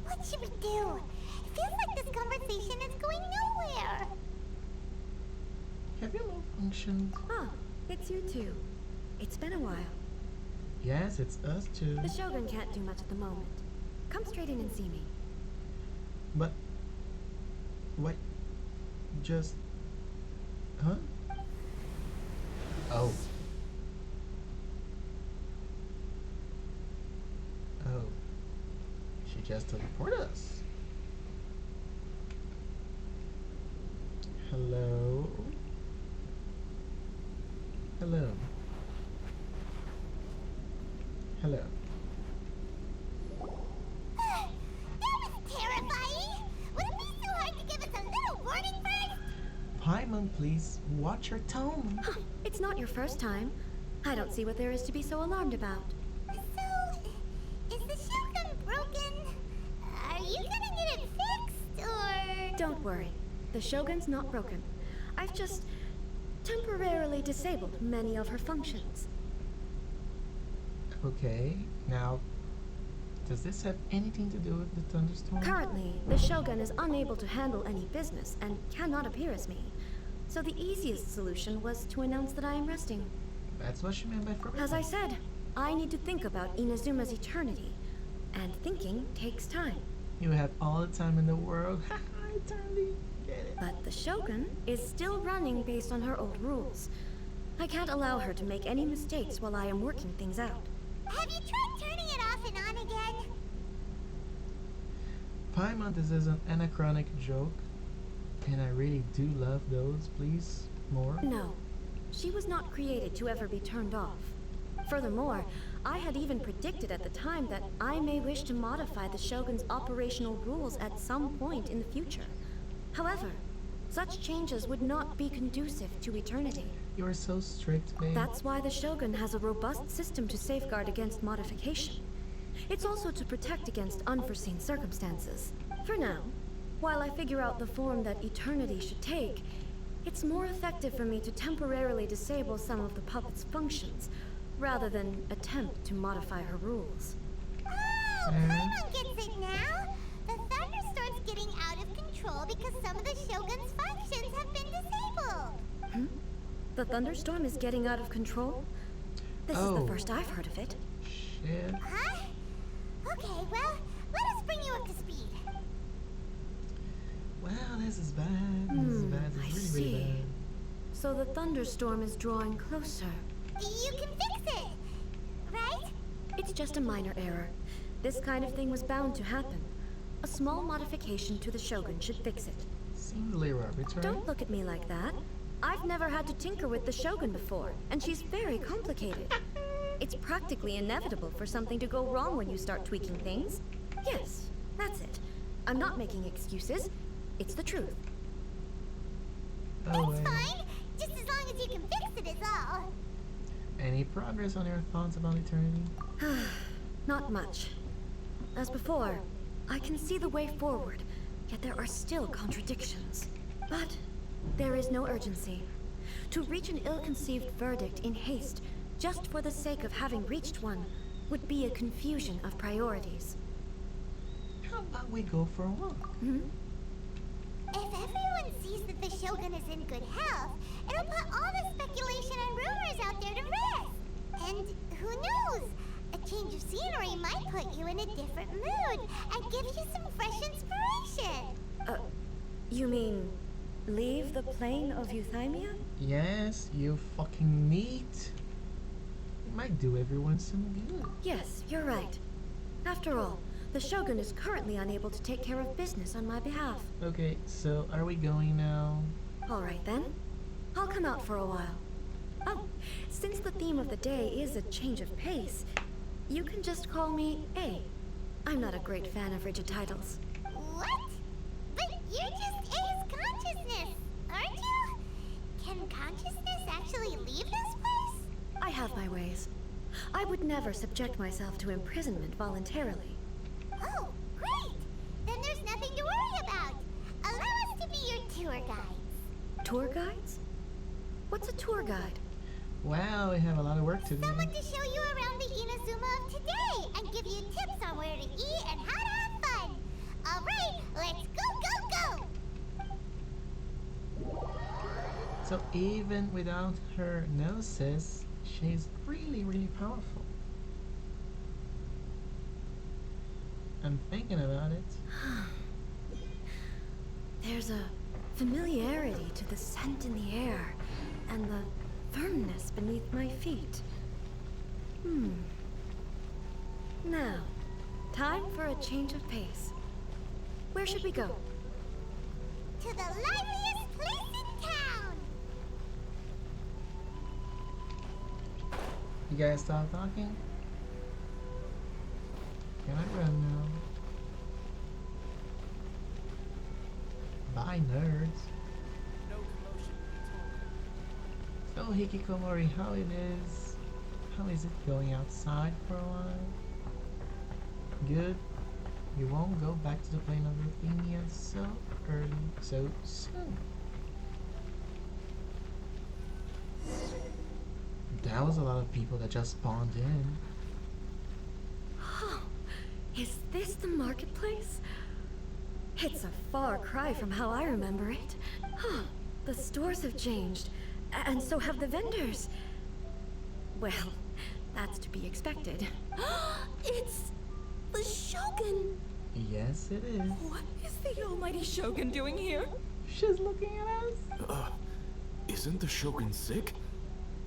What should we do? It feels like this conversation is going nowhere. Have you malfunctioned? Ah, it's you two. It's been a while. Yes, it's us too. The Shogun can't do much at the moment. Come straight in and see me. But, what? Just, huh? Oh. Oh. She just teleported us. Hello? Paimon, please watch your tone. It's not your first time. I don't see what there is to be so alarmed about. So, is the Shogun broken? Are you gonna get it fixed, or...? Don't worry. The Shogun's not broken. I've just temporarily disabled many of her functions. Okay, now, does this have anything to do with the thunderstorm? Currently, the Shogun is unable to handle any business and cannot appear as me. So the easiest solution was to announce that I am resting. That's what she meant by forbidden. As I said, I need to think about Inazuma's eternity. And thinking takes time. You have all the time in the world. I totally get it. But the Shogun is still running based on her old rules. I can't allow her to make any mistakes while I am working things out. Have you tried turning it off and on again? Paimon, this is an anachronic joke. And I really do love those. Please, more. No. She was not created to ever be turned off. Furthermore, I had even predicted at the time that I may wish to modify the Shogun's operational rules at some point in the future. However, such changes would not be conducive to eternity. You are so strict, babe. That's why the Shogun has a robust system to safeguard against modification. It's also to protect against unforeseen circumstances. For now, while I figure out the form that eternity should take, it's more effective for me to temporarily disable some of the puppet's functions, rather than attempt to modify her rules. Oh, Paimon gets it now! The thunderstorm's getting out of control because some of the Shogun's functions have been disabled! The thunderstorm is getting out of control? This is the first I've heard of it. Shit. Huh? Okay, well, let us bring you up to speed. Wow, this is bad. This is bad. This is really, really bad. So the thunderstorm is drawing closer. You can fix it, right? It's just a minor error. This kind of thing was bound to happen. A small modification to the Shogun should fix it. Seems a little arbitrary. Don't look at me like that. I've never had to tinker with the Shogun before, and she's very complicated. It's practically inevitable for something to go wrong when you start tweaking things. Yes, that's it. I'm not making excuses. It's the truth. Oh, it's fine. Just as long as you can fix it is all. Any progress on your thoughts about eternity? Not much. As before, I can see the way forward, yet there are still contradictions. But there is no urgency. To reach an ill-conceived verdict in haste, just for the sake of having reached one, would be a confusion of priorities. How about we go for a walk? If everyone sees that the Shogun is in good health, it'll put all the speculation and rumors out there to rest. And who knows? A change of scenery might put you in a different mood and give you some fresh inspiration. You mean leave the plane of Euthymia? Yes, you fucking meat. It might do everyone some good. Yes, you're right. After all, the Shogun is currently unable to take care of business on my behalf. Okay, so are we going now? All right then. I'll come out for a while. Oh, since the theme of the day is a change of pace, you can just call me A. I'm not a great fan of rigid titles. What? But you're just A's consciousness, aren't you? Can consciousness actually leave this place? I have my ways. I would never subject myself to imprisonment voluntarily. Oh, great! Then there's nothing to worry about. Allow us to be your tour guides. Tour guides? What's a tour guide? Wow, we have a lot of work to do. Someone to show you around the Inazuma of today and give you tips on where to eat and how to have fun. All right, let's go! So even without her gnosis, she's really, really powerful. I'm thinking about it. There's a familiarity to the scent in the air and the firmness beneath my feet. Now, time for a change of pace. Where should we go? To the liveliest place in town! You guys stop talking? Can I run now? Bye, nerds. Hikikomori, how it is? How is it going outside for a while? Good. You won't go back to the plane of Ruthenia so early, so soon. That was a lot of people that just spawned in. Oh, is this the marketplace? It's a far cry from how I remember it. Huh, the stores have changed, and so have the vendors. Well, that's to be expected. It's the Shogun! Yes, it is. What is the almighty Shogun doing here? She's looking at us. Isn't the Shogun sick?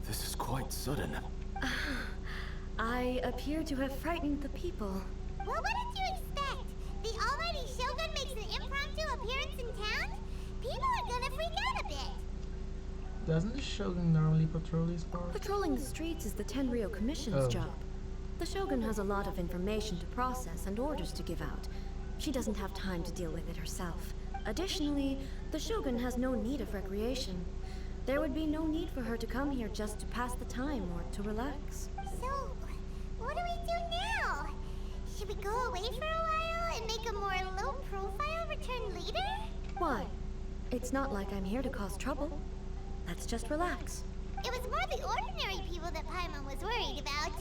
This is quite sudden. I appear to have frightened the people. Well, what did you expect? The almighty Shogun makes an impromptu appearance in town? People are gonna freak out a bit. Doesn't the Shogun normally patrol these parts? Patrolling the streets is the Tenryou Commission's job. The Shogun has a lot of information to process and orders to give out. She doesn't have time to deal with it herself. Additionally, the Shogun has no need of recreation. There would be no need for her to come here just to pass the time or to relax. So, what do we do now? Should we go away for a while and make a more low-profile return later? Why? It's not like I'm here to cause trouble. Let's just relax. It was more the ordinary people that Paimon was worried about.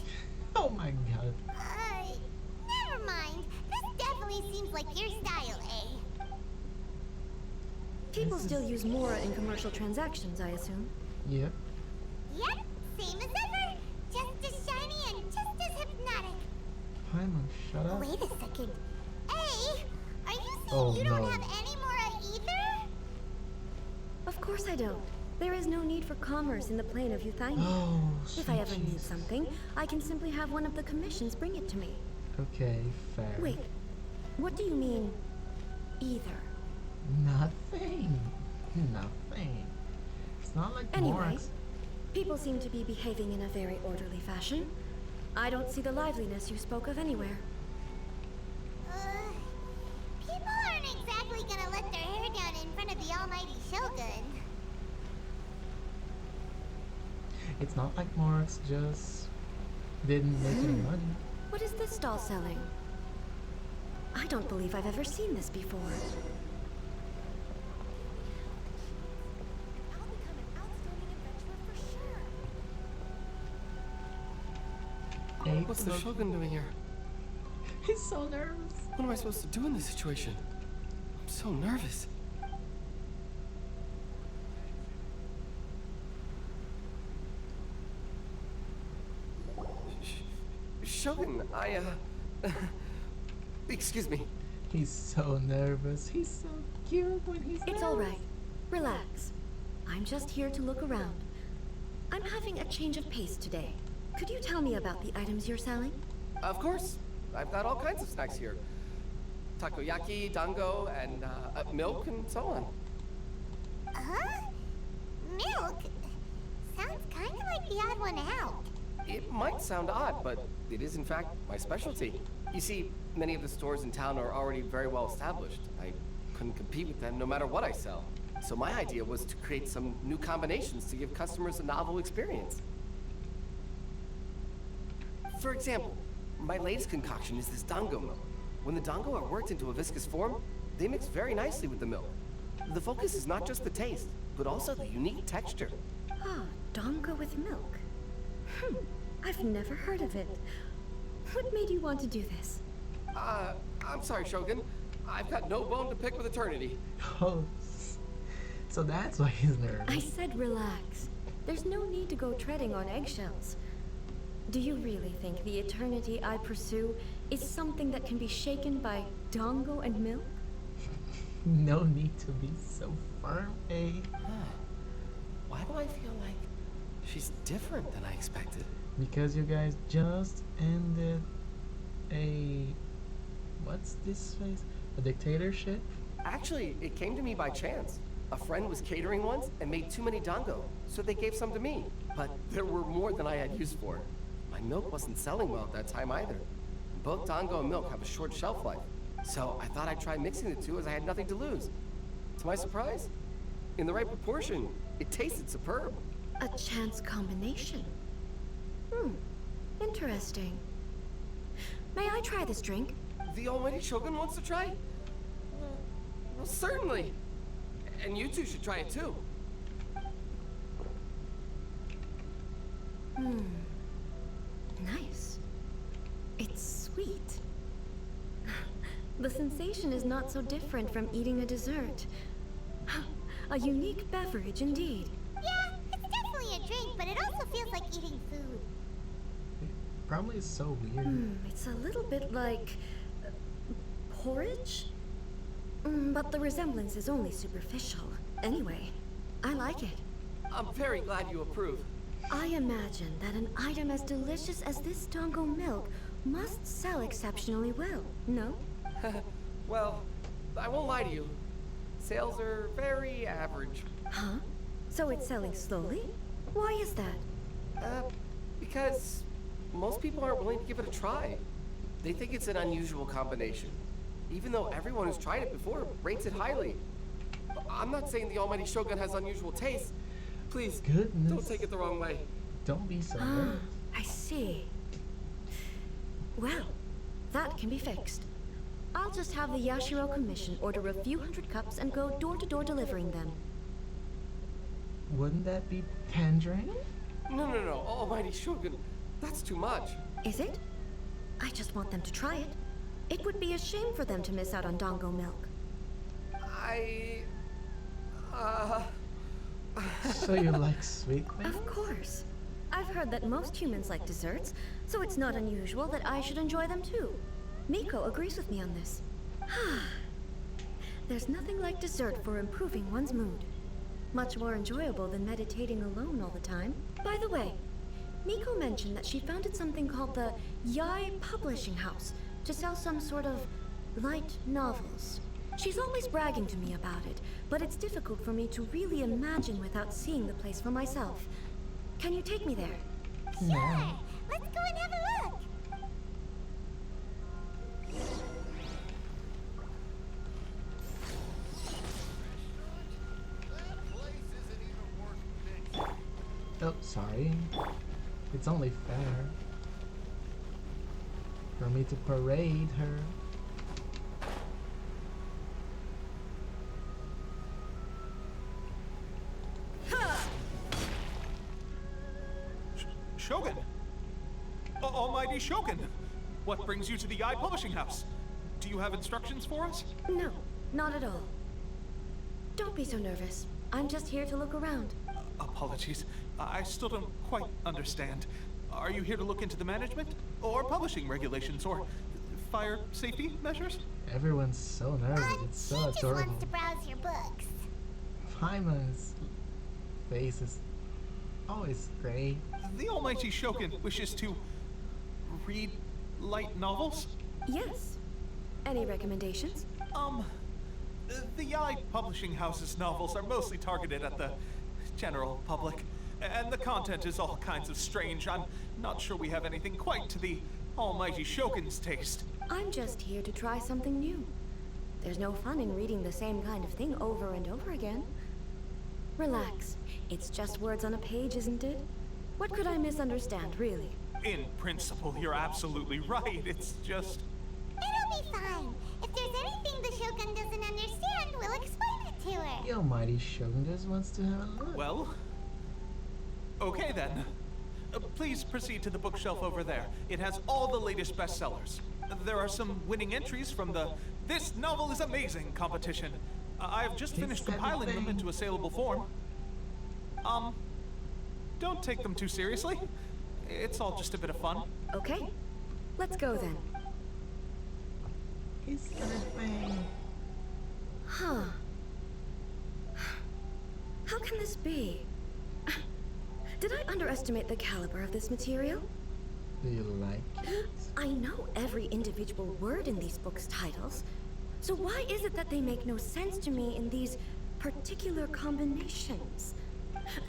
Oh my god. Never mind. This definitely seems like your style, eh? People still use Mora in commercial transactions, I assume. Yep. Yep, same as ever. Just as shiny and just as hypnotic. Paimon, shut up. Wait a second. Hey, are you saying you don't have any Mora either? Of course I don't. There is no need for commerce in the plane of Euthymia. Oh, if I ever need something, I can simply have one of the commissions bring it to me. Okay, fair. Wait, what do you mean, either? Nothing. Nothing. It's not like Anyway, people seem to be behaving in a very orderly fashion. I don't see the liveliness you spoke of anywhere. People aren't exactly gonna let their hair down in front of the almighty Shogun. It's not like Morax just didn't make any money. What is this stall selling? I don't believe I've ever seen this before. What's the Shogun doing here? He's so nervous. What am I supposed to do in this situation? I'm so nervous. Shogun, excuse me. He's so nervous. He's so cute when he's It's all right. Relax. I'm just here to look around. I'm having a change of pace today. Could you tell me about the items you're selling? Of course. I've got all kinds of snacks here. Takoyaki, dango, and milk, and so on. Huh? Milk? Sounds kind of like the odd one out. It might sound odd, but it is in fact my specialty. You see, many of the stores in town are already very well established. I couldn't compete with them no matter what I sell. So my idea was to create some new combinations to give customers a novel experience. For example, my latest concoction is this dango milk. When the dango are worked into a viscous form, they mix very nicely with the milk. The focus is not just the taste, but also the unique texture. Ah, dango with milk. I've never heard of it. What made you want to do this? I'm sorry, Shogun. I've got no bone to pick with eternity. Oh, so that's why he's nervous. I said relax. There's no need to go treading on eggshells. Do you really think the eternity I pursue is something that can be shaken by dango and milk? No need to be so firm, eh? Why do I feel like she's different than I expected? Because you guys just ended a... what's this place? A dictatorship? Actually, it came to me by chance. A friend was catering once and made too many dango, so they gave some to me. But there were more than I had use for. My milk wasn't selling well at that time either. Both dango and milk have a short shelf life, so I thought I'd try mixing the two as I had nothing to lose. To my surprise, in the right proportion, it tasted superb. A chance combination. Interesting. May I try this drink? The Almighty Shogun wants to try? Well, certainly. And you two should try it too. Nice. It's sweet. The sensation is not so different from eating a dessert. A unique beverage indeed. Yeah, it's definitely a drink, but it also feels like eating food. It probably is so weird. It's a little bit like porridge? But the resemblance is only superficial. Anyway, I like it. I'm very glad you approve. I imagine that an item as delicious as this Dango milk must sell exceptionally well, no? Well, I won't lie to you. Sales are very average. Huh? So it's selling slowly? Why is that? Because most people aren't willing to give it a try. They think it's an unusual combination. Even though everyone who's tried it before rates it highly. I'm not saying the Almighty Shogun has unusual taste. Please, Goodness. don't take it the wrong way. Don't be so nervous. I see. Well, that can be fixed. I'll just have the Yashiro Commission order a few hundred cups and go door-to-door delivering them. Wouldn't that be tangerine? No, Almighty Shogun. That's too much. Is it? I just want them to try it. It would be a shame for them to miss out on Dango milk. So you like sweet things? Of course. I've heard that most humans like desserts, so it's not unusual that I should enjoy them too. Miko agrees with me on this. There's nothing like dessert for improving one's mood. Much more enjoyable than meditating alone all the time. By the way, Miko mentioned that she founded something called the Yai Publishing House to sell some sort of light novels. She's always bragging to me about it, but it's difficult for me to really imagine without seeing the place for myself. Can you take me there? Sure! Let's go and have a look! Oh, sorry. It's only fair for me to parade her. Shogun! Almighty Shogun! What brings you to the Yai Publishing House? Do you have instructions for us? No, not at all. Don't be so nervous. I'm just here to look around. Apologies. I still don't quite understand. Are you here to look into the management? Or publishing regulations? Or fire safety measures? Everyone's so nervous. It's so She just adorable. wants to browse your books. Paimon's face is always great. The Almighty Shogun wishes to read light novels? Yes. Any recommendations? The Yai Publishing House's novels are mostly targeted at the general public, and the content is all kinds of strange. I'm not sure we have anything quite to the Almighty Shogun's taste. I'm just here to try something new. There's no fun in reading the same kind of thing over and over again. Relax. It's just words on a page, isn't it? What could I misunderstand, really? In principle, you're absolutely right. It's just... It'll be fine. If there's anything the Shogun doesn't understand, we'll explain it to her. The Almighty Shogun just wants to have a look. Well... Okay then. Please proceed to the bookshelf over there. It has all the latest bestsellers. There are some winning entries from the This Novel is Amazing competition. I've just finished compiling them into a saleable form. Don't take them too seriously. It's all just a bit of fun. Okay. Let's go then. He's gonna thing. Huh. How can this be? Did I underestimate the caliber of this material? Do you like it? I know every individual word in these books' titles. So why is it that they make no sense to me in these particular combinations?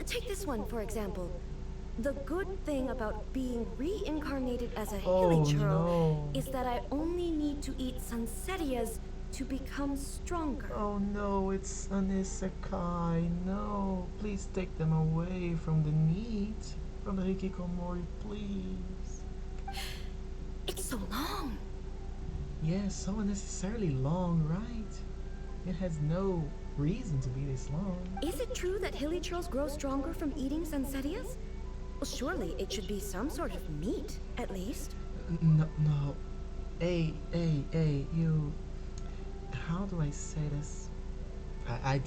Take this one, for example. The good thing about being reincarnated as a Hilichurl is that I only need to eat Sansetia's to become stronger. Oh no, it's an isekai. No, please take them away from the need, from the hikikomori, please. It's so long. Yes, so unnecessarily long, right? It has no reason to be this long. Is it true that hilichurls grow stronger from eating Sansetias? Well, surely it should be some sort of meat, at least. No. Hey, you. How do I say this? I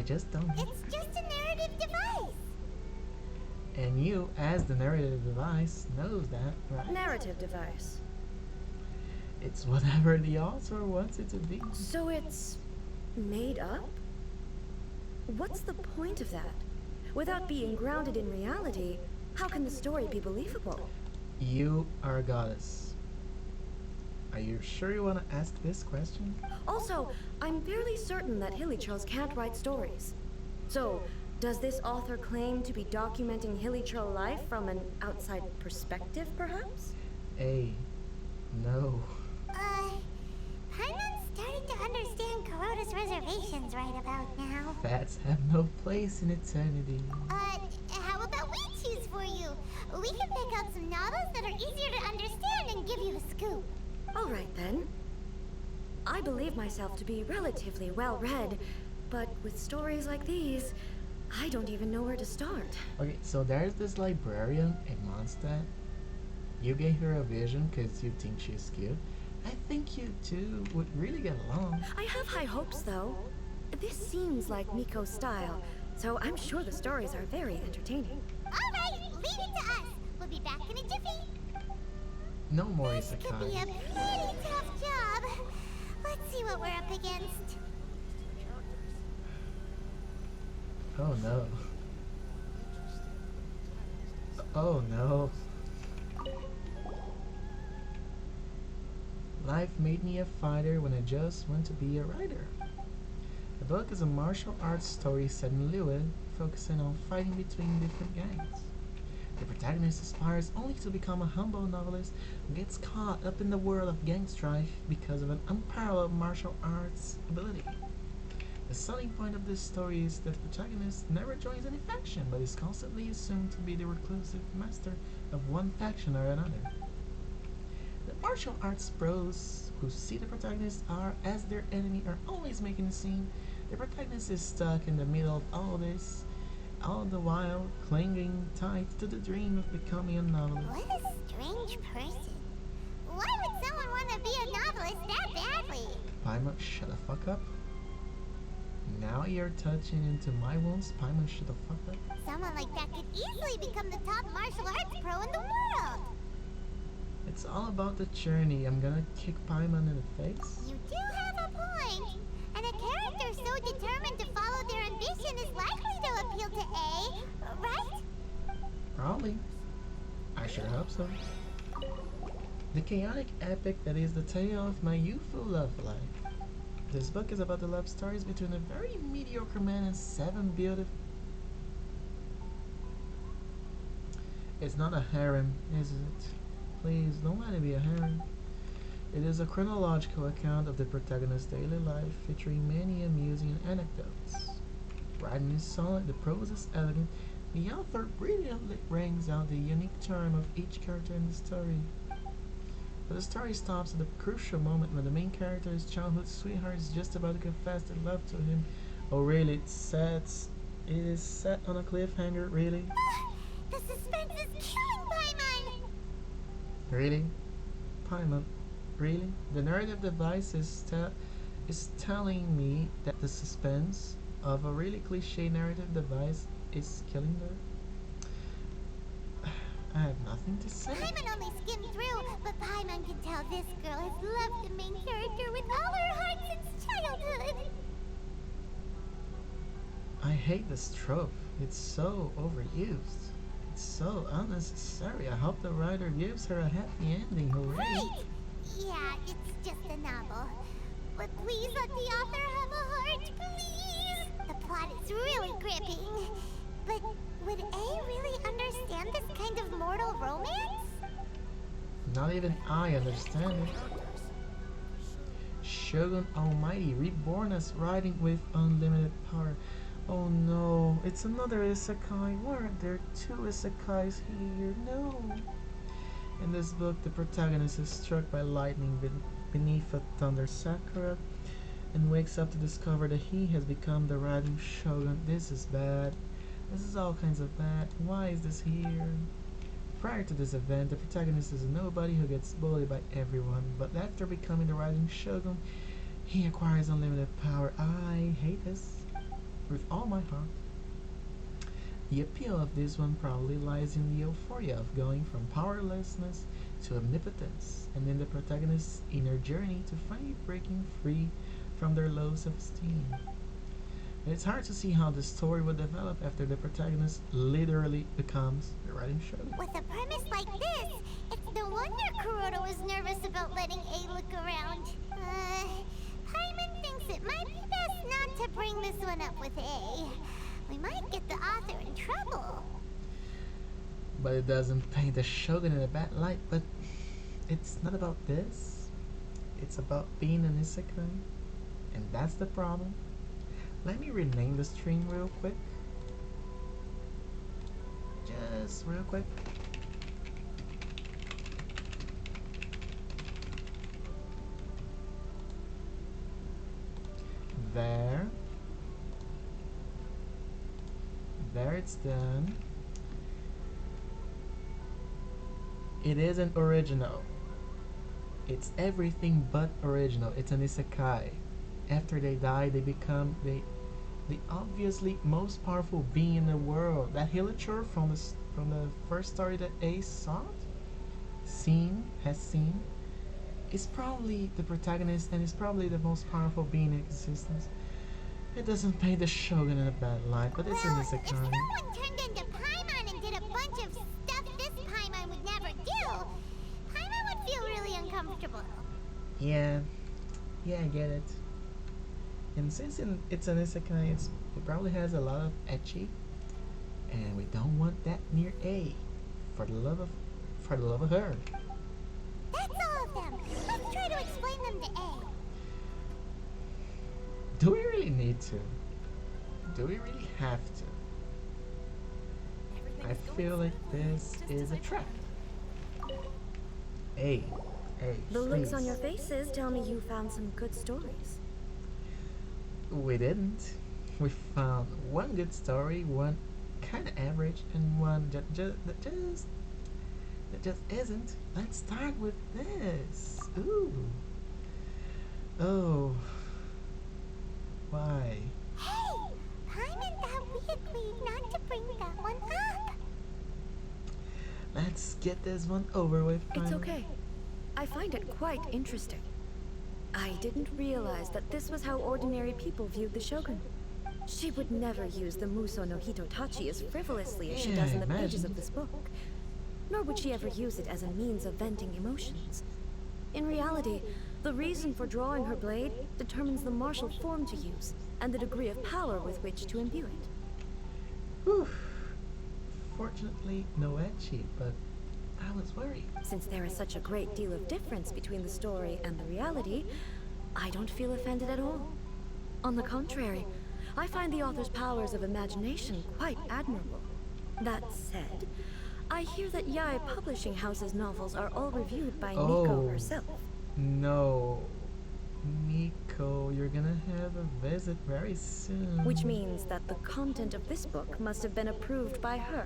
just don't. It's just a narrative device. And you, as the narrative device, knows that, right? Narrative device. It's whatever the author wants it to be. So it's made up? What's the point of that? Without being grounded in reality, how can the story be believable? You are a goddess. Are you sure you want to ask this question? Also, I'm fairly certain that hilichurls can't write stories. So, does this author claim to be documenting hilichurl life from an outside perspective, perhaps? No. Paimon's starting to understand Kuroda's reservations right about now. Facts have no place in eternity. How about we choose for you? We can pick out some novels that are easier to understand and give you the scoop. All right, then. I believe myself to be relatively well-read, but with stories like these, I don't even know where to start. Okay, so there's this librarian in Mondstadt. You gave her a vision because you think she's cute. I think you two would really get along. I have high hopes, though. This seems like Miko's style, so I'm sure the stories are very entertaining. All right, leave it to us. We'll be back in a jiffy. No more This could be a isekai. pretty tough job. Let's see what we're up against. Oh no. Oh no. Life made me a fighter when I just want to be a writer. The book is a martial arts story set in Liyue, focusing on fighting between different gangs. The protagonist aspires only to become a humble novelist who gets caught up in the world of gang strife because of an unparalleled martial arts ability. The selling point of this story is that the protagonist never joins any faction, but is constantly assumed to be the reclusive master of one faction or another. The martial arts pros who see the protagonist as their enemy are always making a scene. The protagonist is stuck in the middle of all this, all the while clinging tight to the dream of becoming a novelist. What a strange person. Why would someone want to be a novelist that badly? Paimon, shut the fuck up. Now you're touching into my wounds. Paimon, shut the fuck up. Someone like that could easily become the top martial arts pro in the world. It's all about the journey. I'm gonna kick Paimon in the face. You do have a point. And a character so determined to follow their ambition is likely to appeal to A, right? Probably. I sure hope so. The chaotic epic that is the tale of my youthful love life. This book is about the love stories between a very mediocre man and 7 beautiful... It's not a harem, is it? Please, don't let it be a harem. It is a chronological account of the protagonist's daily life, featuring many amusing anecdotes. Writing is solid, the prose is elegant, the author brilliantly brings out the unique charm of each character in the story. But the story stops at the crucial moment when the main character's childhood sweetheart is just about to confess their love to him. Oh really, it is set on a cliffhanger, really? The suspense is killing Paimon! Really? Paimon, really? The narrative device is telling me that the suspense of a really cliche narrative device is killing her? I have nothing to say. Paimon only skimmed through, but Paimon can tell this girl has loved the main character with all her heart since childhood. I hate this trope. It's so overused. It's so unnecessary. I hope the writer gives her a happy ending. Hooray! Right! Yeah, it's just a novel. But please let the author have a heart, please! The plot is really gripping. But would A really understand this kind of mortal romance? Not even I understand it. Shogun Almighty, reborn as riding with unlimited power. Oh no, it's another isekai. Why aren't there two isekais here? No. In this book, the protagonist is struck by lightning beneath a thunder sakura and wakes up to discover that he has become the riding shogun. This is bad. This is all kinds of bad. Why is this here? Prior to this event, the protagonist is a nobody who gets bullied by everyone, but after becoming the riding shogun, he acquires unlimited power. I hate this with all my heart. The appeal of this one probably lies in the euphoria of going from powerlessness to omnipotence, and in the protagonist's inner journey to finally breaking free from their low self-esteem. It's hard to see how the story would develop after the protagonist literally becomes the riding shogun. With a premise like this, it's no wonder Kuroda was nervous about letting A look around. Paimon thinks it might be best not to bring this one up with A. We might get the author in trouble. But it doesn't paint the shogun in a bad light. But it's not about this. It's about being an isekai. And that's the problem. Let me rename the stream real quick. Just real quick. There. There, it's done. It isn't original. It's everything but original. It's an isekai. After they die, they become the obviously most powerful being in the world. That Hilichur from the first story that Ace has seen, is probably the protagonist and is probably the most powerful being in existence. It doesn't paint the shogun in a bad light, but it's an isekai. If someone turned into Paimon and did a bunch of stuff this Paimon would never do, Paimon would feel really uncomfortable. Yeah, I get it. And since it's an isekai, it probably has a lot of ecchi, and we don't want that near A, for the love of her. That's all of them. Let's try to explain them to A. Do we really need to? Do we really have to? I feel like this is a trap. A, The looks on please. your faces tell me you found some good stories. We didn't. We found one good story, one kind of average, and one that just isn't. Let's start with this. Ooh. Oh. Why? Hey! Paimon thought we agreed not to bring that one up. Let's get this one over with. It's finally. okay. I find it quite interesting. I didn't realize that this was how ordinary people viewed the Shogun. She would never use the Muso no Hitotachi as frivolously as she does in the pages of this book. Nor would she ever use it as a means of venting emotions. In reality, the reason for drawing her blade determines the martial form to use, and the degree of power with which to imbue it. Whew. Fortunately, no ecchi, but I was worried. Since there is such a great deal of difference between the story and the reality, I don't feel offended at all. On the contrary, I find the author's powers of imagination quite admirable. That said, I hear that Yae Publishing House's novels are all reviewed by Miko herself. No. Miko, you're gonna have a visit very soon. Which means that the content of this book must have been approved by her.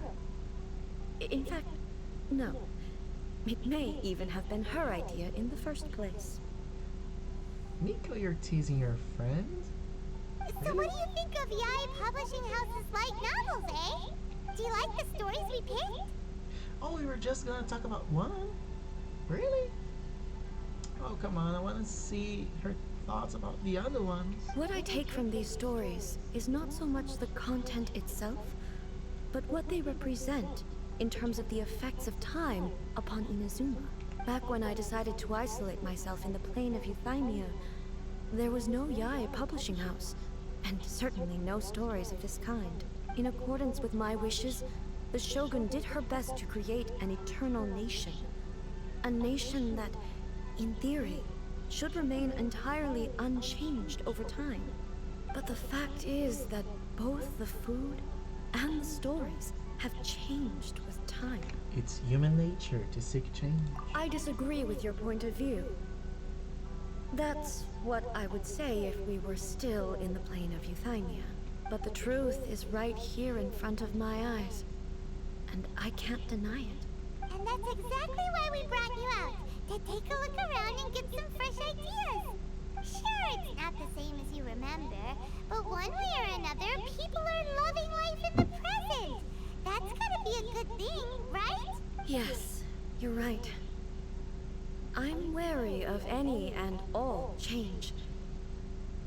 In fact, no. It may even have been her idea in the first place. Miko, you're teasing your friend? So what do you think of Yae Publishing House's light novels, eh? Do you like the stories we picked? Oh, we were just gonna talk about one? Really? Oh, come on, I wanna see her thoughts about the other ones. What I take from these stories is not so much the content itself, but what they represent in terms of the effects of time upon Inazuma. Back when I decided to isolate myself in the plane of Euthymia, there was no Yae Publishing House, and certainly no stories of this kind. In accordance with my wishes, the Shogun did her best to create an eternal nation. A nation that, in theory, should remain entirely unchanged over time. But the fact is that both the food and the stories have changed with time. It's human nature to seek change. I disagree with your point of view. That's what I would say if we were still in the plane of euthymia. But the truth is right here in front of my eyes, and I can't deny it. And that's exactly why we brought you out, to take a look around and get some fresh ideas. Sure, it's not the same as you remember, but one way or another, people are loving life in the present. That's gotta be a good thing, right? Yes, you're right. I'm wary of any and all change.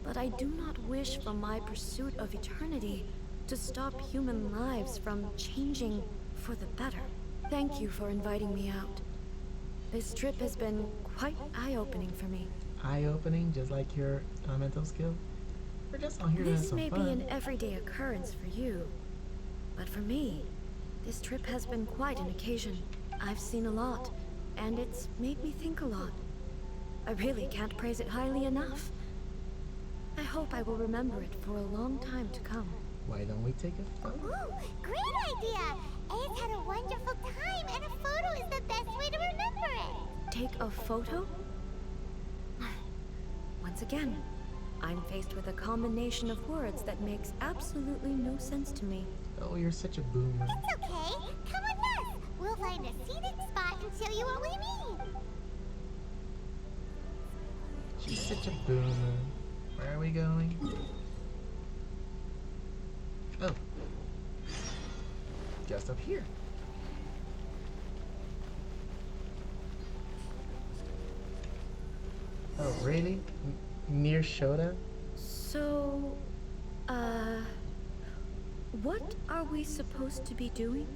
But I do not wish for my pursuit of eternity to stop human lives from changing for the better. Thank you for inviting me out. This trip has been quite eye-opening for me. Eye-opening, just like your elemental skill? We're just all here to have This some may fun. be an everyday occurrence for you, but for me, this trip has been quite an occasion. I've seen a lot, and it's made me think a lot. I really can't praise it highly enough. I hope I will remember it for a long time to come. Why don't we take a photo? Ooh, great idea! A's had a wonderful time, and a photo is the best way to remember it. Take a photo? Once again, I'm faced with a combination of words that makes absolutely no sense to me. Oh, you're such a boomer. It's okay. Come with us. We'll find a scenic spot and show you what we mean. She's such a boomer. Where are we going? Oh. Just up here. Oh, really? Near Shota? So, what are we supposed to be doing?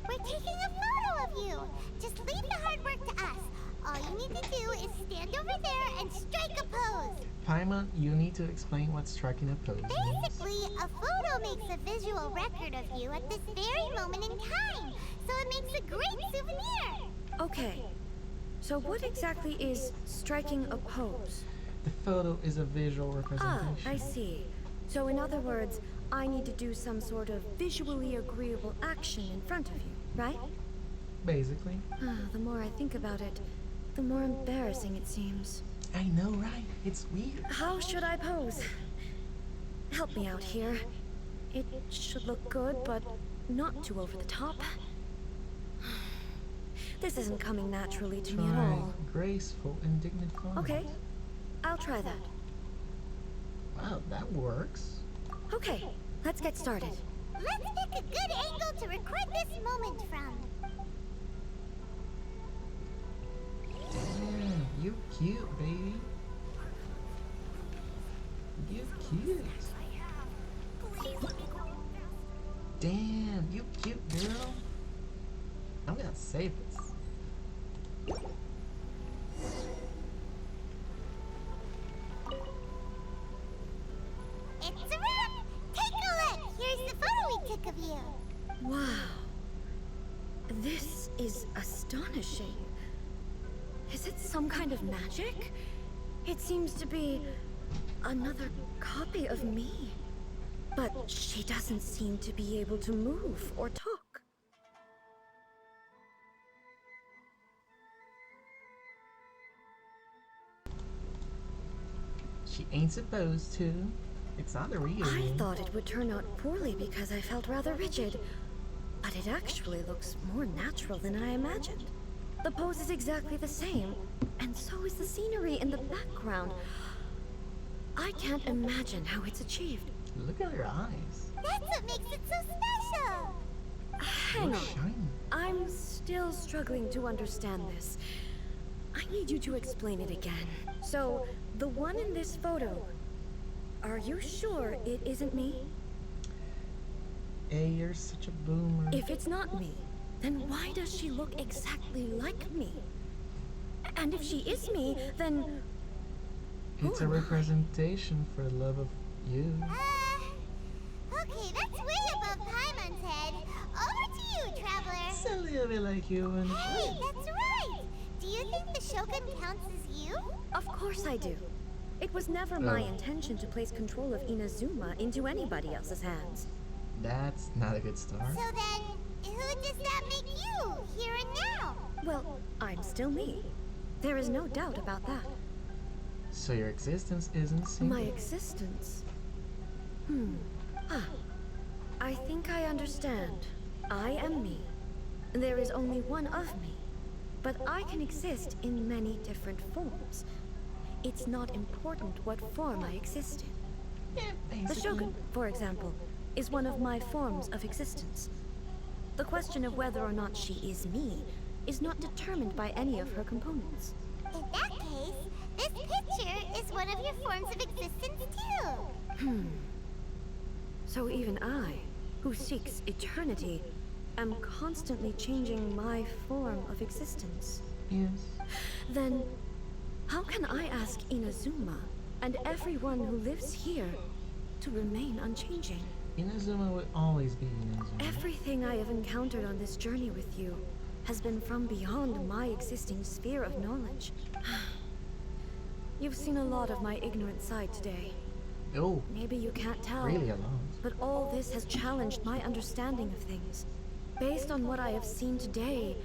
We're taking a photo of you. Just leave the hard work to us. All you need to do is stand over there and strike a pose. Paimon, you need to explain what striking a pose means. Basically, a photo makes a visual record of you at this very moment in time. So it makes a great souvenir. Okay, so what exactly is striking a pose? The photo is a visual representation. Ah, I see. So in other words, I need to do some sort of visually agreeable action in front of you, right? Basically. The more I think about it, the more embarrassing it seems. I know, right? It's weird. How should I pose? Help me out here. It should look good, but not too over the top. This isn't coming naturally to me at all. Graceful and dignified. Okay, I'll try that. Wow, that works. Okay, let's get started. Let's pick a good angle to record this moment from. Damn, you cute, baby. You cute. Damn, you cute, girl. I'm gonna save this. It's a wrap! Take a look! Here's the photo we took of you. Wow. This is astonishing. Is it some kind of magic? It seems to be another copy of me. But she doesn't seem to be able to move or talk. She ain't supposed to. It's not the real I you. thought it would turn out poorly because I felt rather rigid. But it actually looks more natural than I imagined. The pose is exactly the same, and so is the scenery in the background. I can't imagine how it's achieved. Look at her eyes. That's what makes it so special. Hang They're on. shiny. I'm still struggling to understand this. I need you to explain it again. So, the one in this photo, are you sure it isn't me? Hey, you're such a boomer. If it's not me, then why does she look exactly like me? And if she is me, then... It's a representation for the love of you. Okay, that's way above Paimon's head. Over to you, traveler. It's a little bit like you and Hey, that's right. Do you think the Shogun counts as you? Of course I do. It was never my intention to place control of Inazuma into anybody else's hands. That's not a good start. So then, who does that make you, here and now? Well, I'm still me. There is no doubt about that. So your existence isn't single? My existence? I think I understand. I am me. There is only one of me. But I can exist in many different forms. It's not important what form I exist in. Yeah, The Shogun, for example, is one of my forms of existence. The question of whether or not she is me is not determined by any of her components. In that case, this picture is one of your forms of existence too. So even I, who seeks eternity, am constantly changing my form of existence. Yes. Then, how can I ask Inazuma and everyone who lives here to remain unchanging? Inazuma will always be Inazuma. Everything I have encountered on this journey with you has been from beyond my existing sphere of knowledge. You've seen a lot of my ignorant side today. Oh. Maybe you can't tell. Really a lot. But all this has challenged my understanding of things. Based on what I have seen today,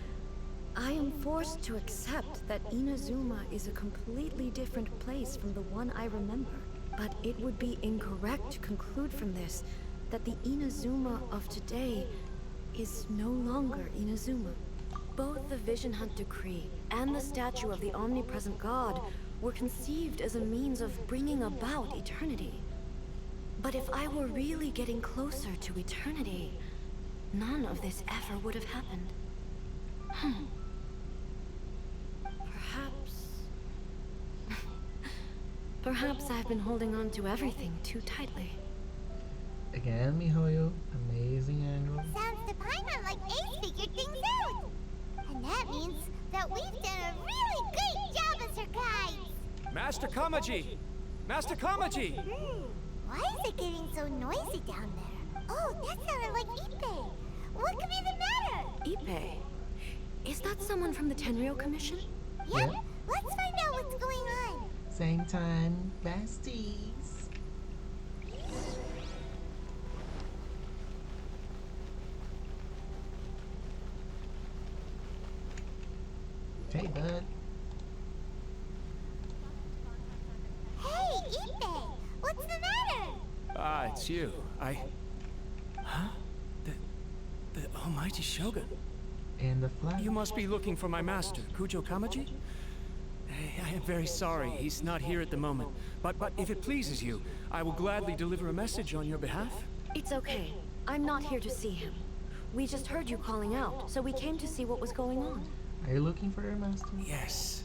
I am forced to accept that Inazuma is a completely different place from the one I remember. But it would be incorrect to conclude from this that the Inazuma of today is no longer Inazuma. Both the Vision Hunt Decree and the statue of the omnipresent god were conceived as a means of bringing about eternity. But if I were really getting closer to eternity, none of this ever would have happened. Perhaps I've been holding on to everything too tightly. Again, Mihoyo, amazing angle. Sounds to Paimon like Ace figured things out. And that means that we've done a really great job as her guides. Master Kamaji! Master Kamaji! Why is it getting so noisy down there? Oh, that sounded like Ippei. What could be the matter? Ippei? Is that someone from the Tenryo Commission? Yep. Let's find out what's going on. Same time, besties. Hey, bud. Hey, Ippei! What's the matter? Ah, it's you. Huh? The almighty Shogun. And the flag. You must be looking for my master, Kujo Kamaji? I am very sorry, he's not here at the moment. But if it pleases you, I will gladly deliver a message on your behalf. It's okay. I'm not here to see him. We just heard you calling out, so we came to see what was going on. Are you looking for your master? Yes.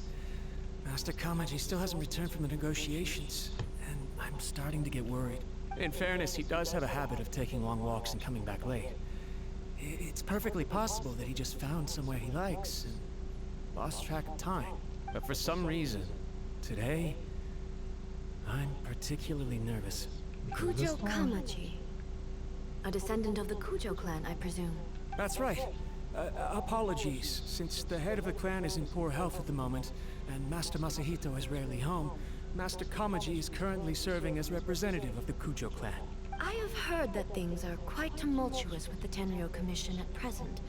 Master Kamaji still hasn't returned from the negotiations, and I'm starting to get worried. In fairness, he does have a habit of taking long walks and coming back late. It's perfectly possible that he just found somewhere he likes and lost track of time. But for some reason, today, I'm particularly nervous. Kujo Kamaji. A descendant of the Kujo clan, I presume. That's right. Apologies, since the head of the clan is in poor health at the moment, and Master Masahito is rarely home, Master Kamaji is currently serving as representative of the Kujo clan. I have heard that things are quite tumultuous with the Tenryo Commission at present.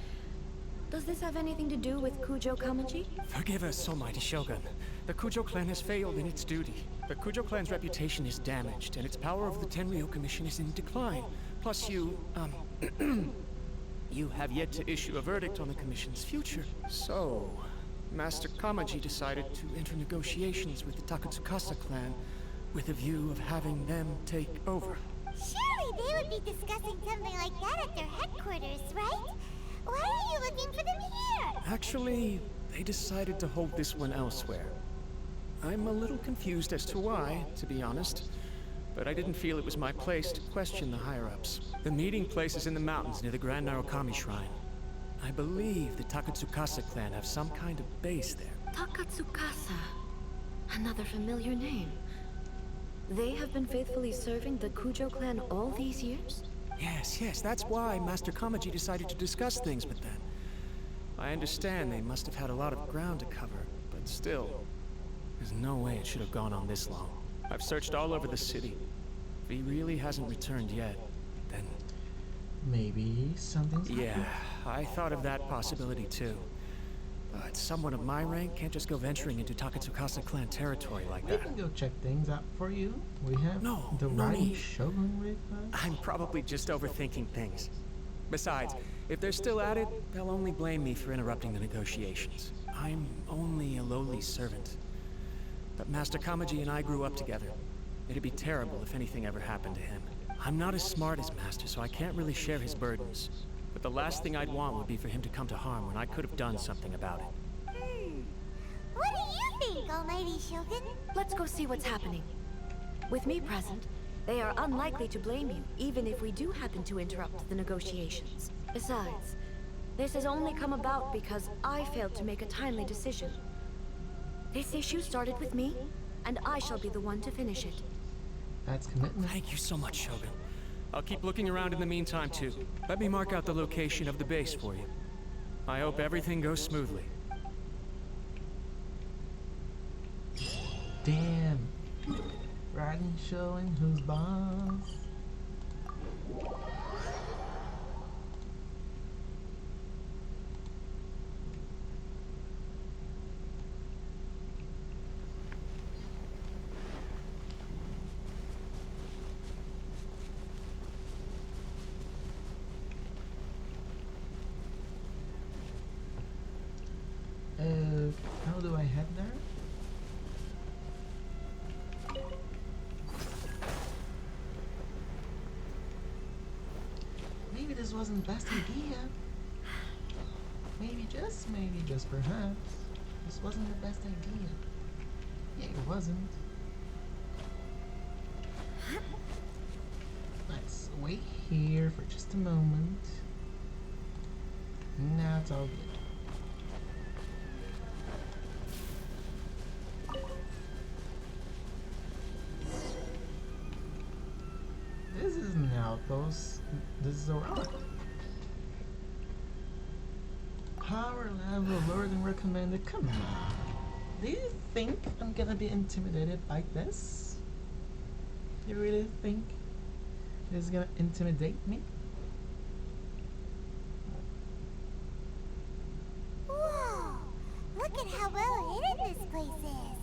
Does this have anything to do with Kujo Kamaji? Forgive us, almighty Shogun. The Kujo clan has failed in its duty. The Kujo clan's reputation is damaged, and its power over the Tenryo Commission is in decline. Plus you have yet to issue a verdict on the Commission's future. So, Master Kamaji decided to enter negotiations with the Takatsukasa clan with a view of having them take over. Surely they would be discussing something like that at their headquarters, right? Why are you looking for them here? Actually, they decided to hold this one elsewhere. I'm a little confused as to why, to be honest, but I didn't feel it was my place to question the higher-ups. The meeting place is in the mountains near the Grand Narukami Shrine. I believe the Takatsukasa clan have some kind of base there. Takatsukasa. Another familiar name. They have been faithfully serving the Kujo clan all these years? Yes, that's why Master Kamaji decided to discuss things with them. I understand they must have had a lot of ground to cover. but still, there's no way it should have gone on this long. I've searched all over the city. If he really hasn't returned yet, then... Maybe something's Yeah, happened. I thought of that possibility too. But someone of my rank can't just go venturing into Takatsukasa clan territory like We that. can go check things out for you. We have No, the no riding need. shogun with us. I'm probably just overthinking things. Besides, if they're still at it, they'll only blame me for interrupting the negotiations. I'm only a lowly servant. But Master Kamaji and I grew up together. It'd be terrible if anything ever happened to him. I'm not as smart as Master, so I can't really share his burdens. But the last thing I'd want would be for him to come to harm when I could have done something about it. What do you think, Almighty Shogun? Let's go see what's happening. With me present, they are unlikely to blame you, even if we do happen to interrupt the negotiations. Besides, this has only come about because I failed to make a timely decision. This issue started with me, and I shall be the one to finish it. That's commitment. Thank you so much, Shogun. I'll keep looking around in the meantime, too. Let me mark out the location of the base for you. I hope everything goes smoothly. Damn. Riding showing who's boss. How do I head there? Maybe this wasn't the best idea. Maybe just perhaps, this wasn't the best idea. Yeah, it wasn't. Let's wait here for just a moment. Now it's all good. This is an outpost. This is a rock. Power level lower than recommended. Come on. Do you think I'm gonna be intimidated by this? You really think this is gonna intimidate me? Whoa! Look at how well hidden this place is.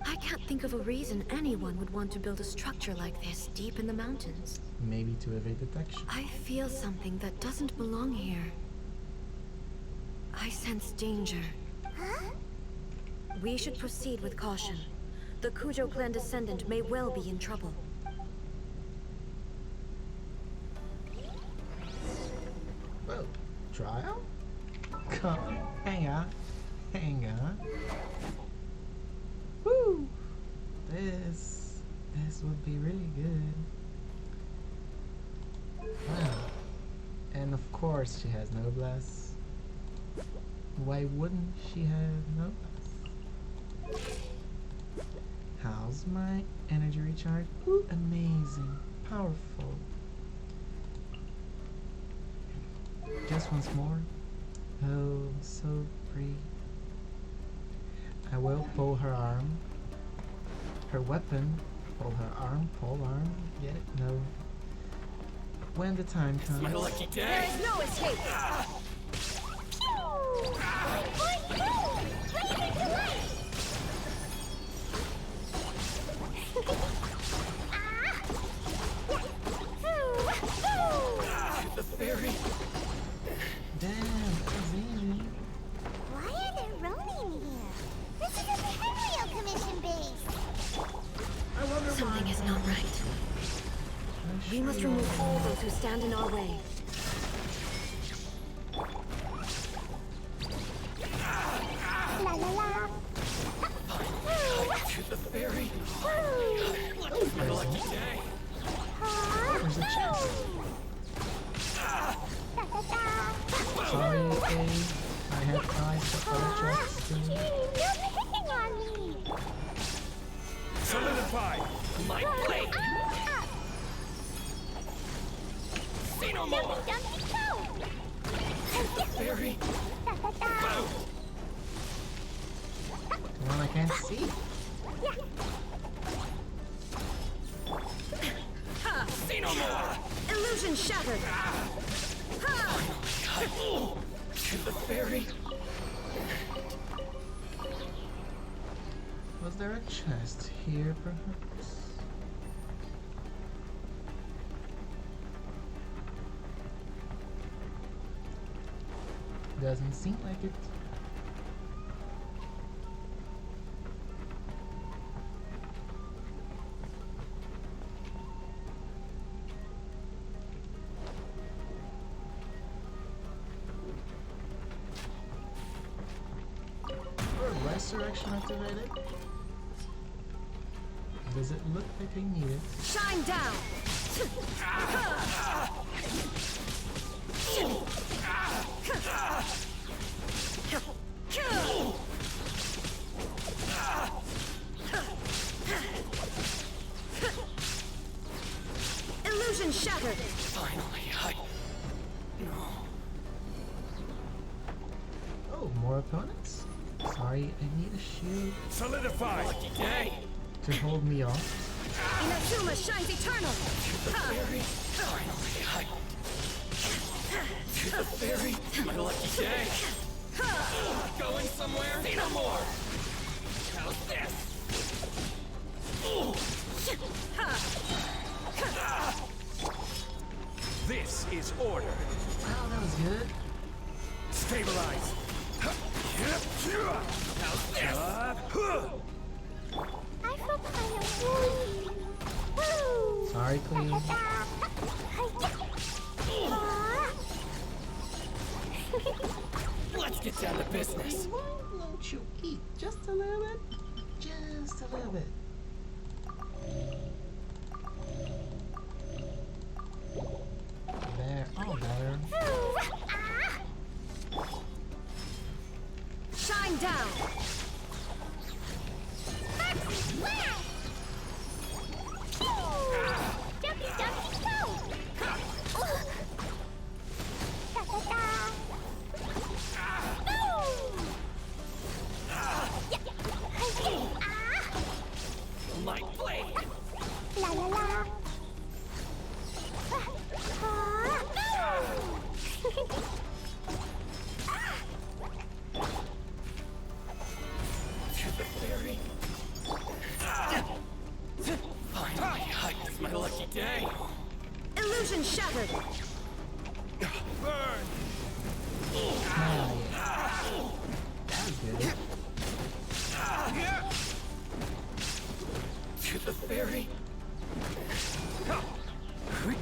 I can't think of a reason anyone would want to build a structure like this deep in the mountains. Maybe to evade detection. I feel something that doesn't belong here. I sense danger. Huh? We should proceed with caution. The Kujo clan descendant may well be in trouble. Whoa, trial? Come on, hang on. Woo! This would be really good. Wow. And of course she has noblesse. Why wouldn't she have noblesse? How's my energy recharge? Ooh, amazing. Powerful. Just once more. Oh, so pretty. I will pull her arm. Her weapon. Pull her arm. Pull arm. Get it? No. When the time comes. My lucky day. There is no escape! The fairy. Damn, that was easy. Why are there Ronin here? This is a Tenryo Commission base! I wonder Something is not right. We must remove all those who stand in our way. La la la! To the fairy. My lucky day. There's a chest. Sorry, Abe. I have eyes for other chests too. You're picking on me! Solidify. My blade. Say no more. The fairy. one I can't see. Signora! Illusion shattered! To the fairy. Was there a chest here, perhaps? Doesn't seem like it. Resurrection activated? Does it look like I need it? Shine down! Illusion shattered! Finally, Oh, more opponents? Sorry, I need a shield. Solidify! Lucky day! To hold me off. Inazuma shines eternal! Finally, to the fairy, my lucky day. Going somewhere? See no more. How's this? This is order. Wow, that was good. Stabilize. I feel kind of woozy. Woo! Sorry, Queen. Let's get down to business. Why won't you eat just a little bit? Just a little bit. There, all better. Shine down! Ducky, ducky, go! Light blade. La la la. To the fairy. Finally, it's my lucky day. Illusion shattered! Burn! Oh, yeah. That was good. To the fairy.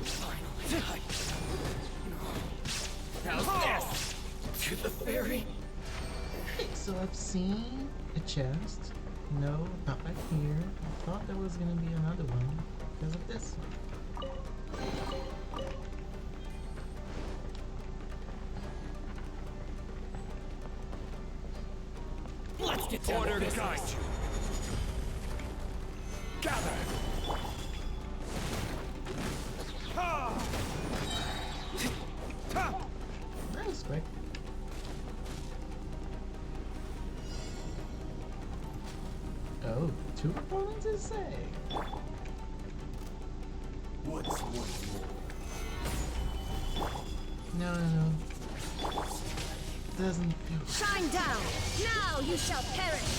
Finally. How's this? To the fairy. So I've seen a chest. No, not back here. I thought there was gonna be another one because of this one. Let's get down Order to to business. guide you. Gather. That was quick. Oh, 2 opponents is say. What's one No. Doesn't feel. Shine down! Now you shall perish!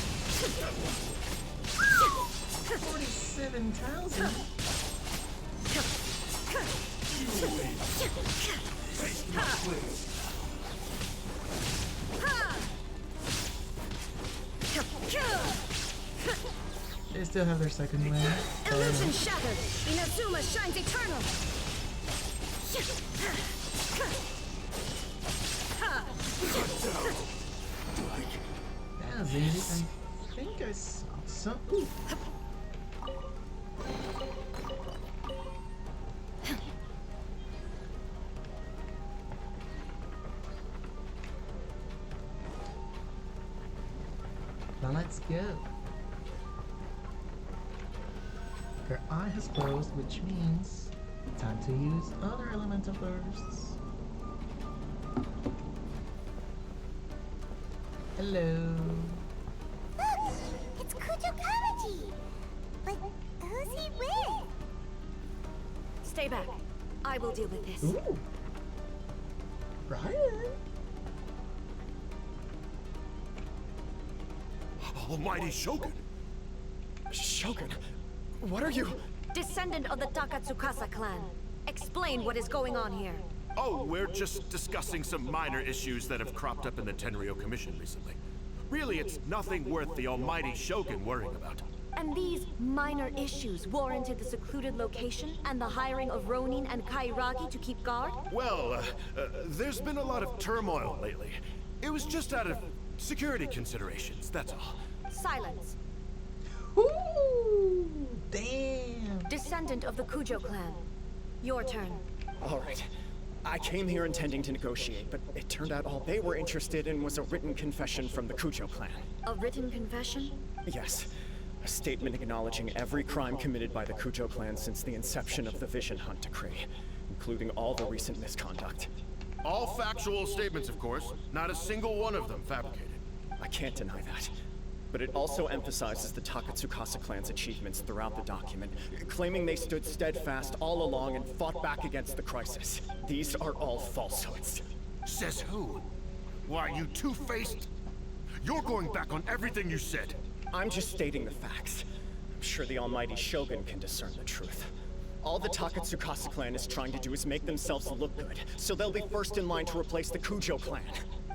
47,000. They still have their second win. Illusion shattered! Inazuma shines eternal! That was easy. I think I saw some. Ooh. Now let's go. Her eye has closed, which means time to use other elemental bursts. Hello. Stay back. I will deal with this. Ooh. Brian. Almighty Shogun! Shogun, what are you? Descendant of the Takatsukasa clan. Explain what is going on here. Oh, we're just discussing some minor issues that have cropped up in the Tenryo Commission recently. Really, it's nothing worth the Almighty Shogun worrying about. And these minor issues warranted the secluded location and the hiring of Ronin and Kairagi to keep guard? Well, there's been a lot of turmoil lately. It was just out of security considerations, that's all. Silence. Ooh, damn. Descendant of the Kujo clan. Your turn. All right. I came here intending to negotiate, but it turned out all they were interested in was a written confession from the Kujo clan. A written confession? Yes. A statement acknowledging every crime committed by the Kujo clan since the inception of the Vision Hunt Decree, including all the recent misconduct. All factual statements, of course. Not a single one of them fabricated. I can't deny that. But it also emphasizes the Takatsukasa clan's achievements throughout the document, claiming they stood steadfast all along and fought back against the crisis. These are all falsehoods. Says who? Why, you two-faced? You're going back on everything you said. I'm just stating the facts. I'm sure the Almighty Shogun can discern the truth. All the Takatsukasa clan is trying to do is make themselves look good, so they'll be first in line to replace the Kujo clan.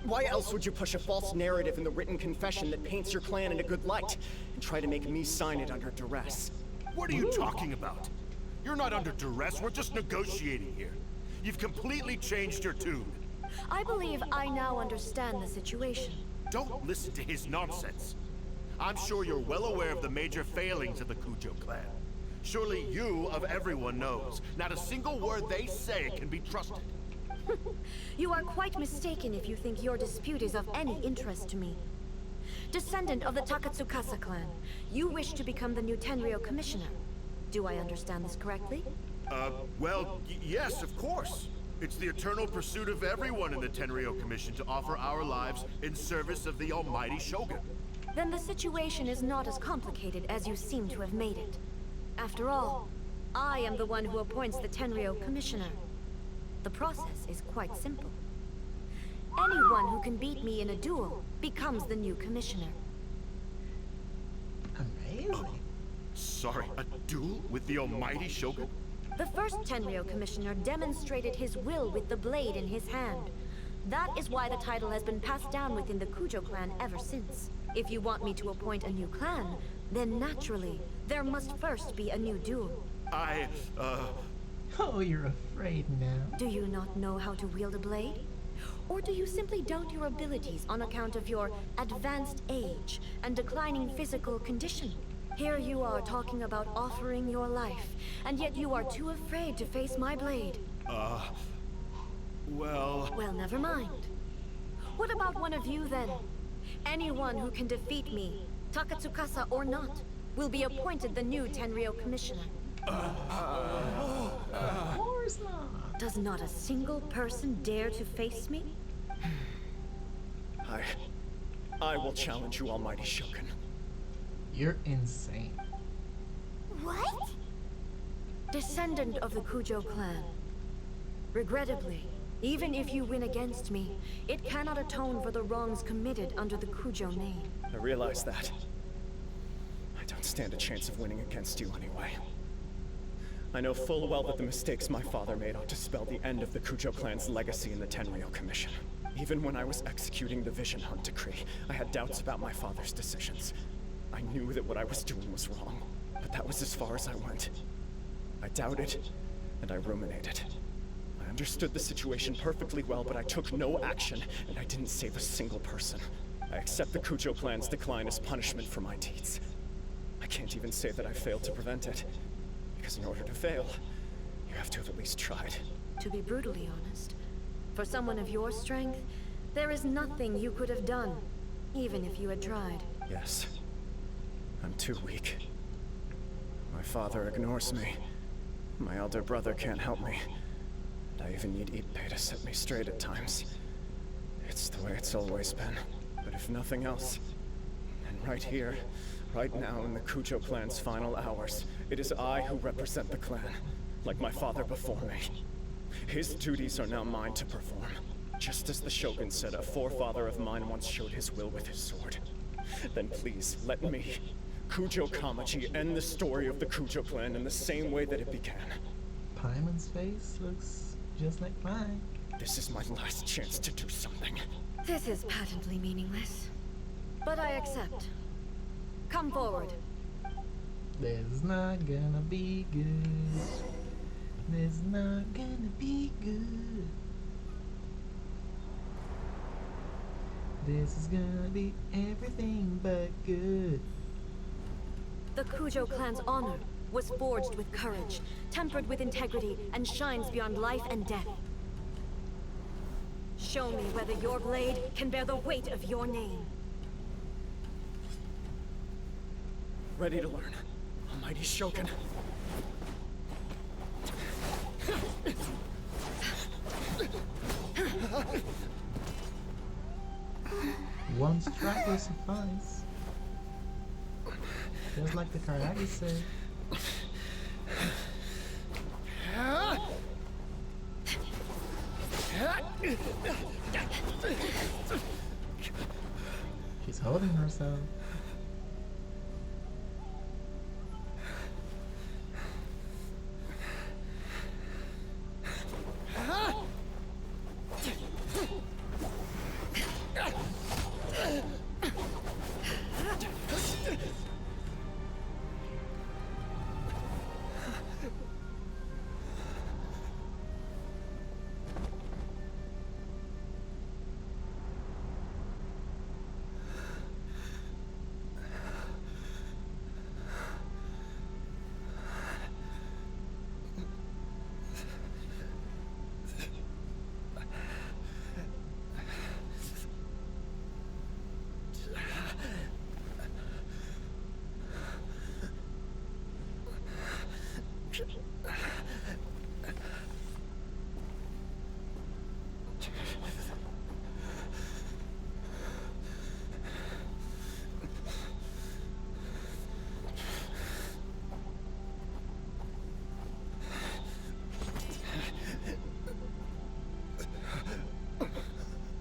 Why else would you push a false narrative in the written confession that paints your clan in a good light, and try to make me sign it under duress? What are you talking about? You're not under duress, we're just negotiating here. You've completely changed your tune. I believe I now understand the situation. Don't listen to his nonsense. I'm sure you're well aware of the major failings of the Kujo clan. Surely you, of everyone, knows. Not a single word they say can be trusted. You are quite mistaken if you think your dispute is of any interest to me. Descendant of the Takatsukasa clan, you wish to become the new Tenryo commissioner. Do I understand this correctly? Well, yes, of course. It's the eternal pursuit of everyone in the Tenryo Commission to offer our lives in service of the Almighty Shogun. Then the situation is not as complicated as you seem to have made it. After all, I am the one who appoints the Tenryo commissioner. The process is quite simple. Anyone who can beat me in a duel becomes the new commissioner. Amazing. Sorry, a duel with the Almighty Shogun? The first Tenryo commissioner demonstrated his will with the blade in his hand. That is why the title has been passed down within the Kujo clan ever since. If you want me to appoint a new clan, then naturally, there must first be a new duel. Oh, you're afraid now. Do you not know how to wield a blade? Or do you simply doubt your abilities on account of your advanced age and declining physical condition? Here you are talking about offering your life, and yet you are too afraid to face my blade. Well, never mind. What about one of you then? Anyone who can defeat me, Takatsukasa or not, will be appointed the new Tenryo commissioner. Of course not. Does not a single person dare to face me? I will challenge you, Almighty Shogun. You're insane. What? Descendant of the Kujo clan. Regrettably, even if you win against me, it cannot atone for the wrongs committed under the Kujo name. I realize that. I don't stand a chance of winning against you anyway. I know full well that the mistakes my father made ought to spell the end of the Kujo clan's legacy in the Tenryo Commission. Even when I was executing the Vision Hunt Decree, I had doubts about my father's decisions. I knew that what I was doing was wrong, but that was as far as I went. I doubted, and I ruminated. I understood the situation perfectly well, but I took no action, and I didn't save a single person. I accept the Kujo clan's decline as punishment for my deeds. I can't even say that I failed to prevent it, because in order to fail, you have to have at least tried. To be brutally honest, for someone of your strength, there is nothing you could have done, even if you had tried. Yes. I'm too weak. My father ignores me. My elder brother can't help me. And I even need Ippei to set me straight at times. It's the way it's always been. But if nothing else, and right here, right now in the Kujo clan's final hours, it is I who represent the clan. like my father before me. His duties are now mine to perform. Just as the Shogun said a forefather of mine once showed his will with his sword. Then please, let me, Kujo Kamaji, end the story of the Kujo clan in the same way that it began. Paimon's face looks just like mine. This is my last chance to do something. This is patently meaningless. But I accept. Come forward. This not gonna be good. This not gonna be good. This is gonna be everything but good. The Kujo clan's honor was forged with courage, tempered with integrity, and shines beyond life and death. Show me whether your blade can bear the weight of your name. Ready to learn. Almighty Shogun. One strike will suffice. Just like the Karage said. She's holding herself.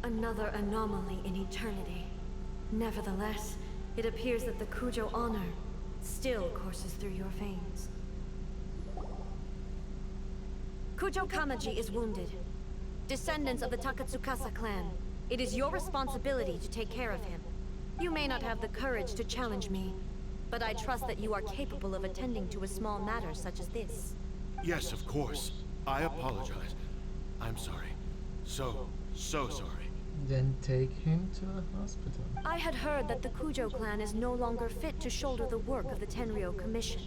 Another anomaly in eternity. Nevertheless, it appears that the Kujo honor still courses through your veins. Kujo Kamaji is wounded. Descendants of the Takatsukasa clan, it is your responsibility to take care of him. You may not have the courage to challenge me, but I trust that you are capable of attending to a small matter such as this. Yes, of course. I apologize. I'm sorry. So sorry. Then take him to a hospital. I had heard that the Kujo clan is no longer fit to shoulder the work of the Tenryou Commission.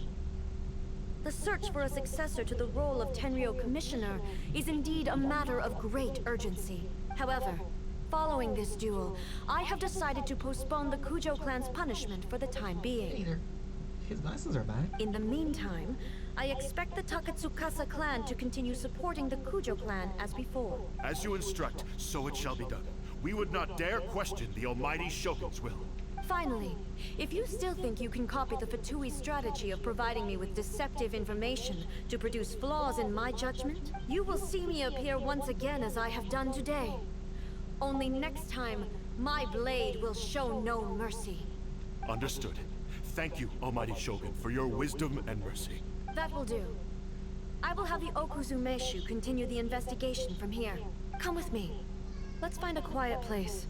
The search for a successor to the role of Tenryou Commissioner is indeed a matter of great urgency. However, following this duel, I have decided to postpone the Kujo clan's punishment for the time being. Peter, his glasses are back. In the meantime, I expect the Takatsukasa clan to continue supporting the Kujo clan as before. As you instruct, so it shall be done. We would not dare question the almighty Shogun's will. Finally, if you still think you can copy the Fatui strategy of providing me with deceptive information to produce flaws in my judgment, you will see me appear once again as I have done today. Only next time, my blade will show no mercy. Understood. Thank you, almighty Shogun, for your wisdom and mercy. That will do. I will have the Okuzumeshu continue the investigation from here. Come with me. Let's find a quiet place.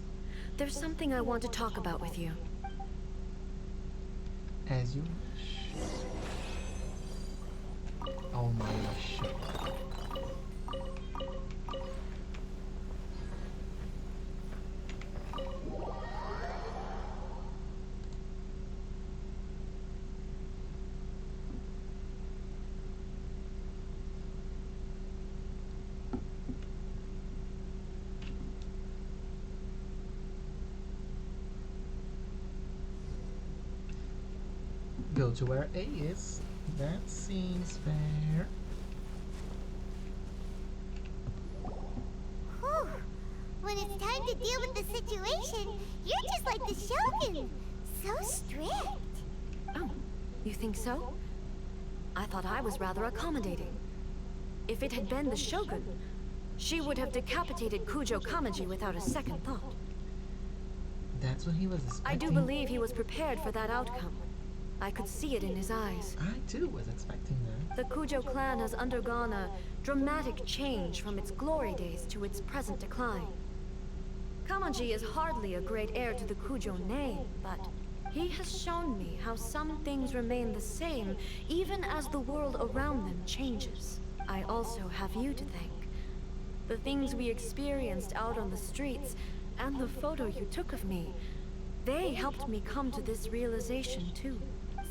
There's something I want to talk about with you. As you wish. Oh my shit. Go to where A is. That seems fair. Whew. When it's time to deal with the situation, you're just like the Shogun. So strict. Oh, you think so? I thought I was rather accommodating. If it had been the Shogun, she would have decapitated Kujo Kamaji without a second thought. That's what he was I expecting. do believe he was prepared for that outcome. I could see it in his eyes. I too was expecting that. The Kujo clan has undergone a dramatic change from its glory days to its present decline. Kamaji is hardly a great heir to the Kujo name, but he has shown me how some things remain the same even as the world around them changes. I also have you to thank. The things we experienced out on the streets and the photo you took of me, they helped me come to this realization too.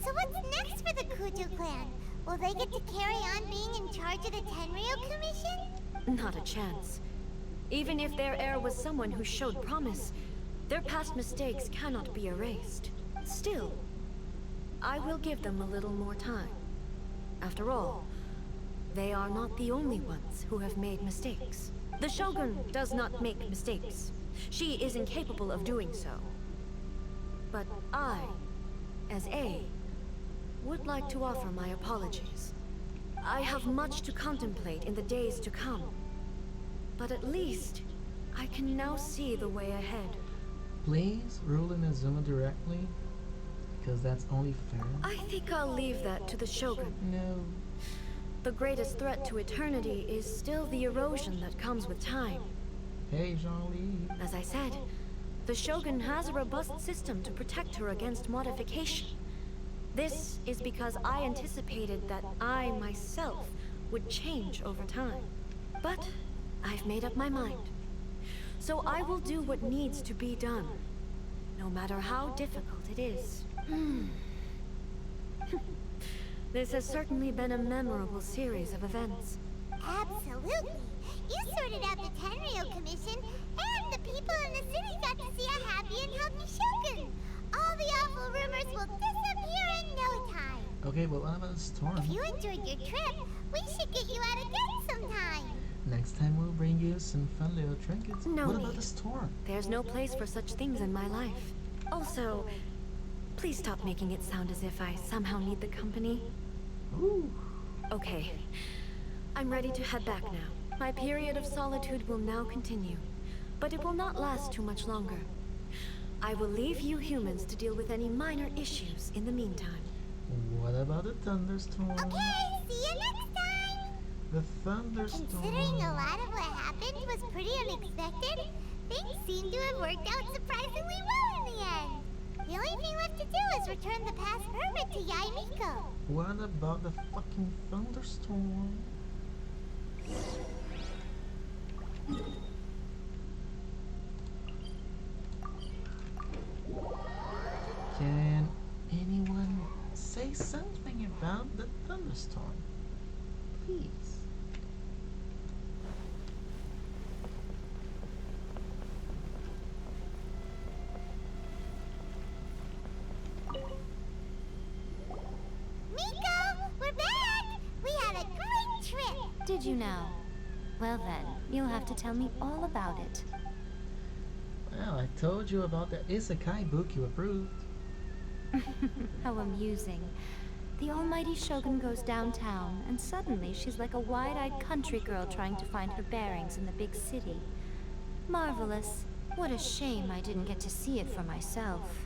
So what's next for the Kujo clan? Will they get to carry on being in charge of the Tenryo Commission? Not a chance. Even if their heir was someone who showed promise, their past mistakes cannot be erased. Still, I will give them a little more time. After all, they are not the only ones who have made mistakes. The Shogun does not make mistakes. She is incapable of doing so. But I, as A, would like to offer my apologies. I have much to contemplate in the days to come. But at least, I can now see the way ahead. Please rule Inazuma directly, because that's only fair. I think I'll leave that to the Shogun. No. The greatest threat to eternity is still the erosion that comes with time. Hey, Jean-Lee. As I said, the Shogun has a robust system to protect her against modification. This is because I anticipated that I myself would change over time. But I've made up my mind. So I will do what needs to be done, no matter how difficult it is. This has certainly been a memorable series of events. Absolutely. You sorted out the Tenryo Commission, and the people in the city got to see a happy and healthy Shogun. All the awful rumors will disappear in no time. Okay, but what about the storm? If you enjoyed your trip, we should get you out again sometime. Next time we'll bring you some fun little trinkets. No What need. about the storm? There's no place for such things in my life. Also, please stop making it sound as if I somehow need the company. Ooh. Okay, I'm ready to head back now. My period of solitude will now continue, but it will not last too much longer. I will leave you humans to deal with any minor issues in the meantime. What about the thunderstorm? Okay, see you next time. The thunderstorm. Considering a lot of what happened was pretty unexpected, things seem to have worked out surprisingly well in the end. The only thing left to do is return the past permit to Yaimiko. What about the fucking thunderstorm? Can anyone say something about the thunderstorm? Please. Miko, we're back! We had a great trip! Did you know? Well then, you'll have to tell me all about it. Well, I told you about the Isekai book you approved. How amusing. The almighty Shogun goes downtown, and suddenly she's like a wide-eyed country girl trying to find her bearings in the big city. Marvelous. What a shame I didn't get to see it for myself.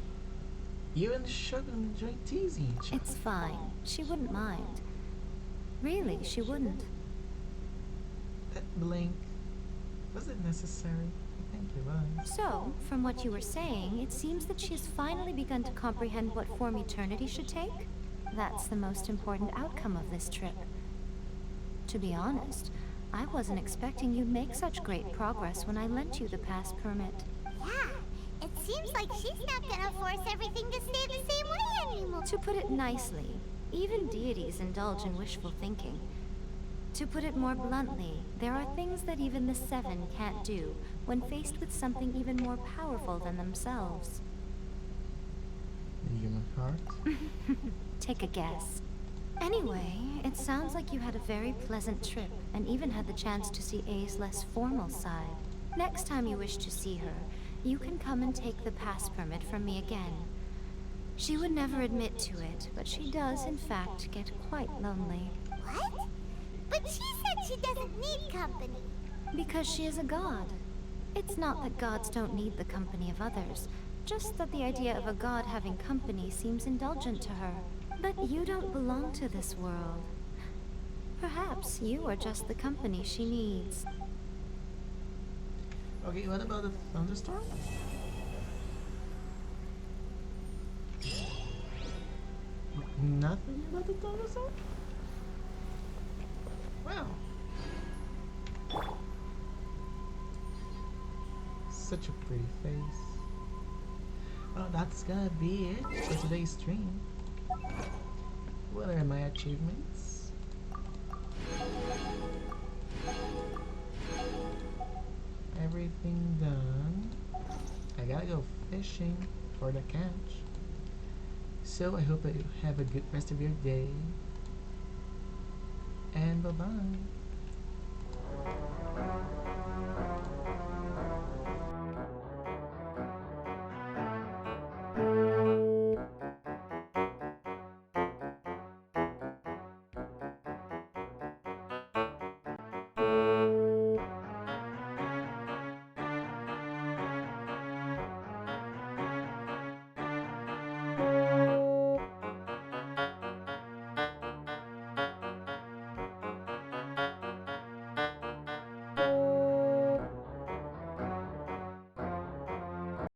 You and the Shogun enjoy teasing each other. It's fine. She wouldn't mind. Really, she wouldn't. That blink, was it necessary? I think it was. So, from what you were saying, it seems that she has finally begun to comprehend what form eternity should take? That's the most important outcome of this trip. To be honest, I wasn't expecting you'd make such great progress when I lent you the pass permit. Yeah, it seems like she's not gonna force everything to stay the same way anymore. To put it nicely, even deities indulge in wishful thinking. To put it more bluntly, there are things that even the Seven can't do when faced with something even more powerful than themselves. The human heart? Take a guess. Anyway, it sounds like you had a very pleasant trip and even had the chance to see A's less formal side. Next time you wish to see her, you can come and take the pass permit from me again. She would never admit to it, but she does in fact get quite lonely. What? But she said she doesn't need company. Because she is a god. It's not that gods don't need the company of others, just that the idea of a god having company seems indulgent to her. But you don't belong to this world. Perhaps you are just the company she needs. Okay, what about the thunderstorm? Nothing about the thunderstorm? Wow. Such a pretty face. Well, that's gonna be it for today's stream. What are my achievements? Everything done. I gotta go fishing for the catch. So I hope that you have a good rest of your day. And bye-bye.